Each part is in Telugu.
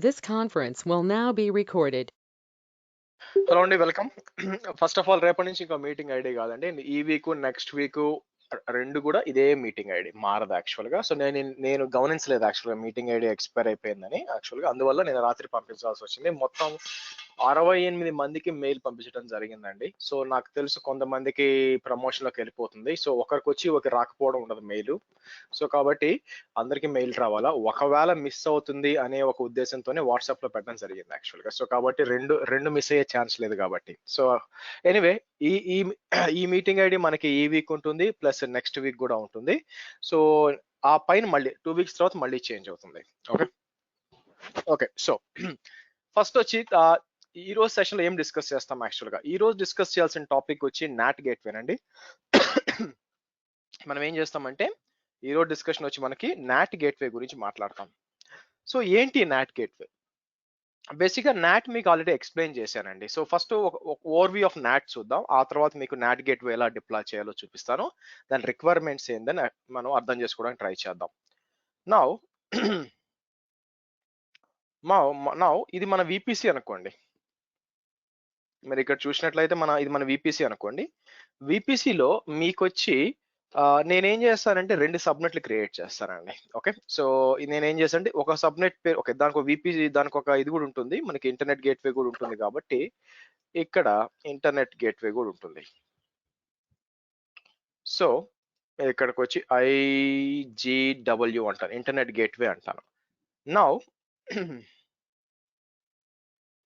This conference will now be recorded. Hello అండి, వెల్కమ్. ఫస్ట్ ఆఫ్ ఆల్ రేపటి నుంచి ఇంకా మీటింగ్ ఐడి కాదండి, ఈ వీక్ నెక్స్ట్ వీక్ రెండు కూడా ఇదే మీటింగ్ ఐడి మారదు యాక్చువల్గా. సో నేను గమనించలేదు యాక్చువల్గా మీటింగ్ ఐడి ఎక్స్పైర్ అయిపోయిందని యాక్చువల్గా. అందువల్ల నేను రాత్రి పంపించాల్సి వచ్చింది. మొత్తం 68 మందికి మెయిల్ పంపించడం జరిగిందండి. సో నాకు తెలుసు కొంతమందికి ప్రమోషన్లోకి వెళ్ళిపోతుంది. సో ఒకరికి వచ్చి ఒకరికి రాకపోవడం ఉండదు మెయిల్. సో కాబట్టి అందరికీ మెయిల్ రావాలా, ఒకవేళ మిస్ అవుతుంది అనే ఒక ఉద్దేశంతోనే వాట్సాప్ లో పెట్టడం జరిగింది యాక్చువల్గా. సో కాబట్టి రెండు మిస్ అయ్యే ఛాన్స్ లేదు కాబట్టి. సో ఎనీవే ఈ ఈ ఈ మీటింగ్ ఐడి మనకి ఈ వీక్ ఉంటుంది, ప్లస్ నెక్స్ట్ వీక్ కూడా ఉంటుంది. సో ఆ పైన మళ్ళీ 2 వీక్స్ తర్వాత మళ్ళీ చేంజ్ అవుతుంది. Okay okay. సో ఫస్ట్ వచ్చి ఈ రోజు సెషన్ లో ఏం డిస్కస్ చేస్తాం యాక్చువల్గా. ఈ రోజు డిస్కస్ చేయాల్సిన టాపిక్ వచ్చి నాట్ గేట్వేనండి. మనం ఏం చేస్తామంటే ఈ రోజు డిస్కషన్ వచ్చి మనకి నాట్ గేట్వే గురించి మాట్లాడతాం. సో ఏంటి నాట్ గేట్వే? బేసిక్గా నాట్ మీకు ఆల్రెడీ ఎక్స్ప్లెయిన్ చేశానండి. సో ఫస్ట్ ఒక ఓవర్వ్యూ ఆఫ్ నాట్ చూద్దాం, ఆ తర్వాత మీకు నాట్ గేట్వే ఎలా డిప్లాయ్ చేయాలో చూపిస్తాను. దాని రిక్వైర్మెంట్స్ ఏందని మనం అర్థం చేసుకోవడానికి ట్రై చేద్దాం. నౌ నౌ ఇది మన విపిసి అనుకోండి. మీరు ఇక్కడ చూసినట్లయితే ఇది మన విపిసి అనుకోండి. విపిసిలో మీకు వచ్చి నేనేం చేస్తానంటే 2 సబ్నెట్లు క్రియేట్ చేస్తానండి. ఓకే. సో నేనేం చేస్తానంటే ఒక సబ్నెట్ పేరు, ఓకే, దానికి ఒక విపిసి, దానికి ఒక ఇది కూడా ఉంటుంది, మనకి ఇంటర్నెట్ గేట్వే కూడా ఉంటుంది కాబట్టి ఇక్కడ ఇంటర్నెట్ గేట్వే కూడా ఉంటుంది. సో ఇక్కడికి వచ్చి IGW అంటాను, ఇంటర్నెట్ గేట్వే అంటాను. నౌ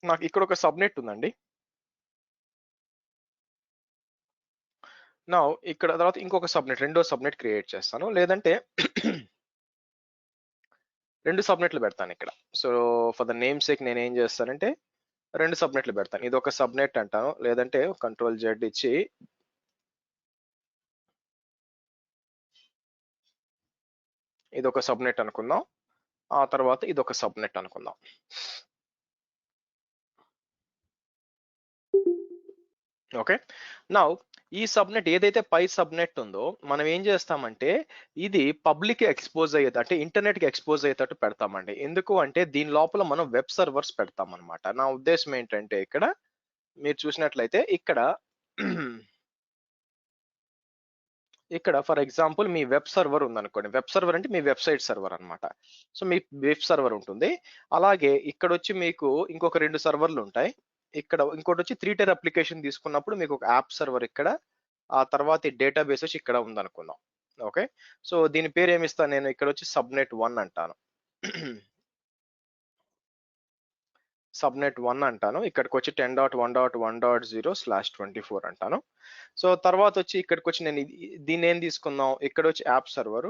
నాకు ఇక్కడ ఒక సబ్నెట్ ఉందండి. నౌ ఇక్కడ తర్వాత ఇంకొక సబ్నెట్, రెండో సబ్నెట్ క్రియేట్ చేస్తాను, లేదంటే 2 సబ్నెట్లు పెడతాను ఇక్కడ. So for the name sake నేను ఏం చేస్తానంటే 2 సబ్నెట్లు పెడతాను. ఇది ఒక సబ్నెట్ అంటాను, లేదంటే Ctrl Z ఇచ్చి ఇది ఒక సబ్నెట్ అనుకుందాం, ఆ తర్వాత ఇది ఒక సబ్నెట్ అనుకుందాం. ఓకే. నౌ ఈ సబ్నెట్ ఏదైతే పై సబ్నెట్ ఉందో మనం ఏం చేస్తామంటే ఇది పబ్లిక్ ఎక్స్పోజ్ అయ్యేది, అంటే ఇంటర్నెట్ కి ఎక్స్పోజ్ అయ్యేటట్టు పెడతామండి. ఎందుకు అంటే దీని లోపల మనం వెబ్ సర్వర్స్ పెడతాం అనమాట. నా ఉద్దేశం ఏంటంటే ఇక్కడ మీరు చూసినట్లయితే ఇక్కడ for example me web server ఉందనుకోండి. వెబ్ సర్వర్ అంటే మీ వెబ్సైట్ సర్వర్ అనమాట. సో మీ వెబ్ సర్వర్ ఉంటుంది. అలాగే ఇక్కడ వచ్చి మీకు ఇంకొక 2 సర్వర్లు ఉంటాయి. ఇక్కడ ఇంకోటి వచ్చి 3 tier అప్లికేషన్ తీసుకున్నప్పుడు మీకు ఒక యాప్ సర్వర్ ఇక్కడ, ఆ తర్వాత ఈ డేటాబేస్ వచ్చి ఇక్కడ ఉందనుకుందాం. ఓకే. సో దీని పేరు ఏమి ఇస్తాను నేను, ఇక్కడ వచ్చి సబ్నెట్ 1 అంటాను. సబ్నెట్ 1 అంటాను. ఇక్కడికి వచ్చి 10.1.1.0/24 అంటాను. సో తర్వాత వచ్చి ఇక్కడికి వచ్చి నేను దీన్ని ఏం తీసుకుందాం, ఇక్కడ వచ్చి యాప్ సర్వర్,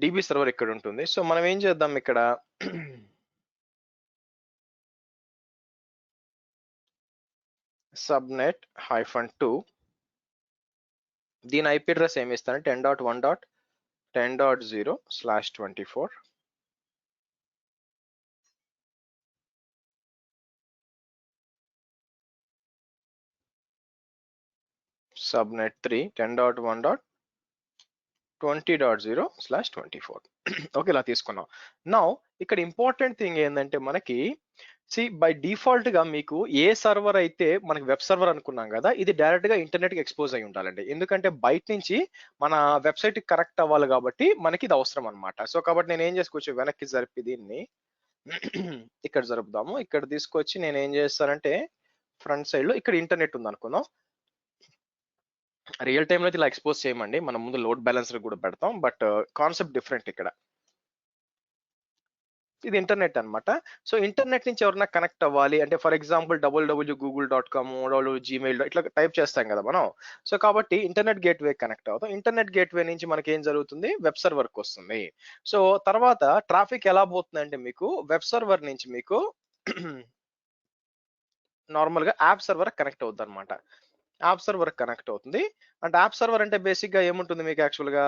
డిబి సర్వర్ ఇక్కడ ఉంటుంది. సో మనం ఏం చేద్దాం ఇక్కడ సబ్నెట్ -2 దీని ఐపీ అడ్రస్ ఏమి ఇస్తాను, 10.1.10.0/24. సబ్నెట్ 3 10.1.20.0/24. ఓకే, ఇలా తీసుకున్నాం. నౌ ఇక్కడ ఇంపార్టెంట్ థింగ్ ఏంటంటే మనకి బై డిఫాల్ట్ గా మీకు ఏ సర్వర్ అయితే మనకి వెబ్ సర్వర్ అనుకున్నాం కదా, ఇది డైరెక్ట్ గా ఇంటర్నెట్ కి ఎక్స్పోజ్ అయి ఉండాలండి. ఎందుకంటే బయట నుంచి మన వెబ్సైట్ కి కనెక్ట్ అవ్వాలి కాబట్టి మనకి ఇది అవసరం అనమాట. సో కాబట్టి నేను ఏం చేసుకోవచ్చు, వెనక్కి జరిపి దీన్ని ఇక్కడ జరుపుదాము. ఇక్కడ తీసుకొచ్చి నేను ఏం చేస్తానంటే ఫ్రంట్ సైడ్ లో ఇక్కడ ఇంటర్నెట్ ఉంది అనుకుందాం. రియల్ టైమ్ లో అయితే ఇలా ఎక్స్పోజ్ చేయమండి, మనం ముందు లోడ్ బ్యాలెన్సర్ కూడా పెడతాం, బట్ కాన్సెప్ట్ డిఫరెంట్ ఇక్కడ. ఇది ఇంటర్నెట్ అన్నమాట. సో ఇంటర్నెట్ నుంచి ఎవరైనా కనెక్ట్ అవ్వాలి అంటే ఫర్ ఎగ్జాంపుల్ www.google.com, gmail ఇట్లా టైప్ చేస్తాం కదా మనం. సో కాబట్టి ఇంటర్నెట్ గేట్వే కనెక్ట్ అవుతాం. ఇంటర్నెట్ గేట్వే నుంచి మనకి ఏం జరుగుతుంది, వెబ్ సర్వర్ కి వస్తుంది. సో తర్వాత ట్రాఫిక్ ఎలా పోతుందంటే మీకు వెబ్ సర్వర్ నుంచి మీకు నార్మల్ గా యాప్ సర్వర్ కనెక్ట్ అవుతుంది అనమాట. యాప్ సర్వర్ కనెక్ట్ అవుతుంది. అండ్ యాప్ సర్వర్ అంటే బేసిక్ గా ఏముంటుంది మీకు యాక్చువల్ గా,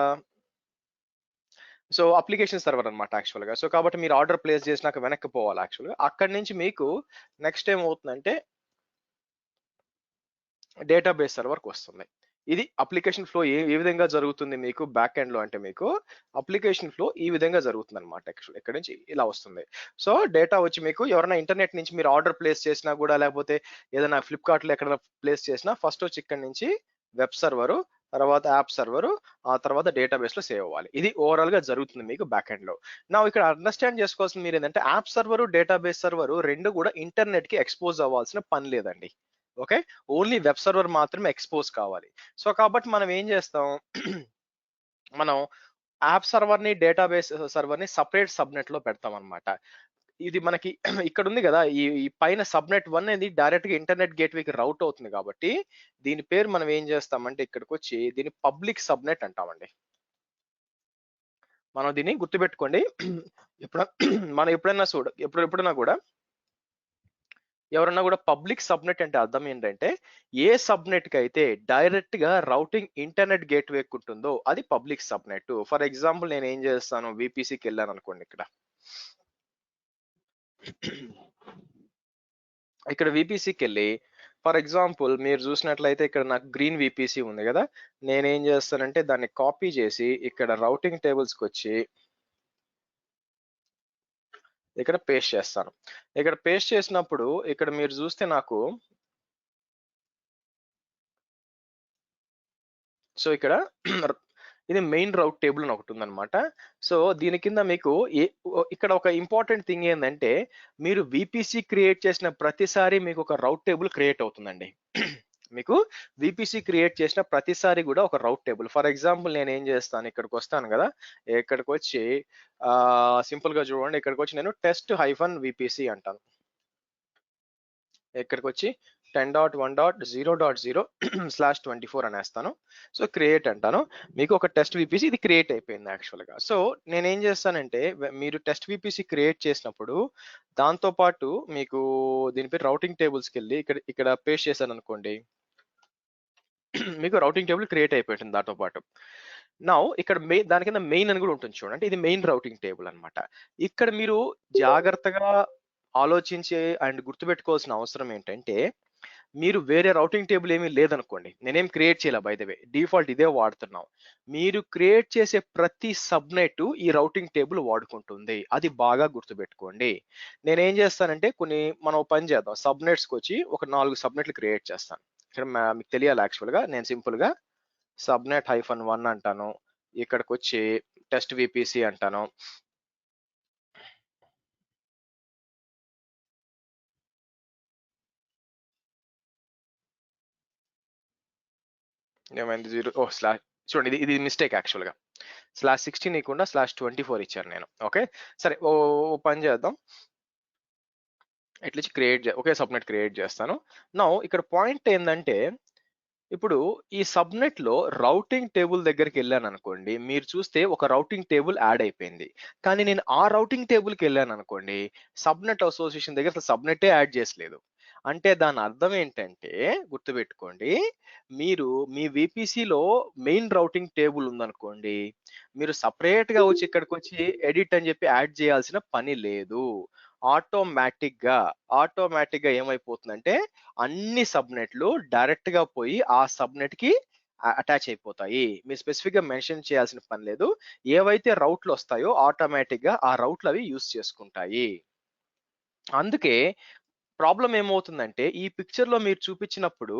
సో అప్లికేషన్ సర్వర్ అనమాట యాక్చువల్ గా. సో కాబట్టి మీరు ఆర్డర్ ప్లేస్ చేసినాక వెనక్కి పోవాలి యాక్చువల్ గా. అక్కడి నుంచి మీకు నెక్స్ట్ ఏమవుతుందంటే డేటాబేస్ సర్వర్కి వస్తుంది. ఇది అప్లికేషన్ ఫ్లో ఏ విధంగా జరుగుతుంది మీకు బ్యాక్ ఎండ్ లో అంటే మీకు అప్లికేషన్ ఫ్లో ఈ విధంగా జరుగుతుంది అనమాట. యాక్చువల్ ఇక్కడ నుంచి ఇలా వస్తుంది. సో డేటా వచ్చి మీకు ఎవరైనా ఇంటర్నెట్ నుంచి మీరు ఆర్డర్ ప్లేస్ చేసినా కూడా, లేకపోతే ఏదైనా ఫ్లిప్కార్ట్ లో ఎక్కడ ప్లేస్ చేసినా ఫస్ట్ వచ్చి ఇక్కడ నుంచి వెబ్ సర్వరు, తర్వాత యాప్ సర్వరు, ఆ తర్వాత డేటాబేస్ లో సేవ్ అవ్వాలి. ఇది ఓవరాల్ గా జరుగుతుంది మీకు బ్యాక్ ఎండ్ లో. నా ఇక్కడ అండర్స్టాండ్ చేసుకోవాల్సింది మీరు ఏంటంటే యాప్ సర్వరు, డేటాబేస్ సర్వరు రెండు కూడా ఇంటర్నెట్ కి ఎక్స్పోజ్ అవ్వాల్సిన పని లేదండి. ఓకే, ఓన్లీ వెబ్ సర్వర్ మాత్రమే ఎక్స్పోజ్ కావాలి. సో కాబట్టి మనం ఏం చేస్తాం, మనం యాప్ సర్వర్ ని, డేటాబేస్ సర్వర్ ని సపరేట్ సబ్నెట్ లో పెడతాం అనమాట. ఇది మనకి ఇక్కడ ఉంది కదా, ఈ పైన సబ్నెట్ 1 అనేది డైరెక్ట్ గా ఇంటర్నెట్ గేట్వేకి రౌట్ అవుతుంది కాబట్టి దీని పేరు మనం ఏం చేస్తామంటే ఇక్కడికి వచ్చి దీన్ని పబ్లిక్ సబ్నెట్ అంటామండి. మనం దీన్ని గుర్తుపెట్టుకోండి. మనం ఎప్పుడైనా కూడా ఎవరన్నా కూడా పబ్లిక్ సబ్నెట్ అంటే అర్థం ఏంటంటే ఏ సబ్నెట్ కి అయితే డైరెక్ట్ గా రౌటింగ్ ఇంటర్నెట్ గేట్వే ఉంటుందో అది పబ్లిక్ సబ్నెట్. ఫర్ ఎగ్జాంపుల్ నేను ఏం చేస్తాను, విపిసికి వెళ్ళాను అనుకోండి. ఇక్కడ విపిసికి వెళ్ళి ఫర్ ఎగ్జాంపుల్ మీరు చూసినట్లయితే ఇక్కడ నాకు గ్రీన్ విపిసి ఉంది కదా, నేనేం చేస్తానంటే దాన్ని కాపీ చేసి ఇక్కడ రౌటింగ్ టేబుల్స్కి వచ్చి ఇక్కడ పేస్ట్ చేస్తాను. ఇక్కడ పేస్ట్ చేసినప్పుడు ఇక్కడ మీరు చూస్తే నాకు సో ఇక్కడ ఇది మెయిన్ రౌట్ టేబుల్ అని ఒకటి ఉందన్నమాట. సో దీని కింద మీకు ఇక్కడ ఒక ఇంపార్టెంట్ థింగ్ ఏంటంటే మీరు విపిసి క్రియేట్ చేసిన ప్రతిసారి మీకు ఒక రౌట్ టేబుల్ క్రియేట్ అవుతుందండి. మీకు విపిసి క్రియేట్ చేసిన ప్రతిసారి కూడా ఒక రౌట్ టేబుల్. ఫర్ ఎగ్జాంపుల్ నేను ఏం చేస్తాను, ఇక్కడికి వస్తాను కదా, ఇక్కడికి వచ్చి సింపుల్ గా చూడండి, ఇక్కడికి వచ్చి నేను test-vpc అంటాను. ఇక్కడికి వచ్చి 10.1.0.0/24 అనేస్తాను. సో క్రియేట్ అంటాను. మీకు ఒక టెస్ట్ విపిసి ఇది క్రియేట్ అయిపోయింది యాక్చువల్ గా. సో నేనేం చేస్తానంటే మీరు టెస్ట్ విపిసి క్రియేట్ చేసినప్పుడు దాంతో పాటు మీకు దీని పేరు రౌటింగ్ టేబుల్స్కి వెళ్ళి ఇక్కడ పేస్ట్ చేశాను అనుకోండి, మీకు రౌటింగ్ టేబుల్ క్రియేట్ అయిపోయింది దాంతో పాటు. నౌ ఇక్కడ దాని కింద మెయిన్ అని కూడా ఉంటుంది చూడండి, ఇది మెయిన్ రౌటింగ్ టేబుల్ అన్నమాట. ఇక్కడ మీరు జాగ్రత్తగా ఆలోచించే అండ్ గుర్తుపెట్టుకోవాల్సిన అవసరం ఏంటంటే మీరు వేరే రౌటింగ్ టేబుల్ ఏమీ లేదనుకోండి, నేనేం క్రియేట్ చేయాలి బై ద వే, డిఫాల్ట్ ఇదే వాడుతున్నాం. మీరు క్రియేట్ చేసే ప్రతి సబ్నెట్ ఈ రౌటింగ్ టేబుల్ వాడుకుంటుంది. అది బాగా గుర్తుపెట్టుకోండి. నేనేం చేస్తానంటే మనం పని చేద్దాం, సబ్నెట్స్కి వచ్చి ఒక 4 సబ్నెట్లు క్రియేట్ చేస్తాను. ఇక్కడ మీకు తెలియాలి యాక్చువల్ గా, నేను సింపుల్ గా సబ్నెట్ -1 అంటాను. ఇక్కడికి వచ్చి టెస్ట్ విపిసి అంటాను. ఏమైంది 0 స్లాష్ చూడండి, ఇది మిస్టేక్ యాక్చువల్ గా. /16 ఇవ్వకుండా /24 ఇచ్చాను నేను. ఓకే సరే, ఓ పని చేద్దాం, ఇట్లా ఒకే సబ్నెట్ క్రియేట్ చేస్తాను. నౌ ఇక్కడ పాయింట్ ఏంటంటే ఇప్పుడు ఈ సబ్నెట్ లో రౌటింగ్ టేబుల్ దగ్గరికి వెళ్ళాను అనుకోండి, మీరు చూస్తే ఒక రౌటింగ్ టేబుల్ యాడ్ అయిపోయింది. కానీ నేను ఆ రౌటింగ్ టేబుల్కి వెళ్ళాను అనుకోండి, సబ్నెట్ అసోసియేషన్ దగ్గర అసలు సబ్నెట్టే యాడ్ చేసలేదు. అంటే దాని అర్థం ఏంటంటే గుర్తుపెట్టుకోండి, మీరు మీ విపిసిలో మెయిన్ రౌటింగ్ టేబుల్ ఉందనుకోండి, మీరు సపరేట్ గా వచ్చి ఇక్కడికి వచ్చి ఎడిట్ అని చెప్పి యాడ్ చేయాల్సిన పని లేదు. ఆటోమేటిక్ గా ఏమైపోతుందంటే అన్ని సబ్నెట్లు డైరెక్ట్ గా పోయి ఆ సబ్నెట్ కి అటాచ్ అయిపోతాయి. మీరు స్పెసిఫిక్ గా మెన్షన్ చేయాల్సిన పని లేదు. ఏవైతే రౌట్లు వస్తాయో ఆటోమేటిక్ గా ఆ రౌట్లు అవి యూస్ చేసుకుంటాయి. అందుకే ప్రాబ్లం ఏమవుతుందంటే ఈ పిక్చర్ లో మీరు చూపించినప్పుడు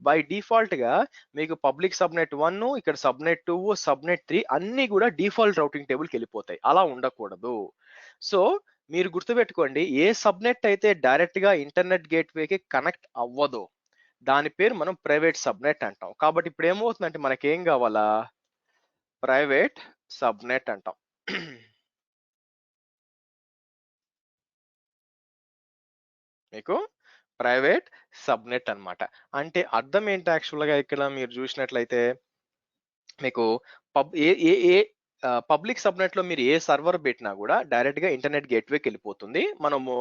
బై డిఫాల్ట్ గా మీకు పబ్లిక్ సబ్నెట్ 1, ఇక్కడ సబ్నెట్ 2, సబ్నెట్ 3 అన్ని కూడా డిఫాల్ట్ రౌటింగ్ టేబుల్ కి వెళ్ళిపోతాయి. అలా ఉండకూడదు. సో మీరు గుర్తుపెట్టుకోండి, ఏ సబ్నెట్ అయితే డైరెక్ట్ గా ఇంటర్నెట్ గేట్వేకి కనెక్ట్ అవ్వదో దాని పేరు మనం ప్రైవేట్ సబ్నెట్ అంటాం. కాబట్టి ఇప్పుడు ఏమవుతుందంటే మనకేం కావాలా, ప్రైవేట్ సబ్నెట్ అంటాం. మీకు ప్రైవేట్ సబ్నెట్ అన్నమాట. అంటే అర్థం ఏంటి యాక్చువల్ గా ఇక్కడ మీరు చూసినట్లయితే మీకు పబ్లిక్ సబ్నెట్ లో మీరు ఏ సర్వర్ పెట్టినా కూడా డైరెక్ట్ గా ఇంటర్నెట్ గేట్వేకి వెళ్ళిపోతుంది. మనము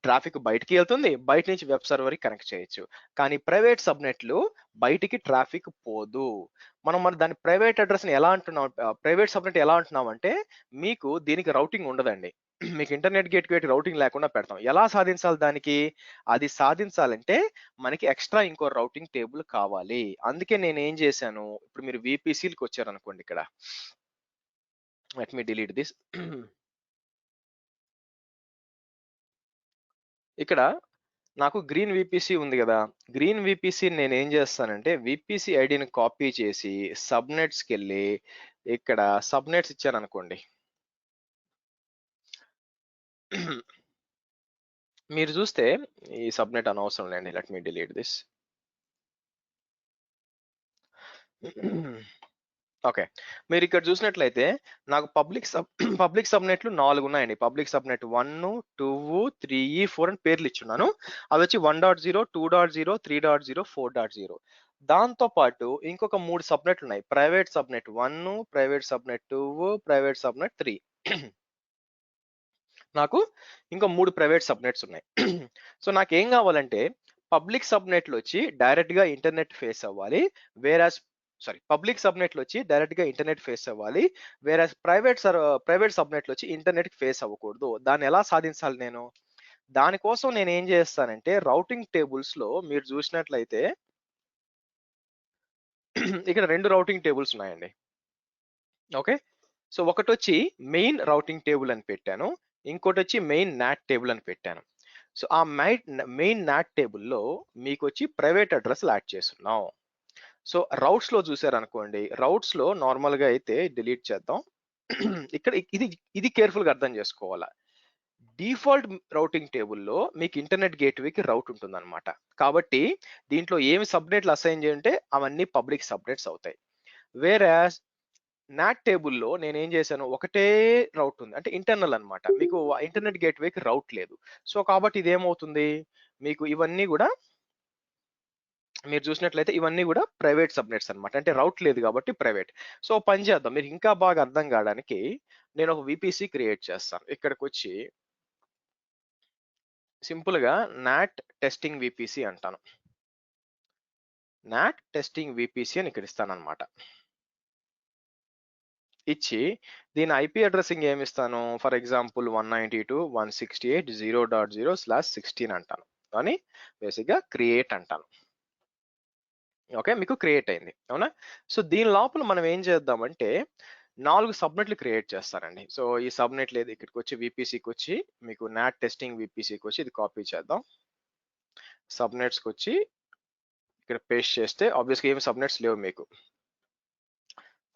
ట్రాఫిక్ బయటికి వెళ్తుంది, బయట నుంచి వెబ్ సర్వర్కి కనెక్ట్ చేయొచ్చు. కానీ ప్రైవేట్ సబ్నెట్లు బయటికి ట్రాఫిక్ పోదు. మనం మరి దాని ప్రైవేట్ అడ్రస్ని ఎలా అంటున్నాం, ప్రైవేట్ సబ్నెట్ ఎలా అంటున్నాం అంటే మీకు దీనికి రౌటింగ్ ఉండదండి. మీకు ఇంటర్నెట్ గేట్వేకి రౌటింగ్ లేకుండా పెడతాం. ఎలా సాధించాలి దానికి? అది సాధించాలంటే మనకి ఎక్స్ట్రా ఇంకో రౌటింగ్ టేబుల్ కావాలి. అందుకే నేను ఏం చేశాను, ఇప్పుడు మీరు VPCకి వచ్చారనుకోండి, ఇక్కడ లెట్ మీ డిలీట్ దిస్. ఇక్కడ నాకు గ్రీన్ VPC ఉంది కదా, గ్రీన్ VPC నేను ఏం చేస్తానంటే VPC ఐడిని కాపీ చేసి సబ్నెట్స్కి వెళ్ళి ఇక్కడ సబ్నెట్స్ ఇచ్చాను అనుకోండి. మీరు చూస్తే ఈ సబ్నెట్ అనవసరం లేండి, let me delete this. Okay, మీరు ఇక్కడ చూసినట్లయితే నాకు పబ్లిక్ సబ్నెట్లు 4 ఉన్నాయండి. పబ్లిక్ సబ్నెట్ 1, 2, 3, 4 అని పేర్లు ఇచ్చున్నాను. అవి వచ్చి 1.0, 2.0, 3.0, 4.0. దాంతో పాటు ఇంకొక 3 సబ్నెట్లు ఉన్నాయి. Private subnet 1, private subnet 2, private subnet 3. నాకు ఇంకో 3 ప్రైవేట్ సబ్నెట్స్ ఉన్నాయి. సో నాకేం కావాలంటే పబ్లిక్ సబ్నెట్లు వచ్చి డైరెక్ట్ గా ఇంటర్నెట్ ఫేస్ అవ్వాలి, పబ్లిక్ సబ్నెట్లు వచ్చి డైరెక్ట్ గా ఇంటర్నెట్ ఫేస్ అవ్వాలి, ప్రైవేట్ సబ్నెట్లు వచ్చి ఇంటర్నెట్ ఫేస్ అవ్వకూడదు. దాన్ని ఎలా సాధించాలి నేను? దానికోసం నేను ఏం చేస్తానంటే రౌటింగ్ టేబుల్స్ లో మీరు చూసినట్లయితే ఇక్కడ 2 రౌటింగ్ టేబుల్స్ ఉన్నాయండి. ఓకే, సో ఒకటి వచ్చి మెయిన్ రౌటింగ్ టేబుల్ అని పెట్టాను, ఇంకోటి వచ్చి మెయిన్ నాట్ టేబుల్ అని పెట్టాను. సో ఆ మెయిన్ నాట్ టేబుల్లో మీకు వచ్చి ప్రైవేట్ అడ్రస్ యాడ్ చేస్తున్నాం. సో రౌట్స్ లో చూసారనుకోండి, రౌట్స్ లో నార్మల్ గా అయితే డిలీట్ చేద్దాం. ఇక్కడ ఇది కేర్ఫుల్ గా అర్థం చేసుకోవాలా. డిఫాల్ట్ రౌటింగ్ టేబుల్లో మీకు ఇంటర్నెట్ గేట్వేకి రౌట్ ఉంటుంది అనమాట. కాబట్టి దీంట్లో ఏమి సబ్నెట్లు అసైన్ చేయంటే అవన్నీ పబ్లిక్ సబ్నెట్స్ అవుతాయి. వేరాస్ నాట్ టేబుల్లో నేను ఏం చేశాను, ఒకటే రౌట్ ఉంది, అంటే ఇంటర్నల్ అన్నమాట. మీకు ఇంటర్నెట్ గేట్వేకి రౌట్ లేదు. సో కాబట్టి ఇది ఏమవుతుంది, మీకు ఇవన్నీ కూడా మీరు చూసినట్లయితే ఇవన్నీ కూడా ప్రైవేట్ సబ్నెట్స్ అన్నమాట. అంటే రౌట్ లేదు కాబట్టి ప్రైవేట్. సో పని చేద్దాం, మీరు ఇంకా బాగా అర్థం కావడానికి నేను ఒక VPC క్రియేట్ చేస్తాను. ఇక్కడికి వచ్చి సింపుల్ గా నాట్ టెస్టింగ్ VPC అంటాను. నాట్ టెస్టింగ్ VPC అని ఇక్కడ ఇస్తాను అనమాట. ఇచ్చి దీని IP అడ్రసింగ్ ఏమి ఇస్తాను, ఫర్ ఎగ్జాంపుల్ 192.168.0.0/16 అంటాను. అని బేసిక్ గా క్రియేట్ అంటాను. ఓకే, మీకు క్రియేట్ అయింది అవునా. సో దీని లోపల మనం ఏం చేద్దామంటే 4 సబ్నెట్లు క్రియేట్ చేస్తారండి. సో ఈ సబ్నెట్లు ఏది ఇక్కడికి వచ్చి VPCకి వచ్చి మీకు నాట్ టెస్టింగ్ VPCకి వచ్చి ఇది కాపీ చేద్దాం. సబ్నెట్స్కి వచ్చి ఇక్కడ పేస్ట్ చేస్తే ఆబ్వియస్గా ఏమి సబ్నెట్స్ లేవు మీకు.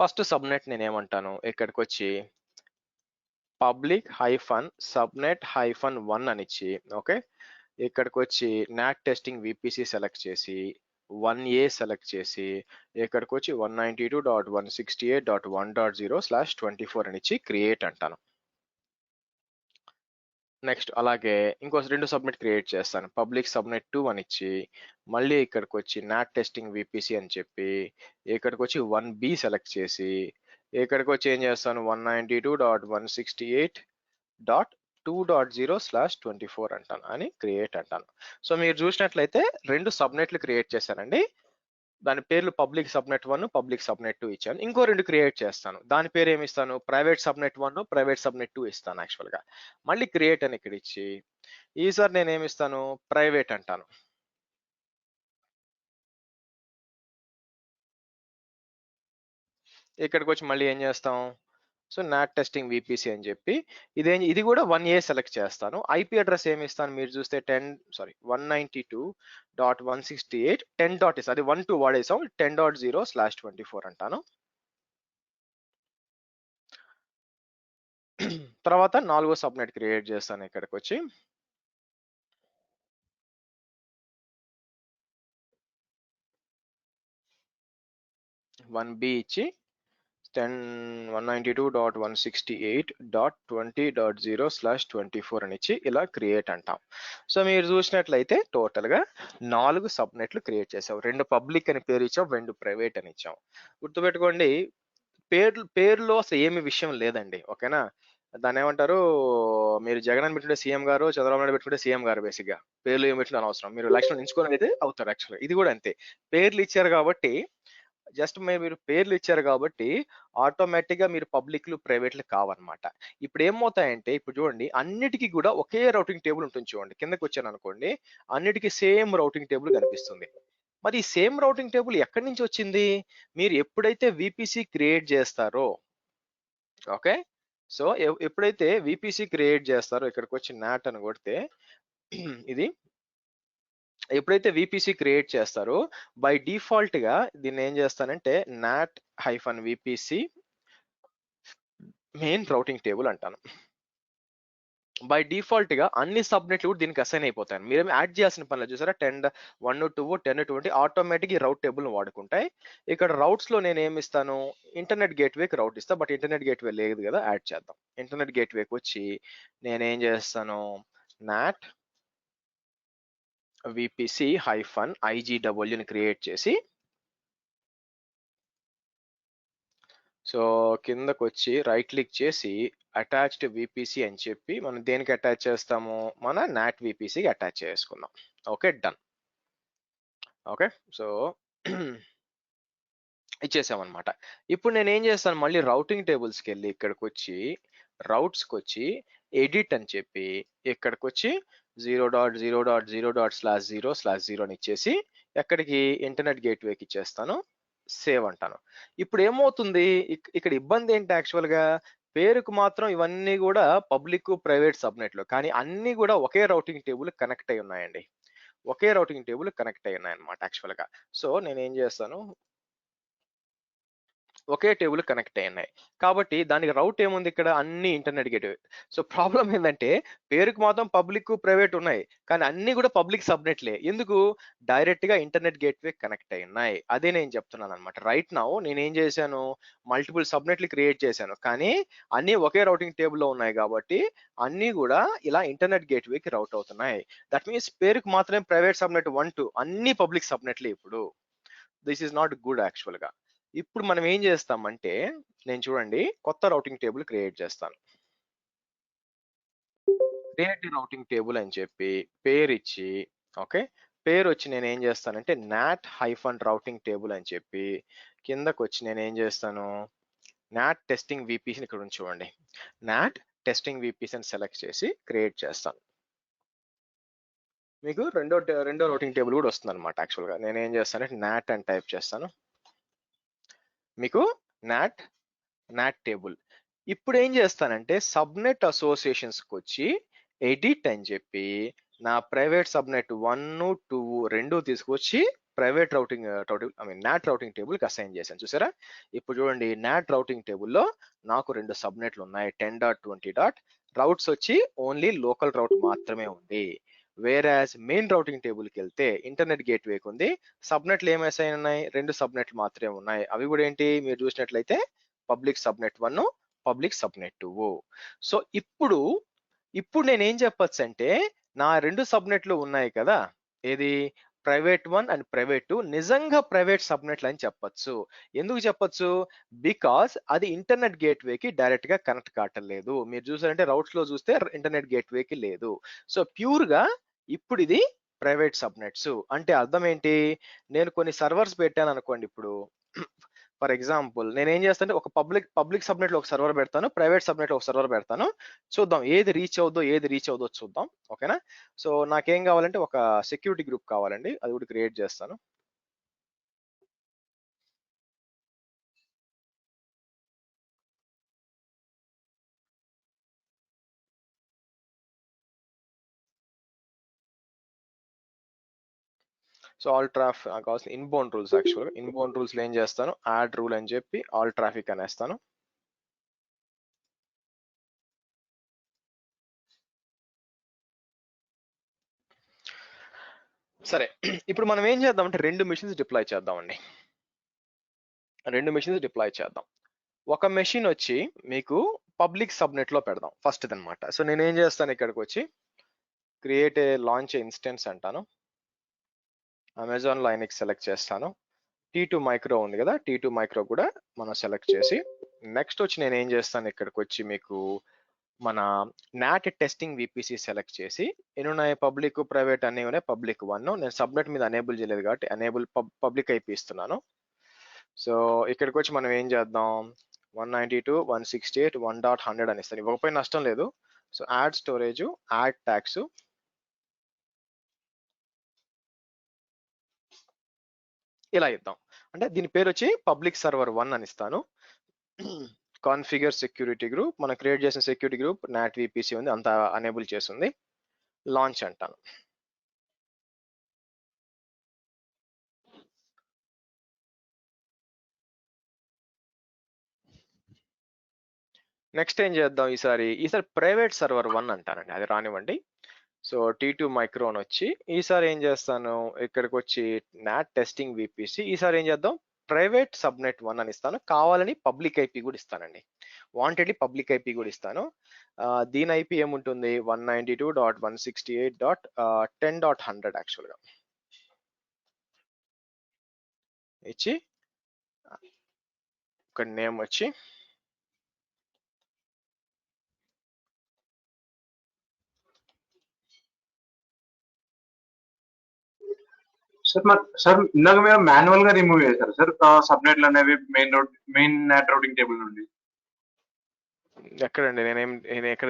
ఫస్ట్ సబ్నెట్ నేను ఏమంటాను, ఇక్కడికి వచ్చి public-subnet-1 అని ఇచ్చి ఓకే, ఇక్కడికి వచ్చి నాట్ టెస్టింగ్ VPC సెలెక్ట్ చేసి 1A సెలెక్ట్ చేసి ఇక్కడికి వచ్చి 192.168.1.0/24 అని ఇచ్చి క్రియేట్ అంటాను. నెక్స్ట్ అలాగే ఇంకో 2 సబ్నెట్ క్రియేట్ చేస్తాను, పబ్లిక్ సబ్నెట్ 2 అని ఇచ్చి మళ్ళీ ఇక్కడికి వచ్చి నాట్ టెస్టింగ్ VPC అని చెప్పి ఇక్కడికి వచ్చి 1B సెలెక్ట్ చేసి ఇక్కడికి వచ్చి ఏం చేస్తాను 192.168.2.0/24 అంటాను అని క్రియేట్ అంటాను. సో మీరు చూసినట్లయితే 2 సబ్నెట్లు క్రియేట్ చేశానండి. దాని పేర్లు పబ్లిక్ సబ్నెట్ 1, పబ్లిక్ సబ్నెట్ 2 ఇచ్చాను. ఇంకో 2 క్రియేట్ చేస్తాను, దాని పేరు ఏమి ఇస్తాను, ప్రైవేట్ సబ్నెట్ 1, ప్రైవేట్ సబ్నెట్ 2 ఇస్తాను యాక్చువల్ గా. మళ్ళీ క్రియేట్ అని ఇక్కడ ఇచ్చి ఈసారి నేను ఏమి ఇస్తాను, ప్రైవేట్ అంటాను. ఇక్కడికి వచ్చి మళ్ళీ ఏం చేస్తాం, సో నాట్ టెస్టింగ్ VPC అని చెప్పి ఇది కూడా 1A సెలెక్ట్ చేస్తాను. IP అడ్రస్ ఏమి ఇస్తాను మీరు చూస్తే 192.168.10. అది 12 వాడేసాం, 10.0/24 అంటాను. తర్వాత 4వ సబ్నెట్ క్రియేట్ చేస్తాను, ఇక్కడికి వచ్చి 1B ఇచ్చి 192.168.20.0/24 అని ఇచ్చి ఇలా క్రియేట్ అంటాం. సో మీరు చూసినట్లయితే టోటల్ గా 4 సబ్నెట్లు క్రియేట్ చేసాం. 2 పబ్లిక్ అని పేరు ఇచ్చాం, 2 ప్రైవేట్ అని ఇచ్చాం. గుర్తుపెట్టుకోండి, పేర్లో అసలు ఏమి విషయం లేదండి. ఓకేనా, దాన్ని ఏమంటారు, మీరు జగన్ అని పెట్టుకుంటే సీఎం గారు, చంద్రబాబు నాయుడు పెట్టుకుంటే సీఎం గారు. బేసిక్ గా పేర్లు ఏం పెట్టుకుని అనవసరం, మీరు ఎలక్షన్ ఎంచుకొని అయితే అవుతారు. యాక్చువల్గా ఇది కూడా అంతే, పేర్లు ఇచ్చారు కాబట్టి, జస్ట్ మీరు పేర్లు ఇచ్చారు కాబట్టి ఆటోమేటిక్ గా మీరు పబ్లిక్లు ప్రైవేట్లు కావన్నమాట. ఇప్పుడు ఏమవుతాయంటే, ఇప్పుడు చూడండి అన్నిటికీ కూడా ఒకే రౌటింగ్ టేబుల్ ఉంటుంది. చూడండి కిందకి వచ్చాను అనుకోండి, అన్నిటికీ సేమ్ రౌటింగ్ టేబుల్ కనిపిస్తుంది. మరి ఈ సేమ్ రౌటింగ్ టేబుల్ ఎక్కడి నుంచి వచ్చింది? మీరు ఎప్పుడైతే విపిసి క్రియేట్ చేస్తారో, ఓకే, సో ఎప్పుడైతే విపిసి క్రియేట్ చేస్తారో, ఇక్కడికి వచ్చి నాట్ అని కొడితే ఇది ఎప్పుడైతే విపిసి క్రియేట్ చేస్తారో, బై డిఫాల్ట్ గా దీన్ని ఏం చేస్తానంటే not hyphen VPC main routing table అంటాను. బై డిఫాల్ట్ గా అన్ని సబ్నెట్లు కూడా దీనికి అసైన్ అయిపోతాయి. మీరేమి యాడ్ చేయాల్సిన పని లేదు. చూసారా, 10 1 2 10 20 ఆటోమేటిక్ ఈ రౌట్ టేబుల్ వాడుకుంటాయి. ఇక్కడ రౌట్స్ లో నేను ఏమి ఇస్తాను, ఇంటర్నెట్ గేట్వేకి రౌట్ ఇస్తా. బట్ ఇంటర్నెట్ గేట్వే లేదు కదా, యాడ్ చేద్దాం. ఇంటర్నెట్ గేట్వేకి వచ్చి నేనేం చేస్తాను, నాట్ విపిసి హైఫన్ ఐజీడబ్ల్యూని క్రియేట్ చేసి, సో కిందకు వచ్చి రైట్ క్లిక్ చేసి అటాచ్డ్ విపిసి అని చెప్పి మనం దేనికి అటాచ్ చేస్తాము, మన నాట్ విపిసికి అటాచ్ చేసుకుందాం. Okay, done. ఓకే, సో ఇచ్చేసామన్నమాట. ఇప్పుడు నేను ఏం చేస్తాను, మళ్ళీ రౌటింగ్ టేబుల్స్కి వెళ్ళి ఇక్కడికి వచ్చి రౌట్స్కి వచ్చి ఎడిట్ అని చెప్పి ఇక్కడికి వచ్చి 0.0.0.0/0/0 అని ఇచ్చేసి ఎక్కడికి, ఇంటర్నెట్ గేట్వేకి ఇచ్చేస్తాను, సేవ్ అంటాను. ఇప్పుడు ఏమవుతుంది, ఇక్కడ ఇబ్బంది ఏంటి, యాక్చువల్ గా పేరుకు మాత్రం ఇవన్నీ కూడా పబ్లిక్ ప్రైవేట్ సబ్నెట్లు, కానీ అన్ని కూడా ఒకే రౌటింగ్ టేబుల్ కనెక్ట్ అయి ఉన్నాయండి. ఒకే రౌటింగ్ టేబుల్ కనెక్ట్ అయి ఉన్నాయి అనమాట యాక్చువల్ గా. సో నేను ఏం చేస్తాను, ఒకే టేబుల్ కనెక్ట్ అయి ఉన్నాయి కాబట్టి దానికి రౌట్ ఏముంది, ఇక్కడ అన్ని ఇంటర్నెట్ గేట్వే. సో ప్రాబ్లం ఏంటంటే, పేరుకు మాత్రం పబ్లిక్ ప్రైవేట్ ఉన్నాయి, కానీ అన్ని కూడా పబ్లిక్ సబ్నెట్లే. ఎందుకు, డైరెక్ట్ గా ఇంటర్నెట్ గేట్వే కనెక్ట్ అయి ఉన్నాయి. అదే నేను చెప్తున్నాను అనమాట. రైట్ నౌ నేను ఏం చేశాను, మల్టిపుల్ సబ్నెట్లు క్రియేట్ చేశాను, కానీ అన్ని ఒకే రౌటింగ్ టేబుల్ లో ఉన్నాయి కాబట్టి అన్ని కూడా ఇలా ఇంటర్నెట్ గేట్వేకి రౌట్ అవుతున్నాయి. దట్ మీన్స్ పేరుకు మాత్రమే ప్రైవేట్ సబ్నెట్ 1 2 అన్ని పబ్లిక్ సబ్నెట్లే. ఇప్పుడు this is not good actual గా. ఇప్పుడు మనం ఏం చేస్తామంటే, నేను చూడండి కొత్త రౌటింగ్ టేబుల్ క్రియేట్ చేస్తాను. క్రియేట్ రౌటింగ్ టేబుల్ అని చెప్పి పేరు ఇచ్చి, ఓకే, పేరు వచ్చి నేను ఏం చేస్తానంటే నాట్ హైఫన్ రౌటింగ్ టేబుల్ అని చెప్పి కిందకు వచ్చి నేను ఏం చేస్తాను, నాట్ టెస్టింగ్ విపిసి ఇక్కడ నుంచి చూడండి, నాట్ టెస్టింగ్ విపిసి అని సెలెక్ట్ చేసి క్రియేట్ చేస్తాను. మీకు రెండో రౌటింగ్ టేబుల్ కూడా వస్తుంది అనమాట. యాక్చువల్గా నేను ఏం చేస్తానంటే నాట్ అని టైప్ చేస్తాను, మీకు నాట్ టేబుల్. ఇప్పుడు ఏం చేస్తానంటే సబ్నెట్ అసోసియేషన్స్కి వచ్చి ఎడిట్ అని చెప్పి నా ప్రైవేట్ సబ్నెట్ 1 2 రెండు తీసుకొచ్చి ప్రైవేట్ రౌటింగ్ నాట్ రౌటింగ్ టేబుల్కి అసైన్ చేశాను. చూసారా, ఇప్పుడు చూడండి నాట్ రౌటింగ్ టేబుల్లో నాకు రెండు సబ్నెట్లు ఉన్నాయి, 10.20. రౌట్స్ వచ్చి ఓన్లీ లోకల్ రౌట్ మాత్రమే ఉంది. వేరాజ్ మెయిన్ రౌటింగ్ టేబుల్కి వెళ్తే ఇంటర్నెట్ గేట్వేకి ఉంది, సబ్నెట్లు ఏం అసైన్ ఉన్నాయి, రెండు సబ్నెట్లు మాత్రమే ఉన్నాయి. అవి కూడా ఏంటి, మీరు చూసినట్లయితే public subnet 1, public subnet 2. So ఇప్పుడు నేను ఏం చెప్పొచ్చు అంటే, నా రెండు సబ్నెట్లు ఉన్నాయి కదా, ఏది ప్రైవేట్ 1 అండ్ ప్రైవేట్ 2 నిజంగా ప్రైవేట్ సబ్నెట్లు అని చెప్పొచ్చు. ఎందుకు చెప్పొచ్చు, బికాస్ అది ఇంటర్నెట్ గేట్వేకి డైరెక్ట్ గా కనెక్ట్ కావట్లేదు. మీరు చూసారంటే రౌట్స్ లో చూస్తే ఇంటర్నెట్ గేట్వేకి లేదు. సో ప్యూర్ గా ఇప్పుడు ఇది ప్రైవేట్ సబ్నెట్స్. అంటే అర్థం ఏంటి, నేను కొన్ని సర్వర్స్ పెట్టాను అనుకోండి. ఇప్పుడు ఫర్ ఎగ్జాంపుల్ నేను ఏం చేస్తానంటే ఒక పబ్లిక్ సబ్నెట్ లో ఒక సర్వర్ పెడతాను, ప్రైవేట్ సబ్నెట్ లో ఒక సర్వర్ పెడతాను. చూద్దాం ఏది రీచ్ అవుదో చూద్దాం. ఓకేనా, సో నాకేం కావాలంటే ఒక సెక్యూరిటీ గ్రూప్ కావాలండి, అది కూడా క్రియేట్ చేస్తాను. సో ఆల్ ట్రాఫిక్ కావాల్సిన ఇన్బౌండ్ రూల్స్, యాక్చువల్గా ఇన్బౌండ్ రూల్స్ లో ఏం చేస్తాను, యాడ్ రూల్ అని చెప్పి ఆల్ ట్రాఫిక్ అనేస్తాను. సరే, ఇప్పుడు మనం ఏం చేద్దామంటే రెండు మిషన్స్ డిప్లాయ్ చేద్దామండి. ఒక మెషిన్ వచ్చి మీకు పబ్లిక్ సబ్నెట్ లో పెడదాం, ఫస్ట్ అనమాట. సో నేను ఏం చేస్తాను, ఇక్కడికి వచ్చి క్రియేట్ ఏ లాంచ్ ఇన్స్టెన్స్ అంటాను, అమెజాన్ లైనక్స్ సెలెక్ట్ చేస్తాను, T2 మైక్రో ఉంది కదా, T2 మైక్రో కూడా మనం సెలెక్ట్ చేసి నెక్స్ట్ వచ్చి నేను ఏం చేస్తాను, ఇక్కడికి వచ్చి మీకు మన నాట్ టెస్టింగ్ విపిసి సెలెక్ట్ చేసి ఎన్ని ఉన్నాయి, పబ్లిక్ ప్రైవేట్ అన్ని ఉన్నాయి. పబ్లిక్ 1 నేను సబ్నెట్ మీద అనేబుల్ చేయలేదు కాబట్టి అనేబుల్ పబ్లిక్ ఐపీ ఇస్తున్నాను. సో ఇక్కడికి వచ్చి మనం ఏం చేద్దాం, 192.168.1.100 అని ఇస్తాను. ఇవ్వకపోయినా నష్టం లేదు. So add storage, add tax, ఇలా ఇద్దాం. అంటే దీని పేరు వచ్చి పబ్లిక్ సర్వర్ 1 అని ఇస్తాను. కాన్ఫిగర్ సెక్యూరిటీ గ్రూప్, మనం క్రియేట్ చేసిన సెక్యూరిటీ గ్రూప్ నాట్ విపిసి ఉంది, అంతా అనేబుల్ చేస్తుంది. లాంచ్ అంటాను. నెక్స్ట్ ఏం చేద్దాం, ఈసారి ప్రైవేట్ సర్వర్ 1 అంటానండి, అది రానివ్వండి. సో T2 మైక్రోన్ వచ్చి ఈసారి ఏం చేస్తాను, ఇక్కడికి వచ్చి నాట్ టెస్టింగ్ విపిసి, ఈసారి ఏం చేద్దాం, ప్రైవేట్ సబ్నెట్ 1 అని ఇస్తాను. కావాలని పబ్లిక్ ఐపీ కూడా ఇస్తానండి, వాంటెడ్లీ పబ్లిక్ ఐపీ కూడా ఇస్తాను. దీని ఐపీ ఏముంటుంది, 192.168.10.100 యాక్చువల్గా ఇచ్చి ఒక నేమ్ వచ్చి సార్ ఇందాక మీరు మాన్యువల్ గా రిమూవ్ చేశారు సార్ సబ్నెట్లు అనేవి మెయిన్ నెట్ రౌటింగ్ టేబుల్ నుండి. ఎక్కడండి, నేను ఎక్కడ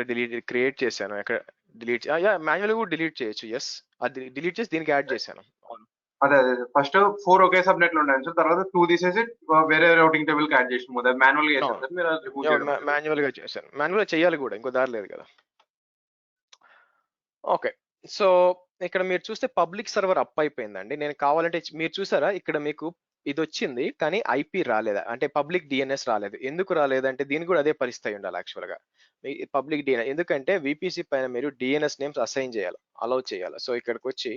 క్రియేట్ చేశాను, ఎక్కడ డిలీట్, మాన్యువల్ కూడా డిలీట్ చేయొచ్చు. ఎస్, అది డిలీట్ చేసి దీనికి యాడ్ చేశాను. అదే ఫస్ట్ 4 ఒకే సబ్నెట్లు ఉండాలి సార్, తర్వాత 2 తీసేసి వేరే రౌటింగ్ టేబుల్ కి యాడ్ చేసిన మాన్యువల్ గా చేశారు సార్ మీరు. మాన్యువల్ గా చేశాను, మాన్యువల్ గా చేయాలి కూడా, ఇంకో దారి లేదు కదా. ఓకే, సో ఇక్కడ మీరు చూస్తే పబ్లిక్ సర్వర్ అప్ అయిపోయిందండి. నేను కావాలంటే మీరు చూసారా, ఇక్కడ మీకు ఇది వచ్చింది కానీ ఐపీ రాలేదు, అంటే పబ్లిక్ డిఎన్ఎస్ రాలేదు. ఎందుకు రాలేదంటే దీనికి కూడా అదే పరిస్థితి ఉండాలి యాక్చువల్ గా, పబ్లిక్ డిఎన్ఎస్. ఎందుకంటే విపిసి పైన మీరు డిఎన్ఎస్ నేమ్స్ అసైన్ చేయాలి, అలౌ చేయాలి. సో ఇక్కడికి వచ్చి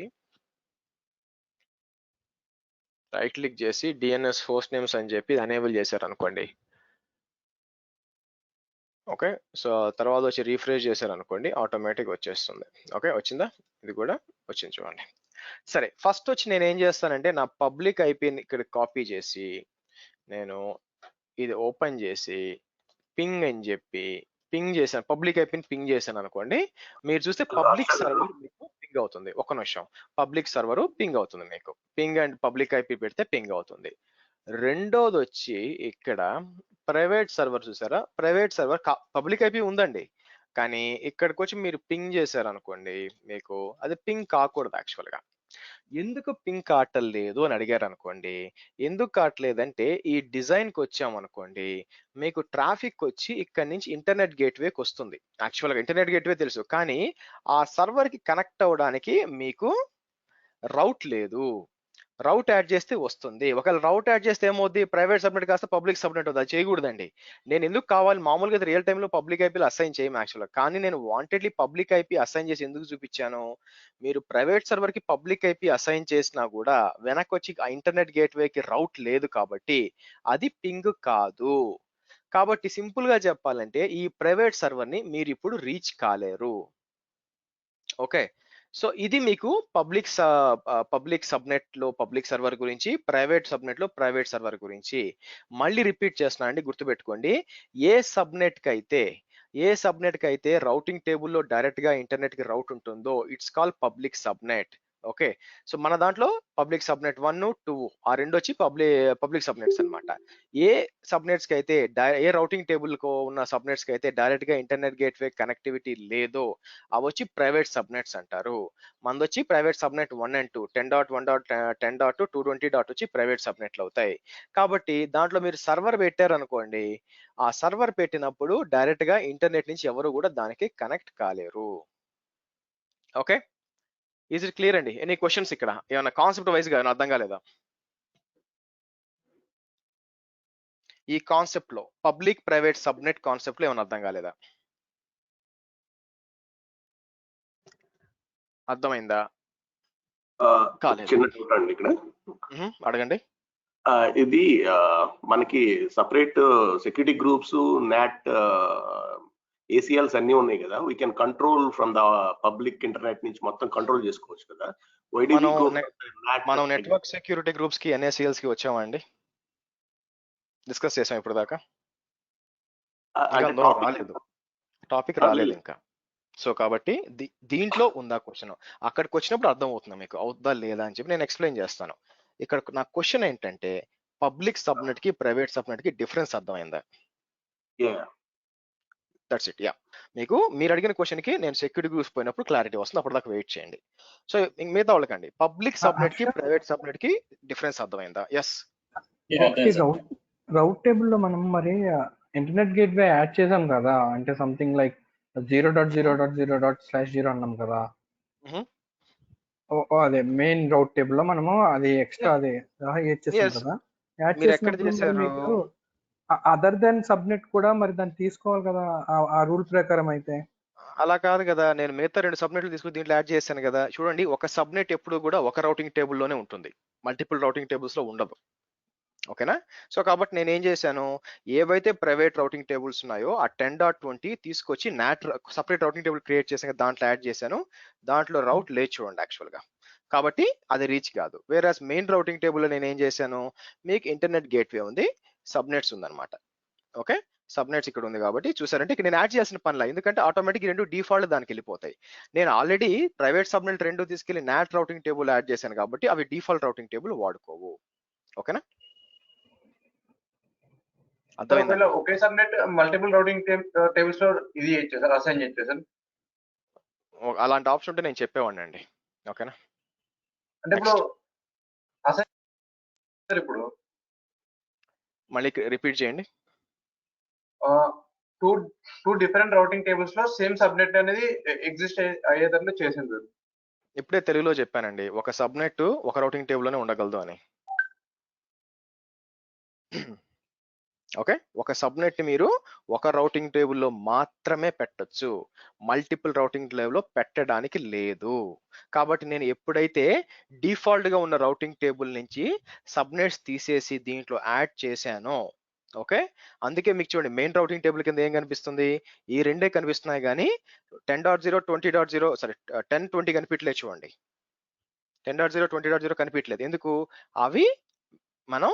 రైట్ క్లిక్ చేసి డిఎన్ఎస్ హోస్ట్ నేమ్స్ అని చెప్పి అనేబుల్ చేశారు అనుకోండి. ఓకే, సో తర్వాత వచ్చి రీఫ్రెష్ చేశారు అనుకోండి, ఆటోమేటిక్ వచ్చేస్తుంది. ఓకే, వచ్చిందా, ఇది కూడా వచ్చింది చూడండి. సరే, ఫస్ట్ వచ్చి నేను ఏం చేస్తానంటే నా పబ్లిక్ ఐపీని ఇక్కడ కాపీ చేసి నేను ఇది ఓపెన్ చేసి పింగ్ అని చెప్పి పింగ్ చేశాను, పబ్లిక్ ఐపీని పింగ్ చేశాను అనుకోండి. మీరు చూస్తే పబ్లిక్ సర్వర్ మీకు పింగ్ అవుతుంది. ఒక నిమిషం, పబ్లిక్ సర్వర్ పింగ్ అవుతుంది మీకు, పింగ్ అండ్ పబ్లిక్ ఐపీ పెడితే పింగ్ అవుతుంది. రెండోది వచ్చి ఇక్కడ ప్రైవేట్ సర్వర్ చూసారా, ప్రైవేట్ సర్వర్ పబ్లిక్ ఐపీ ఉందండి, కానీ ఇక్కడికి వచ్చి మీరు పింగ్ చేశారు అనుకోండి, మీకు అది పింగ్ కాకూడదు యాక్చువల్ గా. ఎందుకు పింగ్ కావట్లేదు అని అడిగారు అనుకోండి, ఎందుకు కావట్లేదంటే ఈ డిజైన్ కి వచ్చామనుకోండి, మీకు ట్రాఫిక్ వచ్చి ఇక్కడ నుంచి ఇంటర్నెట్ గేట్వేకి వస్తుంది. యాక్చువల్ గా ఇంటర్నెట్ గేట్వే తెలుసు, కానీ ఆ సర్వర్ కి కనెక్ట్ అవ్వడానికి మీకు రౌట్ లేదు. రౌట్ యాడ్ చేస్తే వస్తుంది. ఒకవేళ రౌట్ యాడ్ చేస్తే ఏమవుద్ది, ప్రైవేట్ సబ్నెట్ కాస్త పబ్లిక్ సబ్నెట్ అవుతుంది. అది చేయకూడదండి. నేను ఎందుకు కావాలి, మామూలుగా రియల్ టైంలో పబ్లిక్ ఐపీలు అసైన్ చేయము యాక్చువల్గా, కానీ నేను వాంటెడ్లీ పబ్లిక్ ఐపీ అసైన్ చేసి ఎందుకు చూపించాను, మీరు ప్రైవేట్ సర్వర్ కి పబ్లిక్ ఐపీ అసైన్ చేసినా కూడా వెనక్కి వచ్చి ఆ ఇంటర్నెట్ గేట్వేకి రౌట్ లేదు కాబట్టి అది పింగ్ కాదు. కాబట్టి సింపుల్ గా చెప్పాలంటే ఈ ప్రైవేట్ సర్వర్ ని మీరు ఇప్పుడు రీచ్ కాలేరు. ఓకే, సో ఇది మీకు పబ్లిక్ సబ్నెట్ లో పబ్లిక్ సర్వర్ గురించి, ప్రైవేట్ సబ్నెట్ లో ప్రైవేట్ సర్వర్ గురించి. మళ్ళీ రిపీట్ చేస్తున్నా అండి, గుర్తుపెట్టుకోండి. ఏ సబ్నెట్ కి అయితే రౌటింగ్ టేబుల్లో డైరెక్ట్ గా ఇంటర్నెట్ కి రౌట్ ఉంటుందో it's call public subnet. Okay, so మన దాంట్లో పబ్లిక్ సబ్నెట్ 1, 2 ఆ రెండు వచ్చి పబ్లిక్ సబ్నెట్స్ అన్నమాట. ఏ సబ్నెట్స్ కి అయితే ఏ రౌటింగ్ టేబుల్ కు ఉన్న సబ్నెట్స్ కి అయితే డైరెక్ట్ గా ఇంటర్నెట్ గేట్వే కనెక్టివిటీ లేదో అవి వచ్చి ప్రైవేట్ సబ్నెట్స్ అంటారు. మనదొచ్చి ప్రైవేట్ సబ్నెట్ 1 and 2, 10.1.10.2, 220. వచ్చి ప్రైవేట్ సబ్నెట్లు అవుతాయి. కాబట్టి దాంట్లో మీరు సర్వర్ పెట్టారు అనుకోండి, ఆ సర్వర్ పెట్టినప్పుడు డైరెక్ట్ గా ఇంటర్నెట్ నుంచి ఎవరు కూడా దానికి కనెక్ట్ కాలేరు. ఓకే, ఈజ్ ఇట్ క్లియర్ అండి? ఎనీ క్వశ్చన్స్ ఇక్కడ, ఏమైనా కాన్సెప్ట్ వైజ్ గా ఏమైనా అర్థం కాలేదా? ఈ కాన్సెప్ట్ లో పబ్లిక్ ప్రైవేట్ సబ్నెట్ కాన్సెప్ట్ లో ఏమైనా అర్థం కాలేదా? అర్థమైందా? చిన్న డౌట్ అండి ఇక్కడ, అడగండి. ఇది మనకి separate security groups, not ACLs అన్ని ఉన్నాయి కదా, we can control from the public internet నుంచి మొత్తం కంట్రోల్ చేసుకోవచ్చు కదా. మనం నెట్వర్క్ సెక్యూరిటీ గ్రూప్స్ కి ఎన్ఏసిఎల్స్ కి వచ్చామండి, డిస్కస్ చేసాం ఇప్పుడు దాకా, రాలేదు. టాపిక్ రాలేదు ఇంకా. సో కాబట్టి దీంట్లో ఉందా క్వశ్చన్, అక్కడికి వచ్చినప్పుడు అర్థం అవుతుంది మీకు అవుద్దా లేదా అని చెప్పి నేను ఎక్స్ప్లెయిన్ చేస్తాను. ఇక్కడ నా క్వశ్చన్ ఏంటంటే పబ్లిక్ సబ్నెట్ కి ప్రైవేట్ సబ్నెట్ కి డిఫరెన్స్ అర్థమైందా? That's it. యా, మీకు మీరు అడిగిన క్వశ్చన్ కి నేను సెక్యూరిటీ గ్రూప్స్ పోయినప్పుడు క్లారిటీ వస్తుంది, అప్పటిదాకా వెయిట్ చేయండి. సో మిగతా వాళ్ళకండి పబ్లిక్ సబ్నెట్ కి ప్రైవేట్ సబ్నెట్ కి డిఫరెన్స్ అర్థమైందా? ఎస్. రౌట్ టేబుల్ లో మనం మరి ఇంటర్నెట్ గేట్వే యాడ్ చేసాం కదా, అంటే సంథింగ్ లైక్ 0.0.0.0 అన్నాం కదా. అదే మెయిన్ రౌట్ టేబుల్ లో మనము అది ఎక్స్ట్రా అది యాడ్ చేసాం కదా. యాడ్ చేసినప్పుడు అదర్ దెన్ సబ్నెట్ కూడా మరి దాన్ని తీసుకోవాలి కదా ఆ రూల్ ప్రకారం. అయితే అలా కాదు కదా, నేను మిగతా 2 సబ్నెట్లు తీసుకుని దీంట్లో యాడ్ చేశాను కదా. చూడండి, ఒక సబ్నెట్ ఎప్పుడు కూడా ఒక రౌటింగ్ టేబుల్లోనే ఉంటుంది, మల్టిపుల్ రౌటింగ్ టేబుల్స్ లో ఉండదు. ఓకేనా? సో కాబట్టి నేను ఏం చేశాను, ఏవైతే ప్రైవేట్ రౌటింగ్ టేబుల్స్ ఉన్నాయో ఆ 10.20 తీసుకొచ్చి not separate routing table create చేసాను, దాంట్లో యాడ్ చేశాను. దాంట్లో రౌట్ లేదు చూడండి యాక్చువల్ గా, కాబట్టి అది రీచ్ కాదు. వేరే మెయిన్ రౌటింగ్ టేబుల్ లో నేను ఏం చేశాను, మీకు ఇంటర్నెట్ గేట్వే ఉంది, సబ్నెట్స్ ఉందన్నమాట. ఓకే, సబ్నెట్స్ ఇక్కడ ఉంది కాబట్టి చూసారంటే ఇక్కడ నేను యాడ్ చేసిన పనిలా, ఎందుకంటే ఆటోమేటిక్ 2 డిఫాల్ట్ దానికి వెళ్ళిపోతాయి. నేను ఆల్రెడీ ప్రైవేట్ సబ్నెట్ 2 తీసుకెళ్లి నాట్ రౌటింగ్ టేబుల్ యాడ్ చేశాను కాబట్టి అవి డిఫాల్ట్ రౌటింగ్ టేబుల్ వాడుకోవు. ఓకేనా? ఒకే సబ్నెట్ మల్టిపుల్ రౌటింగ్ టేబుల్స్ లో ఇది చేస్తారు, అసైన్ చేస్తారు. అలాంటి ఆప్షన్ ఉంటే నేను చెప్పేవాడిని అండి. ఓకేనా? అంటే ఇప్పుడు అసైన్ ఇప్పుడు మళ్ళీ రిపీట్ చేయండి. టూ డిఫరెంట్ రౌటింగ్ టేబుల్స్ లో సేమ్ సబ్నెట్ అనేది ఎగ్జిస్ట్ అయ్యేటట్లు చేసింది. ఇప్పుడే తెలుగులో చెప్పానండి, ఒక సబ్నెట్ ఒక రౌటింగ్ టేబుల్ లోనే ఉండగలదు అని. ఓకే, ఒక సబ్నెట్ మీరు ఒక రౌటింగ్ టేబుల్లో మాత్రమే పెట్టొచ్చు, మల్టిపుల్ రౌటింగ్ టేబుల్లో పెట్టడానికి లేదు. కాబట్టి నేను ఎప్పుడైతే డిఫాల్ట్ గా ఉన్న రౌటింగ్ టేబుల్ నుంచి సబ్నెట్స్ తీసేసి దీంట్లో యాడ్ చేశానో, ఓకే, అందుకే మీకు చూడండి మెయిన్ రౌటింగ్ టేబుల్ కింద ఏం కనిపిస్తుంది, ఈ 2 కనిపిస్తున్నాయి కానీ 10.0 20.0 సారీ 10.20 కనిపించలేదు. చూడండి 10.0 20.0 కనిపించలేదు. ఎందుకు? అవి మనం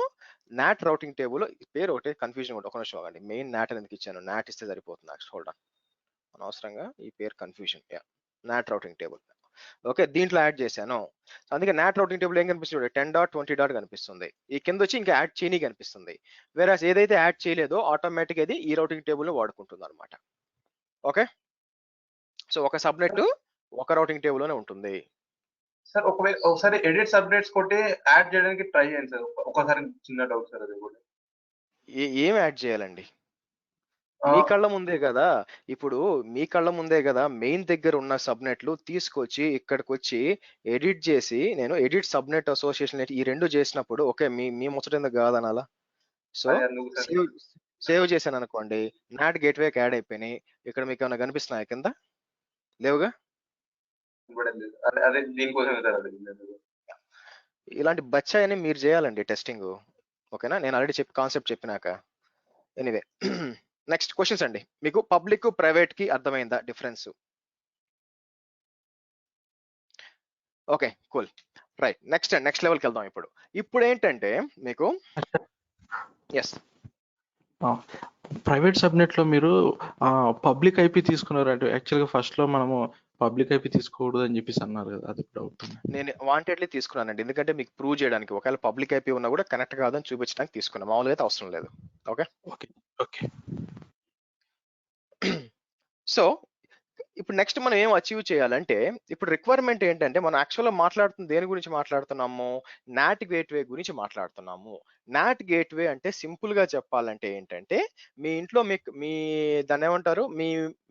నాట్ రౌటింగ్ టేబుల్ పేరు ఒకటే కన్ఫ్యూజన్ ఉంటుంది. ఒక నిమిషం ఆగండి, మెయిన్ నాట్ ఎందుకు ఇచ్చాను, నాట్ ఇస్తే సరిపోతుంది. హోల్డ్ ఆన్, అనవసరంగా ఈ పేరు confusion. Not routing table. Okay, దీంట్లో యాడ్ చేశాను, అందుకే నాట్ రౌటింగ్ టేబుల్ ఏం కనిపిస్తుంది, 10.20 కనిపిస్తుంది. ఈ కింద వచ్చి ఇంకా యాడ్ చేయని కనిపిస్తుంది. వేరే ఏదైతే యాడ్ చేయలేదో ఆటోమేటిక్ అది ఈ రౌటింగ్ టేబుల్ వాడుకుంటుంది అనమాట. ఓకే, సో ఒక సబ్నెట్ ఒక రౌటింగ్ టేబుల్ లోనే ఉంటుంది. సార్ ఒకసారి ఎడిట్ సబ్నెట్స్ కొట్టి యాడ్ చేయడానికి ట్రై చేయండి సార్. ఒకసారి చిన్న డౌట్ సార్, అది కూడా ఏం యాడ్ చేయాలండి? మీ కళ్ళ ముందే కదా, ఇప్పుడు మీ కళ్ళ ముందే కదా మెయిన్ దగ్గర ఉన్న సబ్నెట్లు తీసుకొచ్చి ఇక్కడికి వచ్చి ఎడిట్ చేసి, నేను ఎడిట్ సబ్నెట్ అసోసియేషన్ ఈ 2 చేసినప్పుడు ఓకే మీ ముచ్చట కాదనాలా. సో సేవ్ చేశాను అనుకోండి, నాట్ గేట్వే యాడ్ అయిపోయినాయి. ఇక్కడ మీకు ఏమైనా కనిపిస్తున్నాయి కింద? లేవుగా. ఇలాంటి బచ్చాయని మీరు చేయాలండి టెస్టింగ్. ఓకేనా? నేను ఆల్రెడీ కాన్సెప్ట్ చెప్పినాక. ఎనీవే, నెక్స్ట్ క్వశ్చన్స్ అండి. మీకు పబ్లిక్ ప్రైవేట్ కి అర్థమైందా difference? Okay, cool, right. Next లెవెల్కి వెళ్దాం. ఇప్పుడు ఏంటంటే మీకు ఎస్ ప్రైవేట్ సబ్నెట్ లో మీరు పబ్లిక్ ఐపీ తీసుకున్నారు అంటే యాక్చువల్గా ఫస్ట్ లో మనము పబ్లిక్ ఐపీ తీసుకోకూడదు అని చెప్పేసి అన్నారు కదా, అది ఇప్పుడు అవుతుంది. నేను వాంటెడ్లీ తీసుకున్నానండి, ఎందుకంటే మీకు ప్రూవ్ చేయడానికి, ఒకవేళ పబ్లిక్ ఐపీ ఉన్నా కూడా కనెక్ట్ కాదని చూపించడానికి తీసుకున్నాను, మామూలుగా అయితే అవసరం లేదు. Okay okay okay. సో ఇప్పుడు నెక్స్ట్ మనం ఏం అచీవ్ చేయాలంటే, ఇప్పుడు రిక్వైర్మెంట్ ఏంటంటే మనం యాక్చువల్గా మాట్లాడుతున్న దేని గురించి మాట్లాడుతున్నాము, నాట్ గేట్వే గురించి మాట్లాడుతున్నాము. నాట్ గేట్వే అంటే సింపుల్ గా చెప్పాలంటే ఏంటంటే, మీ ఇంట్లో మీ దాన్ని ఏమంటారు,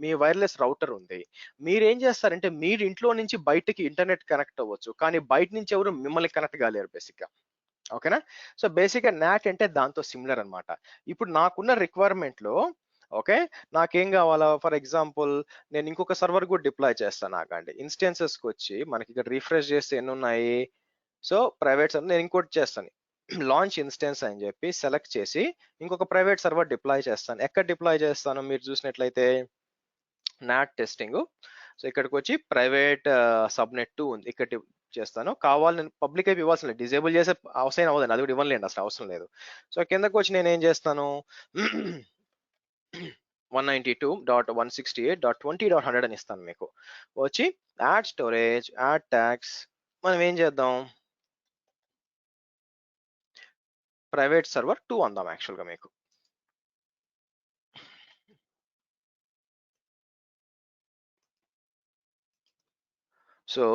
మీ వైర్లెస్ రౌటర్ ఉంది. మీరు ఏం చేస్తారంటే మీరు ఇంట్లో నుంచి బయటకి ఇంటర్నెట్ కనెక్ట్ అవ్వచ్చు, కానీ బయట నుంచి ఎవరు మిమ్మల్ని కనెక్ట్ కాలేరు బేసిక్ గా. ఓకేనా? సో బేసిక్ గా నాట్ అంటే దాంతో సిమిలర్ అన్నమాట. ఇప్పుడు నాకున్న రిక్వైర్మెంట్ లో ఓకే, నాకేం కావాలా, ఫర్ ఎగ్జాంపుల్ నేను ఇంకొక సర్వర్ కూడా డిప్లాయ్ చేస్తాను. నాకండి ఇన్స్టెన్సెస్కి వచ్చి మనకి ఇక్కడ రిఫ్రెష్ చేస్తే ఎన్ని ఉన్నాయి, సో ప్రైవేట్ సర్వర్ నేను ఇంకోటి చేస్తాను, లాంచ్ ఇన్స్టెన్స్ అని చెప్పి సెలెక్ట్ చేసి ఇంకొక ప్రైవేట్ సర్వర్ డిప్లాయ్ చేస్తాను. ఎక్కడ డిప్లాయ్ చేస్తాను మీరు చూసినట్లయితే నాట్ టెస్టింగ్. సో ఇక్కడికి వచ్చి ప్రైవేట్ సబ్నెట్ 2 ఉంది, ఇక్కడ చేస్తాను. కావాలి నేను పబ్లిక్ అయిపోయి ఇవ్వాల్సిన లేదు, డిజేబుల్ చేసే అవసరం అవ్వదండి, అది కూడా ఇవ్వలేండి, అసలు అవసరం లేదు. సో కిందకు వచ్చి నేను ఏం చేస్తాను, 192.168.20.100 అని ఇస్తాను మీకు. వచ్చి యాడ్ స్టోరేజ్, యాడ్ ట్యాగ్స్, మనం ఏం చేద్దాం, ప్రైవేట్ సర్వర్ 2 అందాం యాక్చువల్గా మీకు. So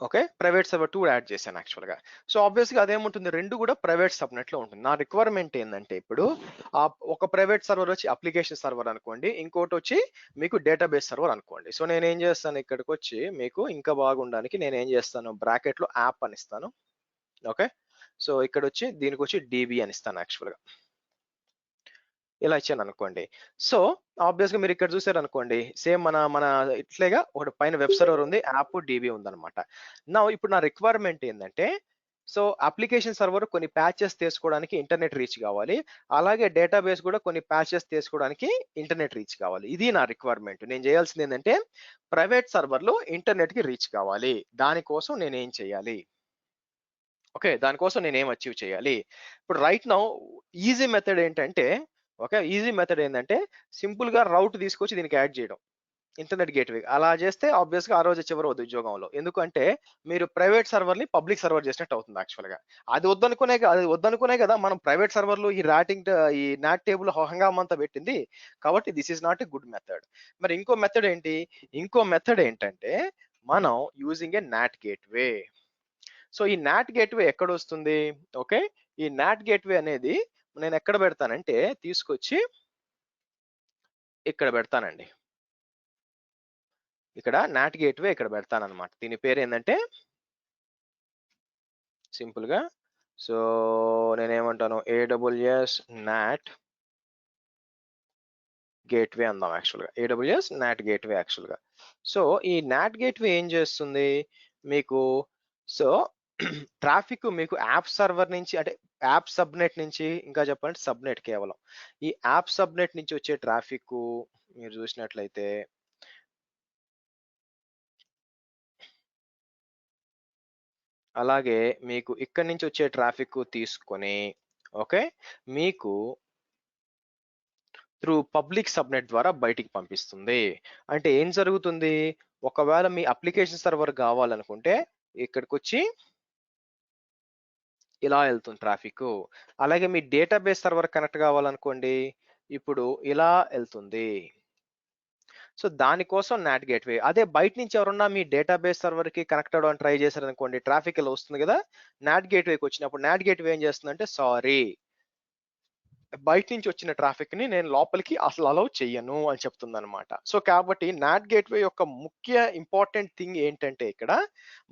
okay, private server 2 add చేశాను యాక్చువల్గా. సో ఆబ్వియస్గా అదేముంటుంది, రెండు కూడా ప్రైవేట్ సబ్నెట్ లో ఉంటుంది. నా రిక్వైర్మెంట్ ఏంటంటే ఇప్పుడు ఒక ప్రైవేట్ సర్వర్ వచ్చి అప్లికేషన్ సర్వర్ అనుకోండి, ఇంకోటి వచ్చి మీకు డేటాబేస్ సర్వర్ అనుకోండి. సో నేను ఏం చేస్తాను, ఇక్కడికి వచ్చి మీకు ఇంకా బాగుండడానికి నేను ఏం చేస్తాను, బ్రాకెట్ లో యాప్ అని ఇస్తాను. ఓకే, సో ఇక్కడ వచ్చి దీనికి వచ్చి డిబి అని ఇస్తాను యాక్చువల్గా, ఇలా ఇచ్చాను అనుకోండి. సో ఆబ్వియస్ గా మీరు ఇక్కడ చూసారు అనుకోండి, సేమ్ మన ఇట్లేగా ఒకటి పైన వెబ్ సర్వర్ ఉంది, యాప్ డిబి ఉందన్నమాట. నా ఇప్పుడు నా రిక్వైర్మెంట్ ఏంటంటే, సో అప్లికేషన్ సర్వర్ కొన్ని ప్యాచెస్ తీసుకోవడానికి ఇంటర్నెట్ రీచ్ కావాలి, అలాగే డేటాబేస్ కూడా కొన్ని ప్యాచెస్ తీసుకోవడానికి ఇంటర్నెట్ రీచ్ కావాలి. ఇది నా రిక్వైర్మెంట్. నేను చేయాల్సింది ఏంటంటే ప్రైవేట్ సర్వర్లో ఇంటర్నెట్ కి రీచ్ కావాలి. దానికోసం నేను ఏం చేయాలి, ఓకే, దానికోసం నేను ఏం అచీవ్ చేయాలి. ఇప్పుడు రైట్ నౌ ఈజీ మెథడ్ ఏంటంటే, ఓకే, ఈజీ మెథడ్ ఏంటంటే సింపుల్ గా రౌట్ తీసుకొచ్చి దీనికి యాడ్ చేయడం, ఇంటర్నెట్ గేట్వే. అలా చేస్తే ఆబ్వియస్ గా ఆ రోజు చివరి వద్దు ఉద్యోగంలో, ఎందుకంటే మీరు ప్రైవేట్ సర్వర్ ని పబ్లిక్ సర్వర్ చేసినట్టు అవుతుంది యాక్చువల్ గా. అది వద్దనుకునే కదా మనం ప్రైవేట్ సర్వర్లు ఈ ఈ నాట్ టేబుల్ హంగామంతా పెట్టింది. కాబట్టి this is not a good method. మరి ఇంకో మెథడ్ ఏంటి, ఇంకో మెథడ్ ఏంటంటే మనం using a NAT gateway. So ఈ నాట్ గేట్వే ఎక్కడ వస్తుంది, ఓకే, ఈ నాట్ గేట్వే అనేది నేను ఎక్కడ పెడతానంటే తీసుకొచ్చి ఇక్కడ పెడతానండి. ఇక్కడ నాట్ గేట్వే ఇక్కడ పెడతాను అనమాట. దీని పేరు ఏంటంటే సింపుల్ గా, సో నేనేమంటాను, AWS నాట్ గేట్వే అందాం యాక్చువల్గా, AWS నాట్ గేట్వే యాక్చువల్గా. సో ఈ నాట్ గేట్వే ఏం చేస్తుంది మీకు, సో ట్రాఫిక్ మీకు యాప్ సర్వర్ నుంచి, అంటే యాప్ సబ్నెట్ నుంచి, ఇంకా చెప్పాలంటే సబ్నెట్ కేవలం ఈ యాప్ సబ్నెట్ నుంచి వచ్చే ట్రాఫిక్ మీరు చూసినట్లయితే అలాగే మీకు ఇక్కడి నుంచి వచ్చే ట్రాఫిక్ తీసుకొని, ఓకే, మీకు త్రూ పబ్లిక్ సబ్నెట్ ద్వారా బయటికి పంపిస్తుంది. అంటే ఏం జరుగుతుంది, ఒకవేళ మీ అప్లికేషన్ సర్వర్ కావాలనుకుంటే ఇక్కడికి వచ్చి ఇలా వెళ్తుంది ట్రాఫిక్. అలాగే మీ డేటాబేస్ సర్వర్ కనెక్ట్ కావాలనుకోండి, ఇప్పుడు ఇలా వెళ్తుంది. సో దానికోసం నాట్ గేట్వే. అదే బయట నుంచి ఎవరన్నా మీ డేటాబేస్ సర్వర్ కి కనెక్ట్ అవ్వడానికి ట్రై చేశారనుకోండి, ట్రాఫిక్ ఇలా వస్తుంది కదా, నాట్ గేట్వేకి వచ్చినప్పుడు నాట్ గేట్వే ఏం చేస్తుందంటే, సారీ, బయట నుంచి వచ్చిన ట్రాఫిక్ ని నేను లోపలికి అసలు అలౌ చెయ్యను అని చెప్తుంది అనమాట. సో కాబట్టి నాట్ గేట్వే యొక్క ముఖ్య ఇంపార్టెంట్ థింగ్ ఏంటంటే, ఇక్కడ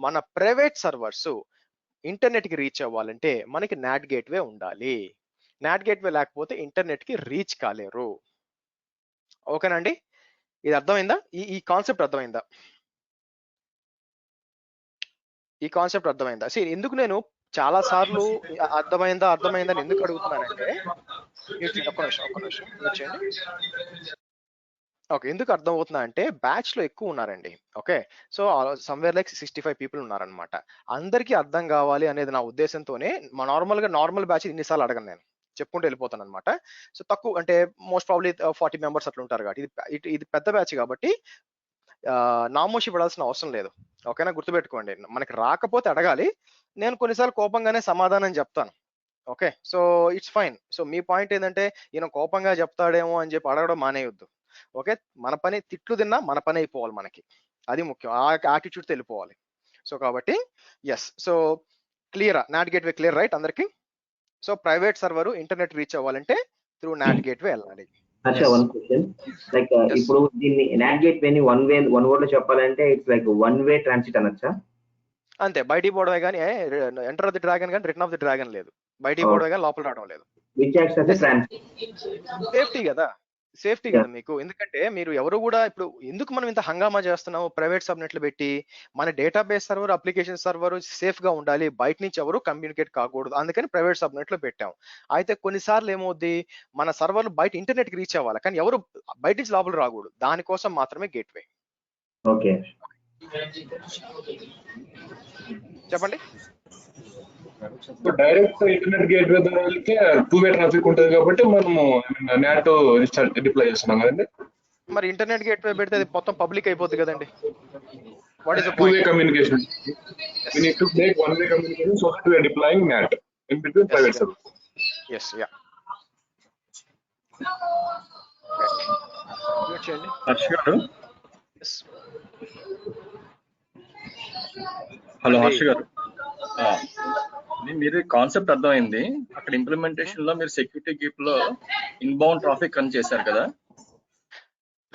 మన ప్రైవేట్ సర్వర్స్ ఇంటర్నెట్ కి రీచ్ అవ్వాలంటే మనకి నాట్ గేట్వే ఉండాలి. నాట్ గేట్వే లేకపోతే ఇంటర్నెట్ కి రీచ్ కాలేరు. ఓకేనండి, ఇది అర్థమైందా, ఈ కాన్సెప్ట్ అర్థమైందా, ఈ కాన్సెప్ట్ అర్థమైందా? ఎందుకు నేను చాలా సార్లు అర్థమైందా అని ఎందుకు అడుగుతున్నానంటే, ఒక్క నిమిషం వచ్చేయండి. ఓకే, ఎందుకు అర్థం అవుతుందా అంటే బ్యాచ్ లో ఎక్కువ ఉన్నారండి. Okay, so somewhere like 65 people ఉన్నారనమాట. అందరికీ అర్థం కావాలి అనేది నా ఉద్దేశంతోనే నార్మల్ బ్యాచ్ ఇన్నిసార్లు అడగను, నేను చెప్పుకుంటూ వెళ్ళిపోతాను అనమాట. సో తక్కువ అంటే మోస్ట్ ప్రాబ్లీ 40 మెంబర్స్ అట్లా ఉంటారు కాబట్టి ఇది పెద్ద బ్యాచ్ కాబట్టి నామోషి పడాల్సిన అవసరం లేదు. ఓకేనా, గుర్తుపెట్టుకోండి, మనకి రాకపోతే అడగాలి, నేను కొన్నిసార్లు కోపంగానే సమాధానం చెప్తాను. Okay, so it's fine. So me point ఏంటంటే ఈయన కోపంగా చెప్తాడేమో అని చెప్పి అడగడం మానేయొద్దు. ఓకే, మన పని తిట్లు తిన్నా మన పని అయిపోవాలి, మనకి అది ముఖ్యం, ఆ యాటిట్యూడ్ వెళ్ళిపోవాలి. సో కాబట్టి ఎస్, సో క్లియరా, నాట్ గేట్వే క్లియర్ రైట్ అందరికి. So private server internet reach అవ్వాలంటే త్రూ నాట్ గేట్వే వెళ్ళాలి. వన్ క్వశ్చన్, లైక్ ఇప్పుడు దీన్ని నాట్ గేట్వే ని వన్ వర్డ్ లో చెప్పాలంటే it's like one way transit అనొచ్చా? అంతే, బయటికి పోవడమే కానీ ఎంటర్ ఆఫ్ ది డ్రాగన్ కానీ రిటర్న్ ఆఫ్ ది డ్రాగన్ లేదు. బయటికి పోవడమే కానీ లోపల రావడం లేదు. సేఫ్టీ కదా మీకు, ఎందుకంటే మీరు ఎవరు కూడా ఇప్పుడు ఎందుకు మనం ఇంత హంగామా చేస్తున్నాము, ప్రైవేట్ సబ్నెట్లు పెట్టి మన database server, application server safe గా ఉండాలి, బయట నుంచి ఎవరు కమ్యూనికేట్ కాకూడదు, అందుకని ప్రైవేట్ సబ్నెట్ లో పెట్టాం. అయితే కొన్నిసార్లు ఏమవుద్ది, మన సర్వర్లు బయట ఇంటర్నెట్ కి రీచ్ అవ్వాలి, కానీ ఎవరు బయట నుంచి లోపల రాకూడదు, దానికోసం మాత్రమే గేట్వే. ఓకే, చెప్పండి. డైరెక్ట్ ఇంటర్నెట్ గేట్వే ద్వారా వెళ్తే 2-వే ట్రాఫిక్ ఉంటుంది కాబట్టి మనము నాట్ డిప్లాయ్ చేస్తున్నాం కదండి. మరి ఇంటర్నెట్ గేట్వే పెడితే అది మొత్తం పబ్లిక్ అయిపోద్ది కదండి. What is the two way point? Communication. We need to make 1-way communication so that we are deploying NAT in between private servers. Yes, yeah. Right. చేయండి. హర్ష్ గారు, Yes. హలో అండి. హర్ష్ గారు, మీరు కాన్సెప్ట్ అర్థమైంది. అక్కడ ఇంప్లిమెంటేషన్ లో మీరు సెక్యూరిటీ గ్రూప్ లో ఇన్బౌండ్ ట్రాఫిక్ అని చేశారు కదా.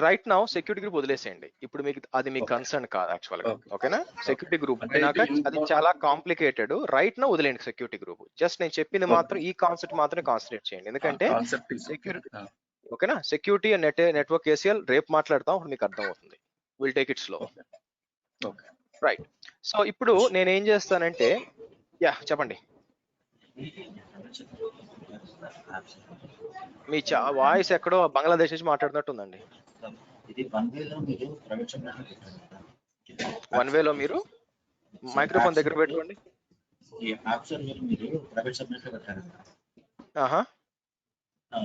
రైట్ నౌ సెక్యూరిటీ గ్రూప్ వదిలేసేయండి. ఇప్పుడు మీకు అది మీ కన్సర్న్ కాదు యాక్చువల్ గా. ఓకేనా? సెక్యూరిటీ గ్రూప్ అయినాక అది చాలా కాంప్లికేటెడ్. రైట్ నౌ వదిలేండి సెక్యూరిటీ గ్రూప్. జస్ట్ నేను చెప్పింది మాత్రం ఈ కాన్సెప్ట్ మాత్రమే కాన్సన్ట్రేట్ చేయండి. ఎందుకంటే సెక్యూరిటీ, ఓకేనా, సెక్యూరిటీ అండ్ నెట్వర్క్ ACL రేపు మాట్లాడతాం, అప్పుడు మీకు అర్థం అవుతుంది. Will take it slow. Right. So ఇప్పుడు నేను ఏం చేస్తానంటే, యా చెప్పండి. మీ వాయిస్ ఎక్కడో బంగ్లాదేశ్ నుంచి మాట్లాడుతున్నట్టుందండి. వన్ వేలో మీరు మైక్రోఫోన్ దగ్గర పెట్టుకోండి. ఆహా,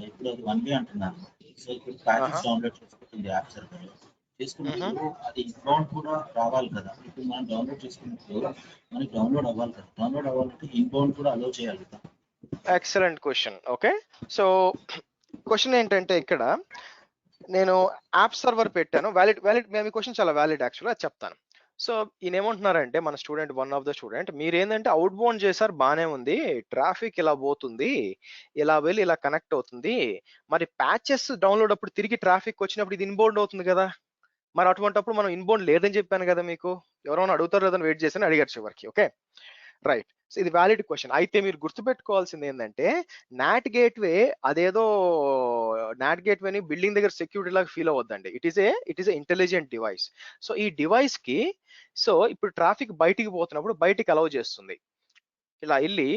ఇప్పుడు అది 1-వే అంటున్నాను. సో ఇప్పుడు ప్యాకేజ్ డౌన్లోడ్ చేసుకుంటుంది యాప్ సర్వర్ చేసుకున్నప్పుడు అది ఇన్బౌండ్ కూడా రావాలి కదా. ఇప్పుడు మనం డౌన్లోడ్ చేసుకున్నప్పుడు మనకి డౌన్లోడ్ అవ్వాలి కదా. డౌన్లోడ్ అవ్వాలంటే ఇన్బౌండ్ కూడా అలో చేయాలి కదా. Excellent question. Okay, so question ఏంటంటే ఇక్కడ నేను యాప్ సర్వర్ పెట్టాను. వ్యాలిడ్ మీ క్వశ్చన్ చాలా వ్యాలిడ్ యాక్చువల్గా, అది చెప్తాను. సో ఈయన ఏమంటున్నారంటే, మన student, one of the student, మీరు ఏంటంటే అవుట్ బౌండ్ చేశారు, బానే ఉంది, ట్రాఫిక్ ఇలా పోతుంది, ఇలా వెళ్ళి ఇలా కనెక్ట్ అవుతుంది, మరి ప్యాచెస్ డౌన్లోడ్ అప్పుడు తిరిగి ట్రాఫిక్ వచ్చినప్పుడు ఇది ఇన్బౌండ్ అవుతుంది కదా, మరి అటువంటిప్పుడు మనం ఇన్బౌండ్ లేదని చెప్పాను కదా మీకు, ఎవరైనా అడుగుతారు లేదని వెయిట్ చేసి అడిగారు చివరికి. Okay, right. సో ఇది వ్యాలిడ్ క్వశ్చన్. అయితే మీరు గుర్తుపెట్టుకోవాల్సింది ఏంటంటే, నాట్ గేట్వే అదేదో నాట్ గేట్వేని బిల్డింగ్ దగ్గర సెక్యూరిటీ లాగా ఫీల్ అవ్వద్దండి. It is a intelligent device. So ఈ డివైస్ కి, సో ఇప్పుడు ట్రాఫిక్ బయటికి పోతున్నప్పుడు బయటికి అలౌ చేస్తుంది. ఇలా వెళ్ళి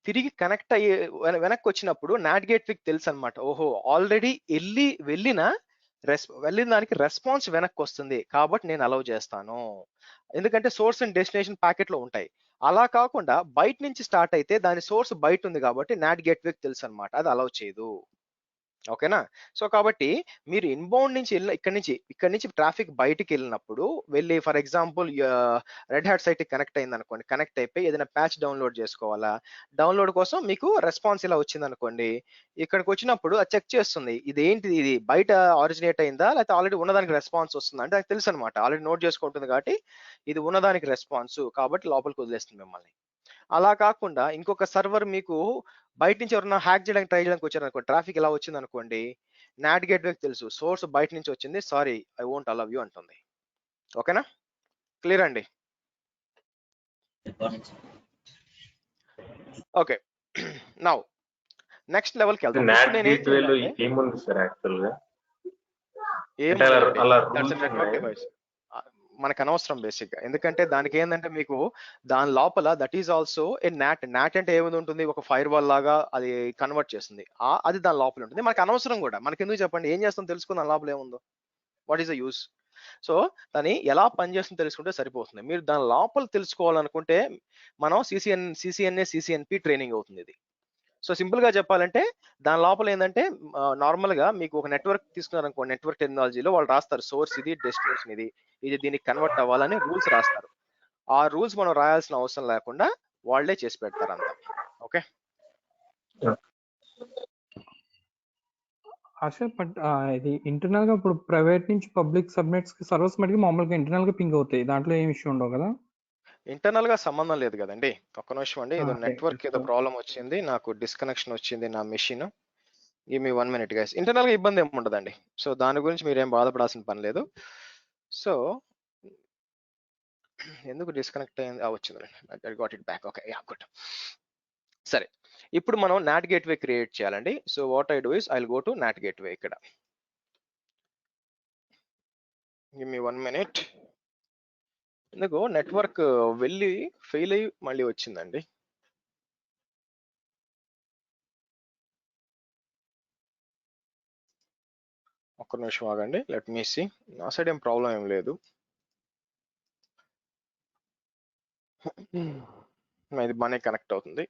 తిరిగి కనెక్ట్ అయ్యి వెనక్కి వచ్చినప్పుడు నాట్ గేట్వేకి తెలుసు అనమాట, ఓహో ఆల్రెడీ వెళ్ళిన దానికి రెస్పాన్స్ వెనక్కి వస్తుంది కాబట్టి నేను అలౌ చేస్తాను. ఎందుకంటే సోర్స్ అండ్ డెస్టినేషన్ ప్యాకెట్ లో ఉంటాయి. అలా కాకుండా బయట నుంచి స్టార్ట్ అయితే దాని సోర్స్ బయట ఉంది కాబట్టి నాట్ గేట్వేకి తెలుసు అనమాట, అది అలౌ చేయదు. ఓకేనా? సో కాబట్టి మీరు ఇన్బౌండ్ నుంచి ఇక్కడ నుంచి ట్రాఫిక్ బయటికి వెళ్ళినప్పుడు వెళ్ళి, for example red hat site connect అయింది అనుకోండి, కనెక్ట్ అయిపోయి ఏదైనా ప్యాచ్ డౌన్లోడ్ చేసుకోవాలా, డౌన్లోడ్ కోసం మీకు రెస్పాన్స్ ఇలా వచ్చింది అనుకోండి, ఇక్కడికి వచ్చినప్పుడు అది చెక్ చేస్తుంది, ఇదేంటిది, ఇది బయట ఆరిజినేట్ అయిందా లేకపోతే ఆల్రెడీ ఉన్నదానికి రెస్పాన్స్ వస్తుందా అంటే నాకు తెలుసు అనమాట, ఆల్రెడీ నోట్ చేసుకుంటుంది కాబట్టి ఇది ఉన్నదానికి రెస్పాన్స్ కాబట్టి లోపలికి వదిలేస్తుంది మిమ్మల్ని. అలా కాకుండా ఇంకొక సర్వర్ మీకు బయట నుంచి ఎవరైనా హ్యాక్ చేయడానికి ట్రై చేయడానికి వచ్చారు అనుకోండి, ట్రాఫిక్ ఇలా వచ్చింది అనుకోండి, నాట్ గేట్వేకి తెలుసు సోర్స్ బయట నుంచి వచ్చింది, sorry I won't allow you అంటుంది. ఓకేనా? క్లియర్ అండి? ఓకే, నౌ నెక్స్ట్ లెవెల్కి వెళ్తాం. ఏముంది సార్ యాక్చువల్ గా? మనకు అనవసరం బేసిక్ గా, ఎందుకంటే దానికి ఏంటంటే మీకు దాని లోపల that is also a not అంటే ఏమైంది ఉంటుంది, ఒక ఫైర్ వాల్ లాగా అది కన్వర్ట్ చేస్తుంది, అది దాని లోపల ఉంటుంది. మనకు అనవసరం కూడా, మనకి ఎందుకు చెప్పండి, ఏం చేస్తాం తెలుసుకుని దాని లోపల ఏముందో, what is the use. So దాన్ని ఎలా పనిచేస్తుందో తెలుసుకుంటే సరిపోతుంది. మీరు దాని లోపల తెలుసుకోవాలనుకుంటే మనం CCNA/CCNP ట్రైనింగ్ అవుతుంది ఇది. సో సింపుల్ గా చెప్పాలంటే దాని లోపల ఏంటంటే నార్మల్ గా మీకు ఒక నెట్వర్క్ తీసుకున్నారనుకో, నెట్వర్క్ టెక్నాలజీలో వాళ్ళు రాస్తారు సోర్స్ ఇది, డెస్టినేషన్ ఇది దీనికి కన్వర్ట్ అవ్వాలని రూల్స్ రాస్తారు. ఆ రూల్స్ మనం రాయాల్సిన అవసరం లేకుండా వాళ్ళే చేసి పెడతారు అంతా. ఓకే, ఇది ఇంటర్నల్ గా ఇప్పుడు ప్రైవేట్ నుంచి పబ్లిక్ సబ్నెట్స్ కి సర్వర్స్ మటుకు మామూలుగా ఇంటర్నల్ గా పింగ్ అవుతాయి, దాంట్లో ఏం ఇష్యూ ఉండవు కదా? ఇంటర్నల్ గా సంబంధం లేదు కదండి. ఒక్క నిమిషం అండి, ఏదో నెట్వర్క్ ఏదో ప్రాబ్లం వచ్చింది, నాకు డిస్కనెక్షన్ వచ్చింది నా machine. Give me 1 minute guys. Internal గా ఇబ్బంది ఏమి ఉండదండి, సో దాని గురించి మీరేం బాధపడాల్సిన పని లేదు. సో ఎందుకు డిస్కనెక్ట్ అయింది, వచ్చింది, I got it back. Okay, yeah good. సరే, ఇప్పుడు మనం నాట్ గేట్వే క్రియేట్ చేయాలండి. So what I do is I will go to not gateway. ఇక్కడ గివ్ మీ 1 minute. ఎందుకు నెట్వర్క్ వెళ్ళి ఫెయిల్ అయ్యి మళ్ళీ వచ్చిందండి. ఒక్క నిమిషం ఆగండి, లెట్ మీ సీ. నా సైడ్ ఏం ప్రాబ్లం ఏం లేదు. ఇది బాగానే కనెక్ట్ అవుతుంది.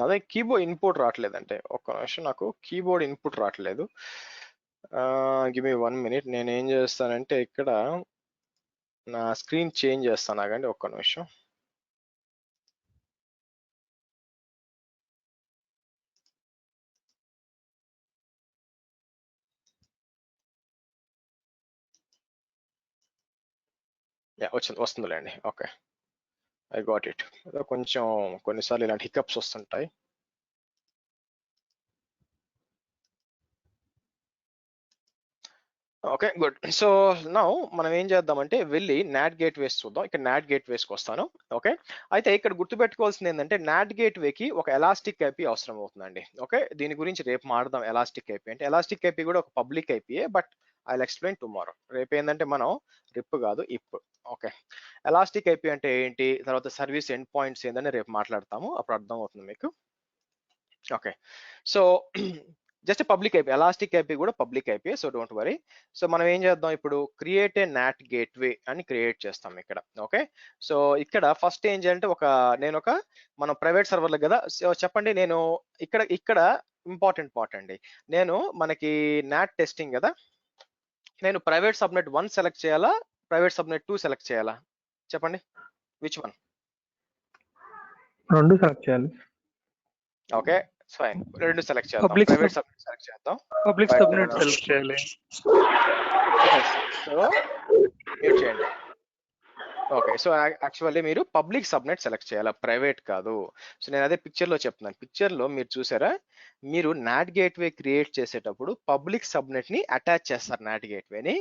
అదే కీబోర్డ్ ఇన్పుట్ రావట్లేదంటే ఒక్క నిమిషం, నాకు కీబోర్డ్ ఇన్పుట్ రావట్లేదు. Give me 1 minute. నేను ఏం చేస్తానంటే ఇక్కడ నా స్క్రీన్ చేంజ్ చేస్తాను, ఆగండి ఒక్క నిమిషం. వస్తుందిలేండి. Okay, I got it. కొంచెం కొన్నిసార్లు ఇలాంటి హికప్స్ వస్తుంటాయి. Okay, good. సో నౌ మనం ఏం చేద్దామంటే వెళ్ళి నాట్ గేట్వేస్ చూద్దాం. ఇక్కడ నాట్ గేట్వేస్కి వస్తాను. ఓకే, అయితే ఇక్కడ గుర్తుపెట్టుకోవాల్సింది ఏంటంటే నాట్ గేట్వేకి ఒక ఎలాస్టిక్ ఐపీ అవసరం అవుతుందండి. ఓకే, దీని గురించి రేపు మాట్లాడదాం. ఎలాస్టిక్ ఐపీ అంటే ఎలాస్టిక్ ఐపీ కూడా ఒక పబ్లిక్ ఐపీయే, but I will explain tomorrow. రేపు ఏంటంటే మనం రిప్ కాదు ఇప్. ఓకే, ఎలాస్టిక్ ఐపీ అంటే ఏంటి, తర్వాత సర్వీస్ ఎండ్ పాయింట్స్ ఏంటని రేపు మాట్లాడతాము, అప్పుడు అర్థం అవుతుంది మీకు. Okay, so just public IP, elastic IP కూడా public IP, so don't worry. So మనం ఏం చేద్దాం ఇప్పుడు, క్రియేట్ ఏ నాట్ గేట్వే అని క్రియేట్ చేస్తాం ఇక్కడ. ఓకే, సో ఇక్కడ ఫస్ట్ ఏం చేయాలంటే నేను మనం ప్రైవేట్ సర్వర్లు కదా, సో చెప్పండి. నేను ఇక్కడ ఇంపార్టెంట్ పార్ట్ అండి, నేను మనకి నాట్ టెస్టింగ్ కదా, నేను ప్రైవేట్ సబ్నెట్ 1 సెలెక్ట్ చేయాలా, ప్రైవేట్ సబ్నెట్ 2 సెలెక్ట్ చేయాలా, చెప్పండి విచ్ వన్? 2 సెలెక్ట్ చేయాలి. ఓకే ఫైన్, 2 సెలెక్ట్ చేద్దాం. ప్రైవేట్ సబ్నెట్ సెలెక్ట్ చేద్దాం, పబ్లిక్ సబ్నెట్ సెలెక్ట్ చేయాలి. సో మ్యూట్ చేయండి. ఓకే, సో యాక్చువల్లీ మీరు పబ్లిక్ సబ్నెట్ సెలెక్ట్ చేయాలి, ప్రైవేట్ కాదు. సో నేను అదే పిక్చర్లో చెప్తున్నాను. పిక్చర్లో మీరు చూసారా, మీరు నాట్ గేట్వే క్రియేట్ చేసేటప్పుడు పబ్లిక్ సబ్నెట్ని అటాచ్ చేస్తారు, నాట్ గేట్వేని.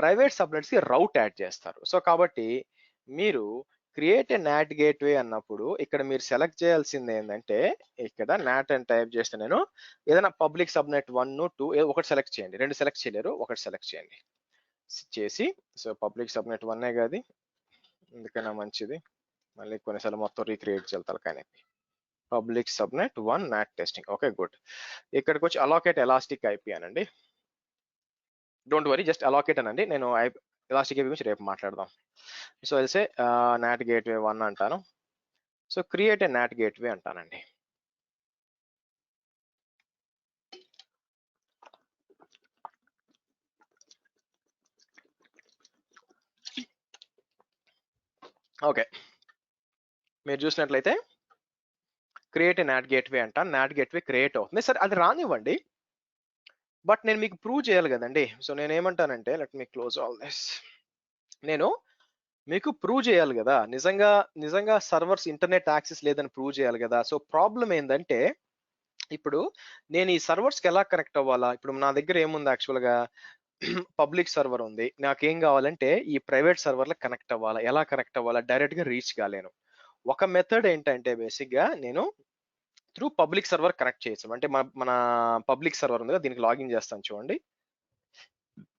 ప్రైవేట్ సబ్నెట్స్కి రౌట్ యాడ్ చేస్తారు. సో కాబట్టి మీరు క్రియేట్ ఏ నాట్ గేట్వే అన్నప్పుడు ఇక్కడ మీరు సెలెక్ట్ చేయాల్సింది ఏంటంటే, ఇక్కడ నాట్ అని టైప్ చేస్తే నేను ఏదైనా పబ్లిక్ సబ్నెట్ 1, 2 ఒకటి సెలెక్ట్ చేయండి. 2 సెలెక్ట్ చేయలేరు, ఒకటి సెలెక్ట్ చేయండి చేసి. సో పబ్లిక్ సబ్నెట్ 1 కాదు, ఎందుకైనా మంచిది. మళ్ళీ కొన్నిసార్లు మొత్తం రీక్రియేట్ చేయాలి కానీ. Public subnet 1 not testing. Okay good. ఇక్కడికి వచ్చి అలోకేట్ ఎలాస్టిక్ ఐపీ అనండి. డోంట్ వరీ, జస్ట్ అలోకేట్ అనండి. నేను ఎలాస్టిక్ ఐపీ గురించి రేపు మాట్లాడదాం. సో అయితే నాట్ గేట్వే 1 అంటాను. So create a NAT gateway అంటానండి. ఓకే, మీరు చూసినట్లయితే క్రియేట్ ఏ నాట్ గేట్వే అంట, నాట్ గేట్వే క్రియేట్ అవుతుంది. సరే అది రానివ్వండి, బట్ నేను మీకు ప్రూవ్ చేయాలి కదండి. సో నేను ఏమంటానంటే, let me close all this. నేను మీకు ప్రూవ్ చేయాలి కదా, నిజంగా సర్వర్స్ ఇంటర్నెట్ యాక్సెస్ లేదని ప్రూవ్ చేయాలి కదా. సో ప్రాబ్లం ఏంటంటే, ఇప్పుడు నేను ఈ సర్వర్స్కి ఎలా కనెక్ట్ అవ్వాలా? ఇప్పుడు నా దగ్గర ఏముంది, యాక్చువల్గా పబ్లిక్ సర్వర్ ఉంది. నాకేం కావాలంటే ఈ ప్రైవేట్ సర్వర్లకు కనెక్ట్ అవ్వాలా, ఎలా కనెక్ట్ అవ్వాలా, డైరెక్ట్గా రీచ్ కాలేను. ఒక మెథడ్ ఏంటంటే బేసిక్గా నేను త్రూ పబ్లిక్ సర్వర్ కనెక్ట్ చేయొచ్చు. అంటే మన పబ్లిక్ సర్వర్ ఉంది కదా, దీనికి లాగిన్ చేస్తాను చూడండి,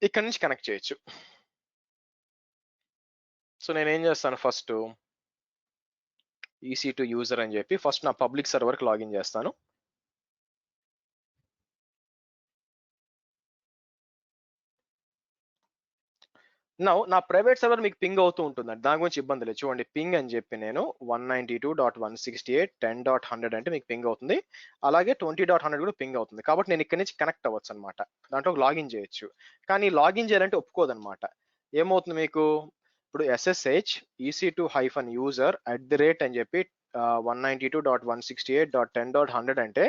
ఇక్కడ నుంచి కనెక్ట్ చేయొచ్చు. సో నేను ఏం చేస్తాను, ఫస్ట్ EC2 యూజర్ అని చెప్పి ఫస్ట్ నా పబ్లిక్ సర్వర్కి లాగిన్ చేస్తాను. నా ప్రైవేట్ సర్వర్ మీకు పింగ్ అవుతూ ఉంటుందండి, దాని గురించి ఇబ్బంది లేదు. చూడండి పింగ్ అని చెప్పి నేను 192.168.10.100 అంటే మీకు పింగ్ అవుతుంది. అలాగే 20.100 కూడా పింగ్ అవుతుంది. కాబట్టి నేను ఇక్కడ నుంచి కనెక్ట్ అవ్వచ్చు అనమాట, దాంట్లో లాగిన్ చేయొచ్చు. కానీ లాగిన్ చేయాలంటే ఒప్పుకోదనమాట. ఏమవుతుంది మీకు, ఇప్పుడు SSH EC2-user @ అని చెప్పి 192.168.10.100 అంటే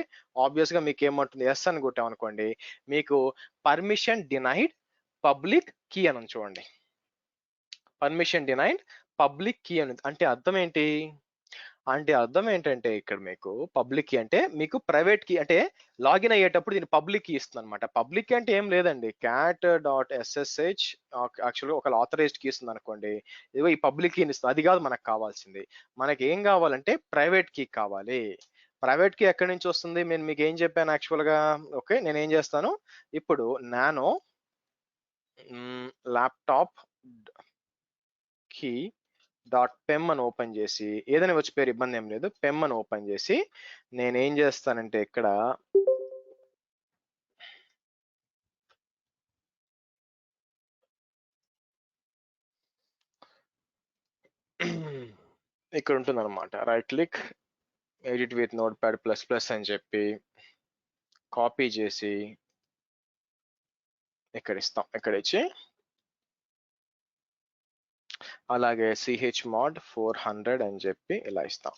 ఆబ్వియస్ గా మీకు ఏమంటుంది, ఎస్ అని కొట్టామనుకోండి, మీకు పర్మిషన్ డినైడ్ పబ్లిక్ కీ అని చూడండి. పర్మిషన్ డినైడ్ పబ్లిక్ కీ అని అంటే అర్థం ఏంటి, అంటే అర్థం ఏంటంటే ఇక్కడ మీకు పబ్లిక్ కీ అంటే మీకు ప్రైవేట్ కీ అంటే లాగిన్ అయ్యేటప్పుడు దీన్ని పబ్లిక్ కీ ఇస్తుంది అనమాట. పబ్లిక్ కీ అంటే ఏం లేదండి, cat.ssh యాక్చువల్గా ఒక ఆథరైజ్డ్ కీ ఇస్తుంది అనుకోండి, ఇదిగో ఈ పబ్లిక్ కీని ఇస్తుంది. అది కాదు మనకు కావాల్సింది. మనకి ఏం కావాలంటే ప్రైవేట్ కీ కావాలి. ప్రైవేట్ కీ ఎక్కడి నుంచి వస్తుంది? నేను మీకు ఏం చెప్పాను యాక్చువల్గా? ఓకే, నేను ఏం చేస్తాను ఇప్పుడు, నానో ల్యాప్టాప్ కీ .pem అని ఓపెన్ చేసి, ఏదైనా వచ్చి పేరు ఇబ్బంది ఏం లేదు, పెమ్ అని ఓపెన్ చేసి నేనేం చేస్తానంటే ఇక్కడ ఇక్కడ ఉంటుంది అనమాట, right click, edit with note pad plus plus అని చెప్పి కాపీ చేసి ఇక్కడ ఇస్తాం. ఇక్కడ ఇచ్చి అలాగే chmod 400 అని చెప్పి ఇలా ఇస్తాం.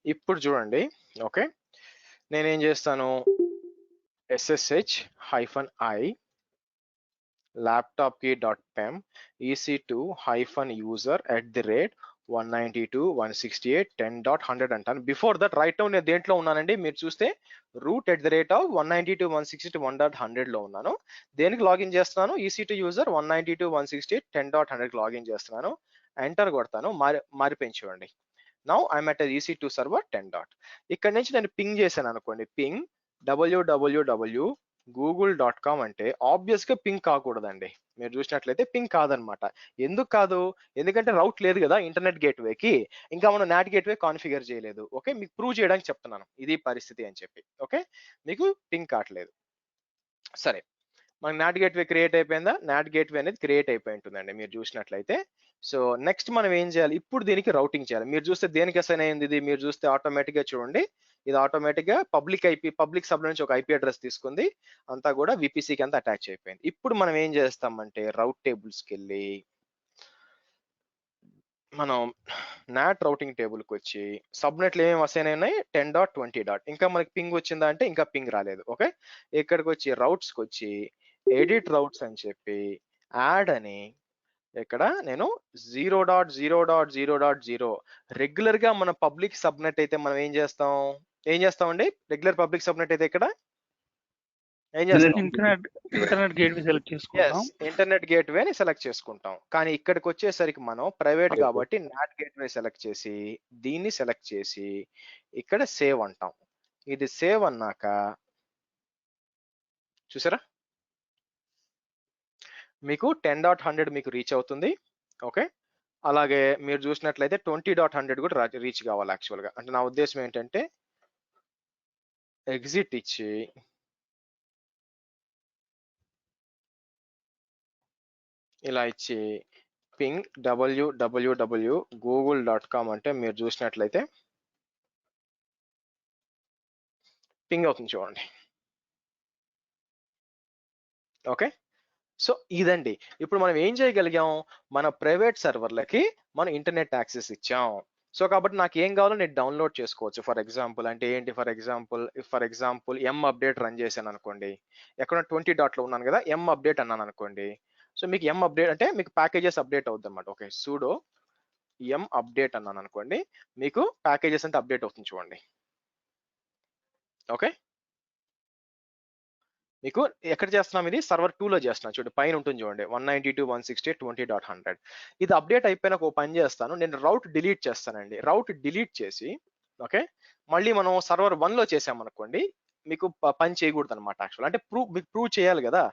ఇప్పుడు చూడండి, ఓకే, నేనేం చేస్తాను, ssh-i laptopkey.pem ec2-user@192.168.10.100 అంటాను. బిఫోర్ దట్ రైట్ డౌన్ నేను దేంట్లో ఉన్నానండి, మీరు చూస్తే root@192.168.1.100 లో ఉన్నాను. దేనికి లాగిన్ చేస్తున్నాను, EC2 user 192.168.10.100 లాగిన్ చేస్తున్నాను. ఎంటర్ కొడతాను, మారిపోయింది చూడండి. Now I'm at EC2 server 10. ఇక్కడ నుంచి నేను పింగ్ చేశాను అనుకోండి, పింగ్ www.google.com అంటే ఆబ్వియస్ గా పింగ్ కాకూడదండి. మీరు చూసినట్లయితే పింగ్ కాదనమాట. ఎందుకు కాదు? ఎందుకంటే రౌట్ లేదు కదా ఇంటర్నెట్ గేట్వేకి, ఇంకా మనం నాట్ గేట్వే కాన్ఫిగర్ చేయలేదు. ఓకే, మీకు ప్రూవ్ చేయడానికి చెప్తున్నాను ఇది పరిస్థితి అని చెప్పి. ఓకే, మీకు పింగ్ కావట్లేదు. సరే, మనకి నాట్ గేట్వే క్రియేట్ అయిపోయిందా? నాట్ గేట్వే అనేది క్రియేట్ అయిపోయి ఉంటుందండి మీరు చూసినట్లయితే. సో నెక్స్ట్ మనం ఏం చేయాలి, ఇప్పుడు దీనికి రౌటింగ్ చేయాలి. మీరు చూస్తే దేనికి అసైన్ అయింది ఇది, మీరు చూస్తే ఆటోమేటిక్ గా చూడండి, ఇది ఆటోమేటిక్ గా పబ్లిక్ సబ్ నుంచి ఒక ఐపీ అడ్రస్ తీసుకుంది, అంతా కూడా విపిసికి అంతా అటాచ్ అయిపోయింది. ఇప్పుడు మనం ఏం చేస్తామంటే రౌట్ టేబుల్స్కి వెళ్ళి మనం నాట్ రౌటింగ్ టేబుల్కి వచ్చి సబ్నెట్లు ఏమేమి అసైన్ అయినాయి, 10.20. ఇంకా మనకి పింగ్ వచ్చిందా అంటే ఇంకా పింగ్ రాలేదు. ఓకే, ఇక్కడికి వచ్చి రౌట్స్కి వచ్చి ఎడిట్ రౌట్స్ అని చెప్పి యాడ్ అని ఇక్కడ నేను 0.0.0.0 రెగ్యులర్ గా మన పబ్లిక్ సబ్నెట్ అయితే మనం ఏం చేస్తామండి, రెగ్యులర్ పబ్లిక్ సబ్నెట్ అయితే ఇక్కడ ఏం చేస్తాం, ఇంటర్నెట్ గేట్వే సెలెక్ట్ చేసుకుంటాం. ఇంటర్నెట్ గేట్వేని సెలెక్ట్ చేసుకుంటాం. కానీ ఇక్కడికి వచ్చేసరికి మనం ప్రైవేట్ కాబట్టి నాట్ గేట్వే సెలెక్ట్ చేసి దీన్ని సెలెక్ట్ చేసి ఇక్కడ సేవ్ అంటాం. ఇది సేవ్ అన్నాక చూసారా మీకు 10.100 మీకు రీచ్ అవుతుంది. ఓకే, అలాగే మీరు చూసినట్లయితే 20.100 కూడా రీచ్ కావాలి యాక్చువల్గా. అంటే నా ఉద్దేశం ఏంటంటే ఎగ్జిట్ ఇచ్చి ఇలా ఇచ్చి పింగ్ www.google.com అంటే మీరు చూసినట్లయితే పింగ్ అవుతుంది చూడండి. ఓకే, సో ఇదండి. ఇప్పుడు మనం ఏం చేయగలిగాం, మన ప్రైవేట్ సర్వర్లకి మనం ఇంటర్నెట్ యాక్సెస్ ఇచ్చాం. సో కాబట్టి నాకు ఏం కావాలో నేను డౌన్లోడ్ చేసుకోవచ్చు. ఫర్ ఎగ్జాంపుల్ అంటే ఏంటి, for example M update run చేశాను అనుకోండి, ఎక్కడ 20 డాట్లో ఉన్నాను కదా, ఎం అప్డేట్ అన్నాను అనుకోండి. సో మీకు ఎం అప్డేట్ అంటే మీకు ప్యాకేజెస్ అప్డేట్ అవుతుంది అనమాట. ఓకే, సూడో ఎం అప్డేట్ అన్నాను అనుకోండి, మీకు ప్యాకేజెస్ అంతా అప్డేట్ అవుతుంది చూడండి. ఓకే, మీకు ఎక్కడ చేస్తున్నాం, ఇది సర్వర్ 2 లో చేస్తున్నాం చూడండి, పైన ఉంటుంది చూడండి 192.168.20.100. ఇది అప్డేట్ అయిపోయినాక ఒక పని చేస్తాను, నేను రౌట్ డిలీట్ చేస్తానండి. రౌట్ డిలీట్ చేసి ఓకే, మళ్ళీ మనం సర్వర్ 1 లో చేసామనుకోండి, మీకు పని చేయకూడదు అనమాట. యాక్చువల్ అంటే మీకు ప్రూవ్ చేయాలి కదా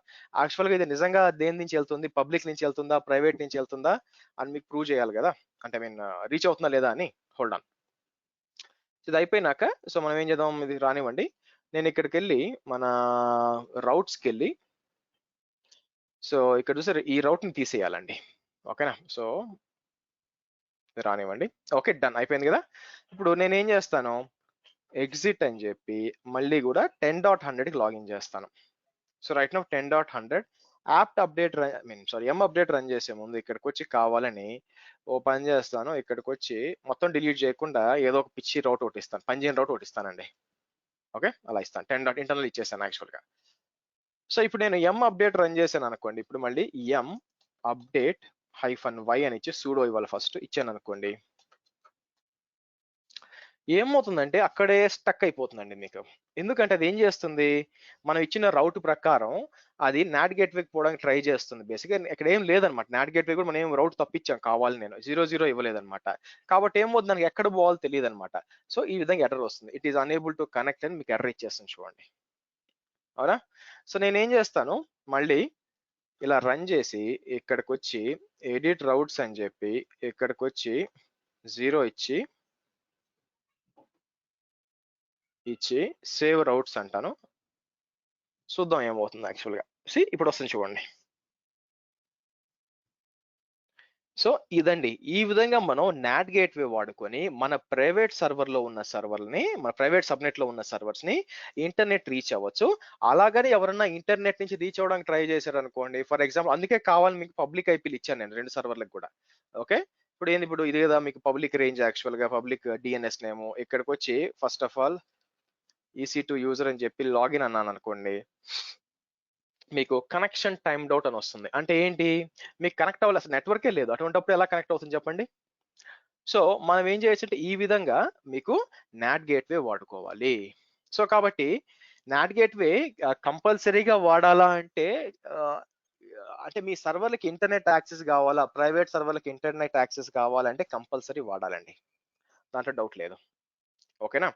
యాక్చువల్గా ఇది నిజంగా దేని నుంచి వెళ్తుంది, పబ్లిక్ నుంచి వెళ్తుందా ప్రైవేట్ నుంచి వెళ్తుందా అని మీకు ప్రూవ్ చేయాలి కదా, అంటే రీచ్ అవుతుందా లేదా అని. హోల్డ్ ఆన్, ఇది అయిపోయినాక సో మనం ఏం చేద్దాం, ఇది రానివ్వండి. నేను ఇక్కడికి వెళ్ళి మన రౌట్స్కి వెళ్ళి, సో ఇక్కడ చూసారు ఈ రౌట్ని తీసేయాలండి. ఓకేనా, సో రానివ్వండి. ఓకే, డన్ అయిపోయింది కదా. ఇప్పుడు నేను ఏం చేస్తాను, ఎగ్జిట్ అని చెప్పి మళ్ళీ కూడా 10.100కి లాగిన్ చేస్తాను. So right now 10.100 apt update ఎం అప్డేట్ రన్ చేసే ముందు ఇక్కడికి వచ్చి కావాలని ఓ పని చేస్తాను, ఇక్కడికి వచ్చి మొత్తం డిలీట్ చేయకుండా ఏదో ఒక పిచ్చి రౌట్ ఒకటి ఇస్తాను, పనిచేయని రౌట్ ఒకటి ఇస్తానండి. ఓకే, అలా ఇస్తాను. 10. ఇంటర్నల్ ఇచ్చేసాను యాక్చువల్గా. సో ఇప్పుడు నేను ఎం అప్డేట్ రన్ చేశాను అనుకోండి, ఇప్పుడు మళ్ళీ ఎం అప్డేట్ -y అని ఇచ్చి సూడో ఇవ్వాలి ఫస్ట్ ఇచ్చాను అనుకోండి. ఏమవుతుందంటే అక్కడే స్టక్ అయిపోతుందండి మీకు. ఎందుకంటే అది ఏం చేస్తుంది, మనం ఇచ్చిన రౌట్ ప్రకారం అది నాట్ గేట్వేకి పోవడానికి ట్రై చేస్తుంది. బేసిక్గా ఇక్కడ ఏం లేదనమాట, నాట్ గేట్వే కూడా మనం ఏం రౌట్ తప్పించాం కావాలి, నేను 0 ఇవ్వలేదనమాట. కాబట్టి ఏమవుతుంది, దానికి ఎక్కడ పోవాలో తెలియదు అనమాట. సో ఈ విధంగా ఎర్రర్ వస్తుంది, it is unable to connect అని మీకు ఎర్రర్ ఇచ్చేస్తుంది చూడండి, అవునా. సో నేనేం చేస్తాను, మళ్ళీ ఇలా రన్ చేసి ఇక్కడికి వచ్చి ఎడిట్ రౌట్స్ అని చెప్పి ఇక్కడికి వచ్చి 0 ఇచ్చి సేవ్ రౌట్స్ అంటాను. చూద్దాం ఏమవుతుంది యాక్చువల్గా. ఇప్పుడు వస్తుంది చూడండి. సో ఇదండి, ఈ విధంగా మనం నాట్ గేట్వే వాడుకొని మన ప్రైవేట్ సర్వర్లో ఉన్న సర్వర్ని, మన ప్రైవేట్ సబ్నెట్లో ఉన్న సర్వర్స్ని ఇంటర్నెట్ రీచ్ అవ్వచ్చు. అలాగని ఎవరన్నా ఇంటర్నెట్ నుంచి రీచ్ అవ్వడానికి ట్రై చేశారు అనుకోండి, ఫర్ ఎగ్జాంపుల్, అందుకే కావాలి మీకు పబ్లిక్ ఐపీలు ఇచ్చాను నేను 2 సర్వర్లకు కూడా. ఓకే, ఇప్పుడు ఏంది, ఇప్పుడు ఇది కదా మీకు పబ్లిక్ రేంజ్, యాక్చువల్గా పబ్లిక్ డిఎన్ఎస్ నేము. ఇక్కడికి వచ్చి first of all EC2 user అని చెప్పి లాగిన్ అన్నాను అనుకోండి, మీకు కనెక్షన్ టైమ్డ్ అవుట్ అని వస్తుంది. అంటే ఏంటి, మీకు కనెక్ట్ అవ్వాలి, అసలు నెట్వర్కే లేదు. అటువంటిప్పుడు ఎలా కనెక్ట్ అవుతుంది చెప్పండి. సో మనం ఏం చేయొచ్చు అంటే ఈ విధంగా మీకు నాట్ గేట్వే వాడుకోవాలి. సో కాబట్టి నాట్ గేట్వే కంపల్సరీగా వాడాలా అంటే అంటే మీ సర్వర్లకి ఇంటర్నెట్ యాక్సెస్ కావాలా, ప్రైవేట్ సర్వర్లకి ఇంటర్నెట్ యాక్సెస్ కావాలంటే కంపల్సరీ వాడాలండి, దాంట్లో డౌట్ లేదు. ఓకేనా.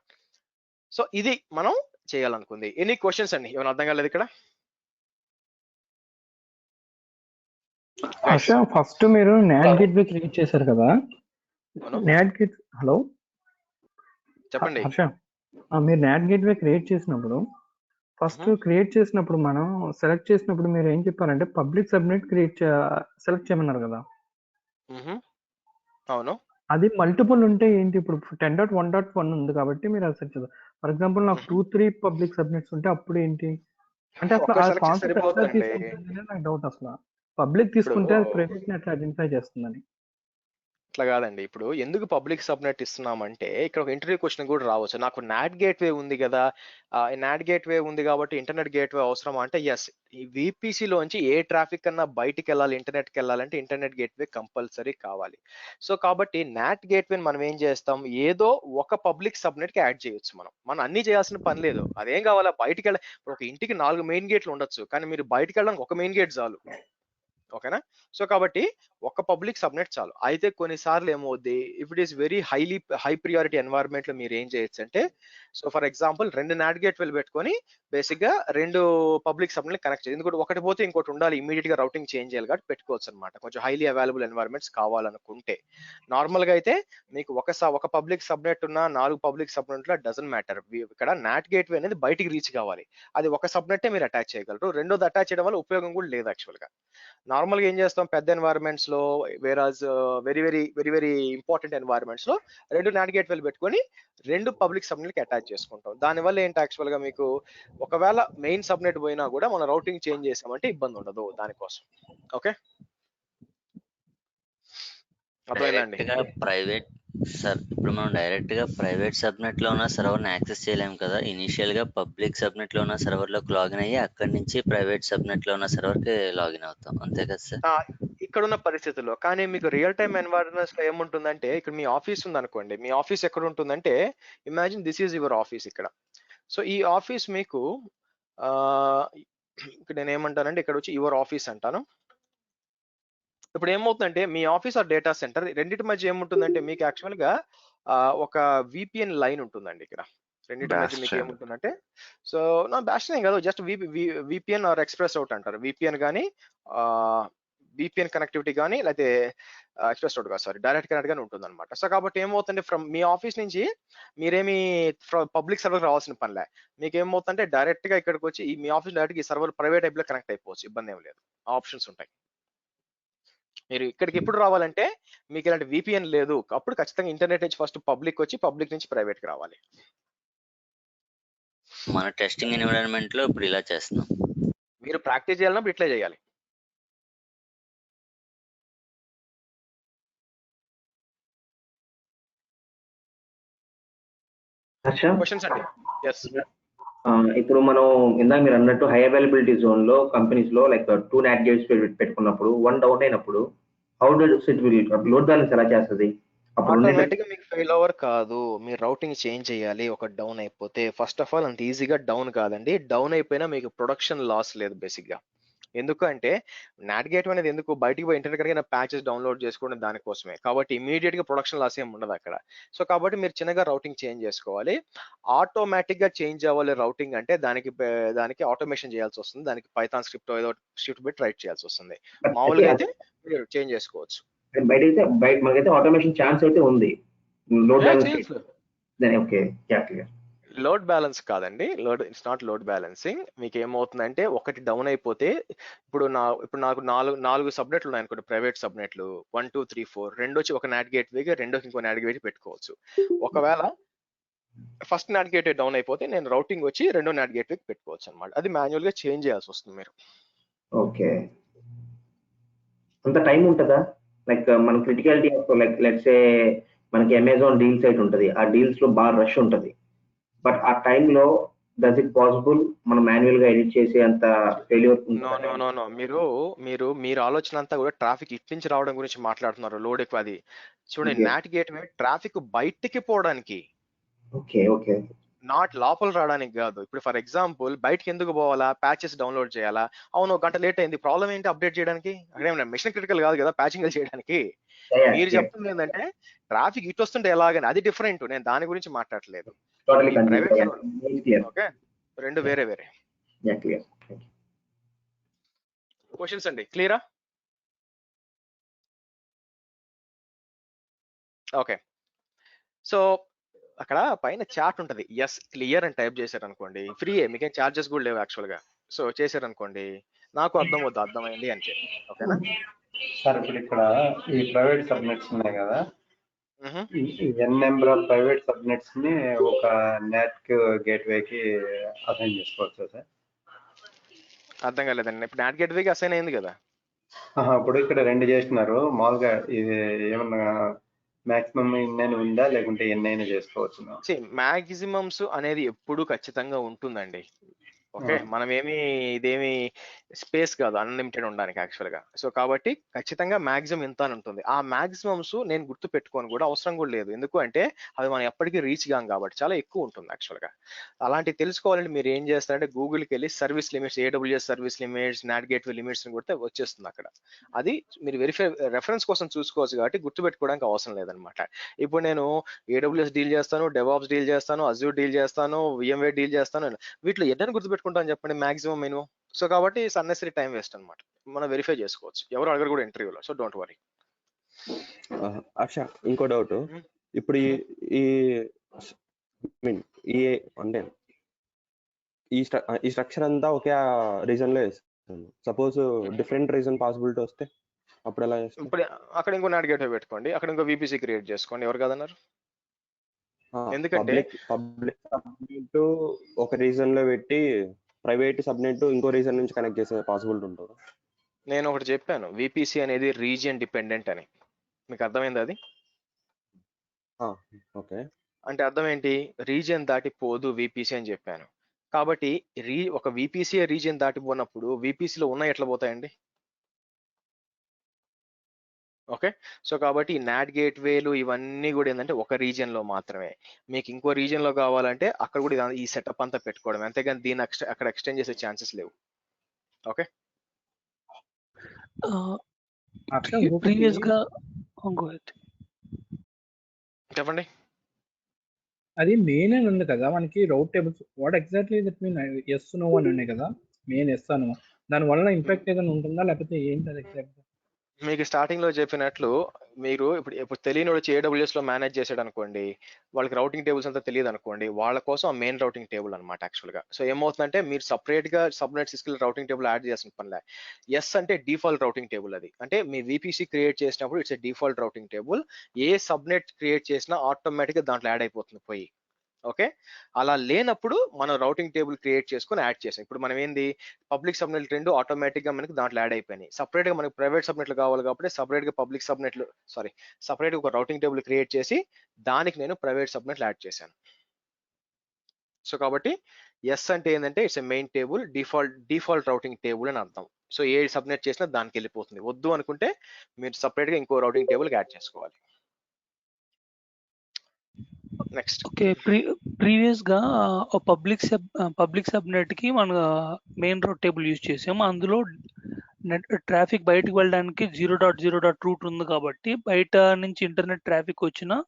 సో ఇది మనం చేయాలనుకుంది. ఎనీ క్వశ్చన్స్ అండి, ఏమైనా అర్థం కాలేదు ఇక్కడ? హర్ష, ఫస్ట్ మీరు నాట్ గేట్వే క్రియేట్ చేశారు కదా, నాట్ గేట్, హలో చెప్పండి హర్ష, మీరు నాట్ గేట్వే క్రియేట్ చేసినప్పుడు ఫస్ట్ క్రియేట్ చేసినప్పుడు మనం సెలెక్ట్ చేసినప్పుడు మీరు ఏం చెప్పారంటే పబ్లిక్ సబ్నెట్ సెలెక్ట్ చేయమన్నారు కదా. అవును, అది మల్టిపుల్ ఉంటే ఏంటి, ఇప్పుడు 10.1.1 ఉంది కాబట్టి మీరు అది సెలెక్ట్ చేస్తారు. ఫర్ ఎగ్జాంపుల్ నాకు 2-3 పబ్లిక్ సబ్నెట్స్ ఉంటే అప్పుడు ఏంటి అంటే అసలు ఆ కాన్సెప్ట్ ఎట్లా తీసుకుంటుంది నాకు డౌట్. అసలు పబ్లిక్ తీసుకుంటే అది ప్రైవేట్ ని ఎట్లా ఐడెంటిఫై చేస్తుందని. అట్లా కాదండి, ఇప్పుడు ఎందుకు పబ్లిక్ సబ్నెట్ ఇస్తున్నామంటే ఇక్కడ ఒక ఇంటర్వ్యూ క్వశ్చన్ కూడా రావచ్చు, నాకు నాట్ గేట్వే ఉంది కదా, నాట్ గేట్వే ఉంది కాబట్టి ఇంటర్నెట్ గేట్వే అవసరమా అంటే ఎస్, ఈ VPCలోంచి ఏ ట్రాఫిక్ అన్నా బయటికి వెళ్ళాలి, ఇంటర్నెట్కి వెళ్ళాలంటే ఇంటర్నెట్ గేట్వే కంపల్సరీ కావాలి. సో కాబట్టి నాట్ గేట్వేని మనం ఏం చేస్తాం, ఏదో ఒక పబ్లిక్ సబ్నెట్కి యాడ్ చేయొచ్చు. మనం అన్ని చేయాల్సిన పని లేదు. అదేం కావాలా, బయటికి వెళ్ళ ఒక ఇంటికి 4 మెయిన్ గేట్లు ఉండొచ్చు, కానీ మీరు బయటికి వెళ్ళడానికి ఒక మెయిన్ గేట్ చాలు. ఓకేనా. సో కాబట్టి ఒక పబ్లిక్ సబ్నెట్ చాలు. అయితే కొన్నిసార్లు ఏమవుద్ది, if it is very high priority environment లో మీరు ఏం చేయొచ్చు అంటే, సో ఫర్ ఎగ్జాంపుల్ 2 నాట్ గేట్వేలు పెట్టుకొని బేసిక్ గా 2 పబ్లిక్ సబ్నెట్ కనెక్ట్ చేయాలి. ఎందుకంటే ఒకటి పోతే ఇంకోటి ఉండాలి, ఇమీడియట్ గా రౌటింగ్ చేంజ్ చేయాలి కాబట్టి పెట్టుకోవచ్చు అనమాట, కొంచెం హైలీ అవైలబుల్ ఎన్వైరన్మెంట్స్ కావాలనుకుంటే. నార్మల్ గా అయితే మీకు ఒక పబ్లిక్ సబ్నెట్ ఉన్న 4 పబ్లిక్ సబ్నెట్ లో డజన్ మ్యాటర్, ఇక్కడ నాట్ గేట్వే అనేది బయటికి రీచ్ కావాలి. అది ఒక సబ్నెట్టే మీరు అటాచ్ చేయగలరు, రెండోది అటాచ్ చేయడం వల్ల ఉపయోగం కూడా లేదు యాక్చువల్ గా. నార్మల్ గా ఏం చేస్తాం, పెద్ద ఎన్వైరన్మెంట్స్ లో, whereas very very very very important environments లో 2 నాట్ గేట్వేలు పెట్టుకొని 2 పబ్లిక్ సబ్నెట్ కి అటాచ్ చేసుకుంటాం. దానివల్ల ఏంటి, యాక్చువల్ గా మీకు ఒకవేళ మెయిన్ సబ్నెట్ పోయినా కూడా మనం రౌటింగ్ చేంజ్ చేసామంటే ఇబ్బంది ఉండదు దానికోసం. ఓకే, అర్థమైందండి. ప్రైవేట్ ఇప్పుడు మనం డైరెక్ట్ గా ప్రైవేట్ సబ్నెట్ లో ఉన్న సర్వర్ ని యాక్సెస్ చేయలేము కదా, ఇనిషియల్ గా పబ్లిక్ సబ్నెట్ లో ఉన్న సర్వర్ లోకి లాగిన్ అయ్యి అక్కడి నుంచి ప్రైవేట్ సబ్నెట్ లో ఉన్న సర్వర్ కి లాగిన్ అవుతాం, అంతే కదా సార్? ఇక్కడ ఉన్న పరిస్థితుల్లో. కానీ మీకు రియల్ టైమ్ ఎన్వైరన్మెంట్స్ లో ఏముంటుందంటే, ఇక్కడ మీ ఆఫీస్ ఉంది అనుకోండి, మీ ఆఫీస్ ఎక్కడ ఉంటుందంటే, imagine this is your office ఇక్కడ. సో ఈ ఆఫీస్ మీకు ఇక్కడ నేను ఏమంటానంటే, ఇక్కడ వచ్చి యువర్ ఆఫీస్ అంటాను. ఇప్పుడు ఏమవుతుందంటే మీ ఆఫీస్ ఆర్ డేటా సెంటర్ రెండింటి మధ్య ఏముంటుందంటే, మీకు యాక్చువల్ గా ఒక VPN లైన్ ఉంటుందండి ఇక్కడ. రెండింటి మధ్య మీకు ఏముంటుందంటే, సో నా బ్యాషన్ ఏం కాదు, జస్ట్ VPN ఆర్ ఎక్స్ప్రెస్ రౌట్ అంటారు. VPN కానీ VPN కనెక్టివిటీ కానీ, లేకపోతే ఎక్స్ప్రెస్ రౌట్ కాదు, సారీ, డైరెక్ట్ కనెక్ట్ గానీ ఉంటుంది అనమాట. సో కాబట్టి ఏమవుతుందంటే, ఫ్రమ్ మీ ఆఫీస్ నుంచి మీరేమి పబ్లిక్ సర్వర్ రావాల్సిన పనిలే, మీకు ఏమవుతుందంటే డైరెక్ట్ గా ఇక్కడికి వచ్చి మీ ఆఫీస్ డైరెక్ట్ ఈ సర్వర్ ప్రైవేట్ ఐపీలో కనెక్ట్ అయిపోవచ్చు, ఇబ్బంది ఏం లేదు, ఆప్షన్స్ ఉంటాయి. మీరు ఇక్కడికి ఎప్పుడు రావాలంటే, మీకు ఇలాంటి VPN లేదు, అప్పుడు ఖచ్చితంగా ఇంటర్నెట్ నుంచి ఫస్ట్ పబ్లిక్ వచ్చి పబ్లిక్ నుంచి ప్రైవేట్ కి రావాలి. మన టెస్టింగ్ ఎన్విరాన్మెంట్ లో ఇప్పుడు ఇలా చేస్తున్నాం, మీరు ప్రాక్టీస్ చేయాలన్నప్పుడు ఇట్లే చేయాలి. క్వశ్చన్స్ అండి. ఎస్, ఇప్పుడు మనం ఇందాక మీరు అన్నట్టు హై అవైలబిలిటీ జోన్ లో కంపెనీస్ లో లైక్ 2 నాట్ గేట్స్ పెట్టుకున్నప్పుడు 1 డౌన్ అయినప్పుడు how does it will load balance ఎలా చేస్తుంది? ఆటోమేటిక్ గా మీకు ఫెయిల్ ఓవర్ కాదు, మీరు రౌటింగ్ చేంజ్ చేయాలి ఒక డౌన్ అయిపోతే. ఫస్ట్ ఆఫ్ ఆల్ అంత ఈజీగా డౌన్ కాదండి, డౌన్ అయిపోయినా మీకు ప్రొడక్షన్ లాస్ లేదు బేసిక్ గా. ఎందుకంటే నాట్ గేట్ అనేది ఎందుకు బయటికి పోయి ఇంటర్నెట్ కనుక ప్యాచెస్ డౌన్లోడ్ చేసుకోవడం దానికోసమే, కాబట్టి ఇమీడియట్ గా ప్రొడక్షన్ లాస్ ఏమి ఉండదు అక్కడ. సో కాబట్టి మీరు చిన్నగా రౌటింగ్ చేంజ్ చేసుకోవాలి. ఆటోమేటిక్ గా చేంజ్ అవ్వాలి రౌటింగ్ అంటే దానికి ఆటోమేషన్ చేయాల్సి వస్తుంది, దానికి పైథాన్ స్క్రిప్ట్ ఏదో స్క్రిప్ట్ పెట్టి రైట్ చేయాల్సి వస్తుంది. మామూలుగా అయితే మీరు చేంజ్ చేసుకోవచ్చు. మనకైతే ఆటోమేషన్ ఛాన్స్ అయితే ఉంది. Load balance okay clear. Load balance కాదండి, ఇట్స్ నాట్ లోడ్ బ్యాలెన్సింగ్. మీకు ఏమవుతుందంటే ఒకటి డౌన్ అయిపోతే ఇప్పుడు నాకు నాలుగు సబ్నెట్లు ఉన్నాయి అనుకోండి, ప్రైవేట్ సబ్నెట్లు 1 2 3 4. రెండోచి ఒక నాట్ గేట్ వేగా, రెండోకి ఇంకో నాట్ గేట్ పెట్టుకోవచ్చు. ఒకవేళ ఫస్ట్ నాట్ గేట్ డౌన్ అయిపోతే నేను రౌటింగ్ వచ్చి రెండో నాట్ గేట్ వేకి పెట్టుకోవచ్చు అనమాట. అది మాన్యువల్ గా చేంజ్ చేయాల్సి వస్తుంది మీరు. ఓకే, అంత టైం ఉంటుందా? లైక్ మన క్రిటికాలిటీ లైక్ లెట్స్ సే మనకి అమెజాన్ డీల్ సైట్ ఉంటుంది, ఆ డీల్స్ లో బాగా రష్ ఉంటుంది. బట్ ఆ టైంలో డస్ ఇట్ పాసిబుల్ మనం మాన్యువల్ గా ఎడిట్ చేసే అంత ఫెయిల్యూర్? నో, మీరు ఆలోచన అంతా కూడా ట్రాఫిక్ ఇటు నుంచి రావడం గురించి మాట్లాడుతున్నారు. లోడ్ ఎక్కువ అది చూడండి, నాట్ గేట్ వే ట్రాఫిక్ బయటికి పోవడానికి, ఓకే నాట్ లోపల రావడానికి కాదు. ఇప్పుడు ఫర్ ఎగ్జాంపుల్ బయటకి ఎందుకు పోవాలా, ప్యాచెస్ డౌన్లోడ్ చేయాలా, అవును గంట లేట్ అయింది, ప్రాబ్లం ఏంటి అప్డేట్ చేయడానికి? అక్కడ మిషన్ క్రిటికల్ కాదు కదా ప్యాచింగ్ చేయడానికి. మీరు చెప్తుంది ఏంటంటే ట్రాఫిక్ ఇటు వస్తుంటే ఎలాగని, అది డిఫరెంట్, నేను దాని గురించి మాట్లాడలేదు. ఓకే, రెండు వేరే వేరే క్వశ్చన్స్ అండి. క్లియరా? ఓకే, సో అక్కడ పైన చార్ట్ ఉంటది, ఎస్ క్లియర్ అని టైప్ చేశారు అనుకోండి, ఫ్రీ, మీకేం చార్జెస్ కూడా లేవు యాక్చువల్ గా. సో చేశారు అనుకోండి, నాకు అర్థమైంది అని చెప్పి. ఓకేనా సార్? ఇప్పుడు ఇక్కడ ఈ ప్రైవేట్ సబ్నెట్స్ ఉన్నాయి కదా, ఎన్ నెంబర్ ఆఫ్ ప్రైవేట్ సబ్నెట్స్ ని ఒక నెట్ గేట్వే కి అసైన్ చేసుకోవచ్చు సార్? అర్థం కాలేదండి. ఇప్పుడు నాట్ గేట్వేకి అసైన్ అయింది కదా. ఇప్పుడు ఇక్కడ రెండు చేస్తున్నారు, మామూలుగా ఇది ఏమన్నా మాక్సిమం ఎన్నైనా ఉందా, లేకుంటే ఎన్నైనా చేసుకోవచ్చు? మాక్సిమమ్స్ అనేది ఎప్పుడు ఖచ్చితంగా ఉంటుందండి. ఓకే, మనం ఇదేమి స్పేస్ కాదు అన్లిమిటెడ్ ఉండడానికి యాక్చువల్ గా. సో కాబట్టి ఖచ్చితంగా మాక్సిమం ఇంత అని ఉంటుంది. ఆ మాక్సిమమ్స్ నేను గుర్తు పెట్టుకోని కూడా అవసరం కూడా లేదు, ఎందుకు అంటే అది మనం ఎప్పటికీ రీచ్ కాం కాబట్టి చాలా ఎక్కువ ఉంటుంది యాక్చువల్ గా. అలాంటివి తెలుసుకోవాలంటే మీరు ఏం చేస్తారంటే గూగుల్కి వెళ్ళి service limits, AWS service limits, not gateway limits అని కొడితే వచ్చేస్తుంది అక్కడ. అది మీరు రెఫరెన్స్ కోసం చూసుకోవచ్చు కాబట్టి గుర్తు పెట్టుకోవడానికి అవసరం లేదనమాట. ఇప్పుడు నేను AWS డీల్ చేస్తాను, DevOps డీల్ చేస్తాను, Azure డీల్ చేస్తాను, VMware డీల్ చేస్తాను, వీటిలో ఎన్నైనా గుర్తుపెట్టుకుంటాను చెప్పండి మాక్సిమం మినిమం. సో కాబట్టి ఇట్స్ అన్నెసరీ టైం వేస్ట్ అనమాట. మనం వెరిఫై చేసుకోవచ్చు, ఎవరు అడగరు కూడా ఇంటర్వ్యూలో. So don't worry. హర్ష, ఇంకో డౌట్. ఇప్పుడు అంటే ఈ స్ట్రక్చర్ అంతా ఒకే రీజన్ లో వేస్తాను, సపోజ్ డిఫరెంట్ రీజన్ పాసిబిలిటీ వస్తే అప్పుడు ఎలా చేస్తాం? ఇప్పుడు అక్కడ ఇంకో నాట్ గేట్వే పెట్టుకోండి, అక్కడ ఇంకో VPC క్రియేట్ చేసుకోండి, ఎవరు కాదన్నారు? ఎందుకంటే పబ్లిక్ సబ్నెట్ ఒక రీజన్ లో పెట్టి ప్రైవేట్ సబ్నెట్ ఇంకో రీజన్ నుంచి కనెక్ట్ చేసే పాసిబిలిటీ ఉంటుంది. నేను ఒకటి చెప్పాను, VPC అనేది రీజియన్ డిపెండెంట్ అని. మీకు అర్థమైంది అది? ఓకే, అంటే అర్థం ఏంటి? రీజియన్ దాటి పోదు VPC అని చెప్పాను. కాబట్టి ఒక VPC రీజియన్ దాటిపోయినప్పుడు VPC లో ఉన్నాయి ఎట్లా పోతాయండి? ఓకే, సో కాబట్టి ఈ నాట్ గేట్వేలు ఇవన్నీ కూడా ఏంటంటే ఒక రీజియన్ లో మాత్రమే. మీకు ఇంకో రీజియన్ లో కావాలంటే అక్కడ కూడా ఈ సెటప్ అంతా పెట్టుకోవడం, అంతేగాని దీన్ని అక్కడ ఎక్స్టెండ్ చేసే ఛాన్సెస్ లేవు. ఓకే, ప్రీవియస్ గా చెప్పండి. అది మెయిన్ అని ఉంది కదా మనకి route tables, what exactly that mean? Yes no అని ఉన్నాయి కదా, మెయిన్ ఎస్ అను, దాని వల్ల ఇంపాక్ట్ ఏదైనా ఉంటుందా లేకపోతే ఏంటి అది ఎగ్జాక్ట్? మీకు స్టార్టింగ్ లో చెప్పినట్లు మీరు ఇప్పుడు తెలియని వచ్చి AWS లో మేనేజ్ చేసాడు అనుకోండి, వాళ్ళకి రౌటింగ్ టేబుల్స్ అంతా తెలియదు అనుకోండి, వాళ్ళ కోసం ఆ మెయిన్ రౌటింగ్ టేబుల్ అనమాట యాక్చువల్ గా. సో ఏమవుతుందంటే మీరు సపరేట్ గా సబ్నెట్ తీసుకెళ్ళి రౌటింగ్ టేబుల్ యాడ్ చేసిన పనిలే. ఎస్ అంటే డిఫాల్ట్ రౌటింగ్ టేబుల్, అది అంటే మీ VPC క్రియేట్ చేసినప్పుడు it's default routing table. A subnet create చేసినా ఆటోమేటిక్ గా దాంట్లో యాడ్ అయిపోతుంది పోయి. ఓకే, అలా లేనప్పుడు మనం రౌటింగ్ టేబుల్ క్రియేట్ చేసుకుని యాడ్ చేసాం. ఇప్పుడు మనం ఏంది పబ్లిక్ సబ్నెట్ రెండు ఆటోమేటిక్ గా మనకి దాంట్లో యాడ్ అయిపోయినాయి. సపరేట్ గా మనకి ప్రైవేట్ సబ్నెట్లు కావాలి కాబట్టి సపరేట్ గా పబ్లిక్ సబ్నెట్లు సపరేట్ గా ఒక రౌటింగ్ టేబుల్ క్రియేట్ చేసి దానికి నేను ప్రైవేట్ సబ్నెట్లు యాడ్ చేశాను. సో కాబట్టి ఎస్ అంటే ఏంటంటే it's a main table, default routing table అని అర్థం. సో ఏ సబ్నెట్ చేసినా దానికి వెళ్ళిపోతుంది. వద్దు అనుకుంటే మీరు సపరేట్ గా ఇంకో రౌటింగ్ టేబుల్ యాడ్ చేసుకోవాలి. Next okay. ప్రీవియస్ గా పబ్లిక్ సబ్నెట్ కి మన మెయిన్ రోడ్ టేబుల్ యూజ్ చేసాము. అందులో ట్రాఫిక్ బయటకు వెళ్ళడానికి 0.0. రూట్ ఉంది కాబట్టి బయట నుంచి ఇంటర్నెట్ ట్రాఫిక్ వచ్చినా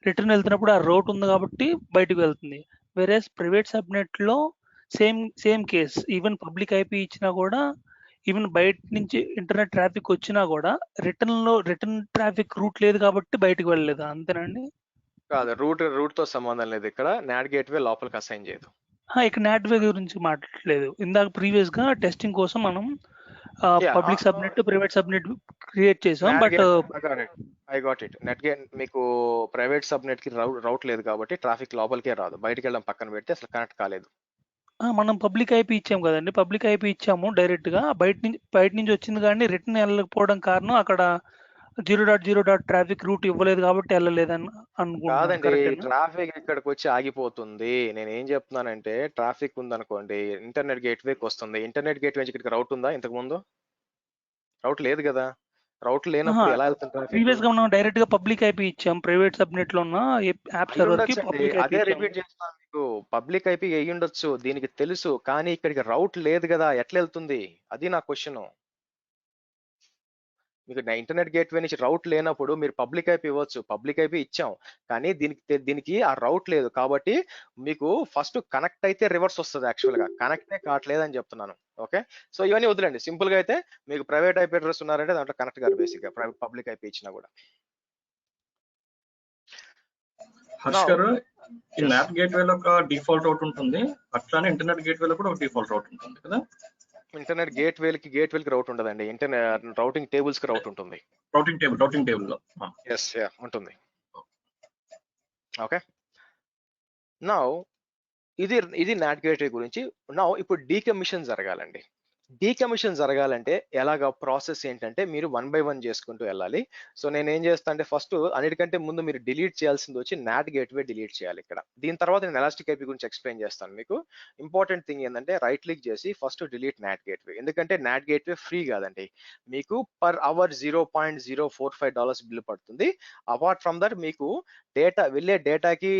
రిటర్న్ వెళ్తున్నప్పుడు ఆ రూట్ ఉంది కాబట్టి బయటకు వెళ్తుంది. వేరేస్ ప్రైవేట్ సబ్నెట్ లో same case, even public IP ఇచ్చినా కూడా, ఈవెన్ బయట నుంచి ఇంటర్నెట్ ట్రాఫిక్ వచ్చినా కూడా రిటర్న్ ట్రాఫిక్ రూట్ లేదు కాబట్టి బయటకు వెళ్ళలేదు. అంతేనండి? కాదు, రూట్ తో సంబంధం లేదు. ఇక్కడ నాట్ గేట్వే లోపలికి అసైన్ చేయదు. ఇక్కడ నాట్వే గురించి మాట్లాడలేదు. ఇందాక ప్రీవియస్ గా టెస్టింగ్ కోసం మనం public subnet, private subnet create చేసాం. But I got it. NAT gate మీకు ప్రైవేట్ సబ్నెట్ కి రౌట్ లేదు కాబట్టి ట్రాఫిక్ లోపలికే రాదు. బయటికి వెళ్ళడం పక్కన పెడితే అసలు కనెక్ట్ కాలేదు. మనం పబ్లిక్ ఐపీ ఇచ్చాం కదండి. పబ్లిక్ ఐపీ ఇచ్చాము డైరెక్ట్ గా, బయట నుంచి వచ్చింది కానీ రిటర్న్ వెళ్ళకపోవడం కారణం అక్కడ 0.0. ట్రాఫిక్ రూట్ ఇవ్వలేదు కాబట్టి వెళ్ళలేదని అనుకుంటున్నాను. కాదండి, ట్రాఫిక్ ఇక్కడికి వచ్చి ఆగిపోతుంది. నేను ఏం చెప్తున్నానంటే, ట్రాఫిక్ ఉందనుకోండి, ఇంటర్నెట్ గేట్వేకి వస్తుంది. ఇంటర్నెట్ గేట్వే నుంచి ఇక్కడికి రౌట్ ఉందా? ఇంతకు ముందు రౌట్ లేదు కదా. రౌట్ లేనప్పుడు ఎలా వెళ్తుంది ట్రాఫిక్? ప్రీవియస్ గా మనం డైరెక్ట్ గా పబ్లిక్ ఐపీ ఇచ్చాం. ప్రైవేట్ సబ్నెట్ లో ఉన్న యాప్ సర్వర్ కి పబ్లిక్ అదే ఐపీ రిపీట్ చేస్తాను మీకు. పబ్లిక్ ఐపీ అయ్యి ఉండొచ్చు, దీనికి తెలుసు, కానీ ఇక్కడికి రౌట్ లేదు కదా, ఎట్లా వెళ్తుంది? అది నా క్వశ్చన్. మీకు ఇంటర్నెట్ గేట్వే నుంచి రౌట్ లేనప్పుడు మీరు పబ్లిక్ ఐపీ ఇవ్వచ్చు. పబ్లిక్ ఐపీ ఇచ్చాం, కానీ దీనికి ఆ రౌట్ లేదు కాబట్టి మీకు ఫస్ట్ కనెక్ట్ అయితే రివర్స్ వస్తుంది. యాక్చువల్ గా కనెక్టే కావట్లేదు అని చెప్తున్నాను. ఓకే, సో ఇవన్నీ వదిలేండి. సింపుల్ గా అయితే మీకు ప్రైవేట్ ఐపీ అడ్రస్ ఉన్నారంటే దాంట్లో కనెక్ట్ గారు బేసిక్ గా పబ్లిక్ ఐపీ ఇచ్చినా కూడా. హర్ష్ గారు, ఈ నాట్ గేట్వే లో ఒక డిఫాల్ట్ రౌట్ ఉంటుంది, అట్లానే ఇంటర్నెట్ గేట్వే లో కూడా ఒక డిఫాల్ట్ రౌట్ ఉంటుంది కదా. ఇంటర్నెట్ గేట్వేలకి రౌట్ ఉండదండి. ఇంటర్నెట్ రౌటింగ్ టేబుల్స్ కి రౌట్ ఉంటుంది. రౌటింగ్ టేబుల్ లో ఎస్, ఉంటుంది. ఓకే, నౌ ఇది నాట్ గేట్వే గురించి. నౌ ఇప్పుడు డీకమిషన్ జరగాలండి. డీకమిషన్ జరగాలంటే ఎలాగా ప్రాసెస్ ఏంటంటే, మీరు 1 by 1 చేసుకుంటూ వెళ్ళాలి. సో నేను ఏం చేస్తా అంటే, ఫస్ట్ అన్నిటికంటే ముందు మీరు డిలీట్ చేయాల్సింది వచ్చి నాట్ గేట్వే డిలీట్ చేయాలి ఇక్కడ. దీని తర్వాత నేను ఎలాస్టిక్ ఐపీ గురించి ఎక్స్ప్లెయిన్ చేస్తాను మీకు. ఇంపార్టెంట్ థింగ్ ఏంటంటే, రైట్ క్లిక్ చేసి ఫస్ట్ డిలీట్ నాట్ గేట్వే. ఎందుకంటే నాట్ గేట్వే ఫ్రీ కాదండి, మీకు పర్ అవర్ $0.045 బిల్ పడుతుంది. అపార్ట్ ఫ్రమ్ దట్ మీకు డేటా వెళ్ళే డేటాకి,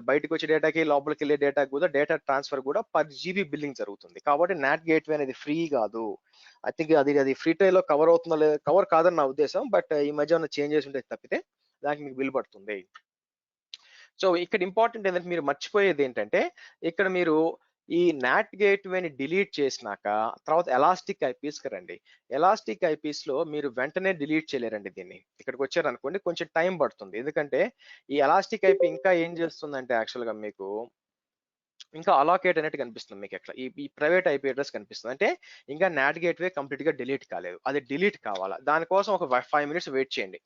బయటకు వచ్చే డేటాకి, లోపలికి వెళ్ళే డేటాకి కూడా డేటా ట్రాన్స్ఫర్ కూడా పర్ జీబీ బిల్లింగ్ జరుగుతుంది. కాబట్టి నాట్ గేట్వే అనేది ఫ్రీ కాదు. ఐ థింక్ అది ఫ్రీ ట్రయల్ లో కవర్ అవుతుందో లేదు, కవర్ కాదని నా ఉద్దేశం. బట్ ఈ మధ్య ఉన్న చేంజెస్ ఉంటే తప్పితే దానికి మీకు బిల్ పడుతుంది. సో ఇక్కడ ఇంపార్టెంట్ ఏంటంటే, మీరు మర్చిపోయేది ఏంటంటే, ఇక్కడ మీరు ఈ నాట్ గేట్వేని డిలీట్ చేసినాక తర్వాత ఎలాస్టిక్ ఐపీస్కి రండి. ఎలాస్టిక్ ఐపీస్ లో మీరు వెంటనే డిలీట్ చేయలేరండి దీన్ని. ఇక్కడికి వచ్చారనుకోండి కొంచెం టైం పడుతుంది. ఎందుకంటే ఈ ఎలాస్టిక్ ఐపీ ఇంకా ఏం చేస్తుందంటే, యాక్చువల్ గా మీకు ఇంకా అలాకేట్ అనేది కనిపిస్తుంది మీకు. ఎట్లా ఈ ప్రైవేట్ ఐపీ అడ్రస్ కనిపిస్తుంది అంటే ఇంకా నాట్ గేట్వే కంప్లీట్ గా డిలీట్ కాలేదు. అది డిలీట్ కావాలా, దానికోసం ఒక 5 minutes వెయిట్ చేయండి.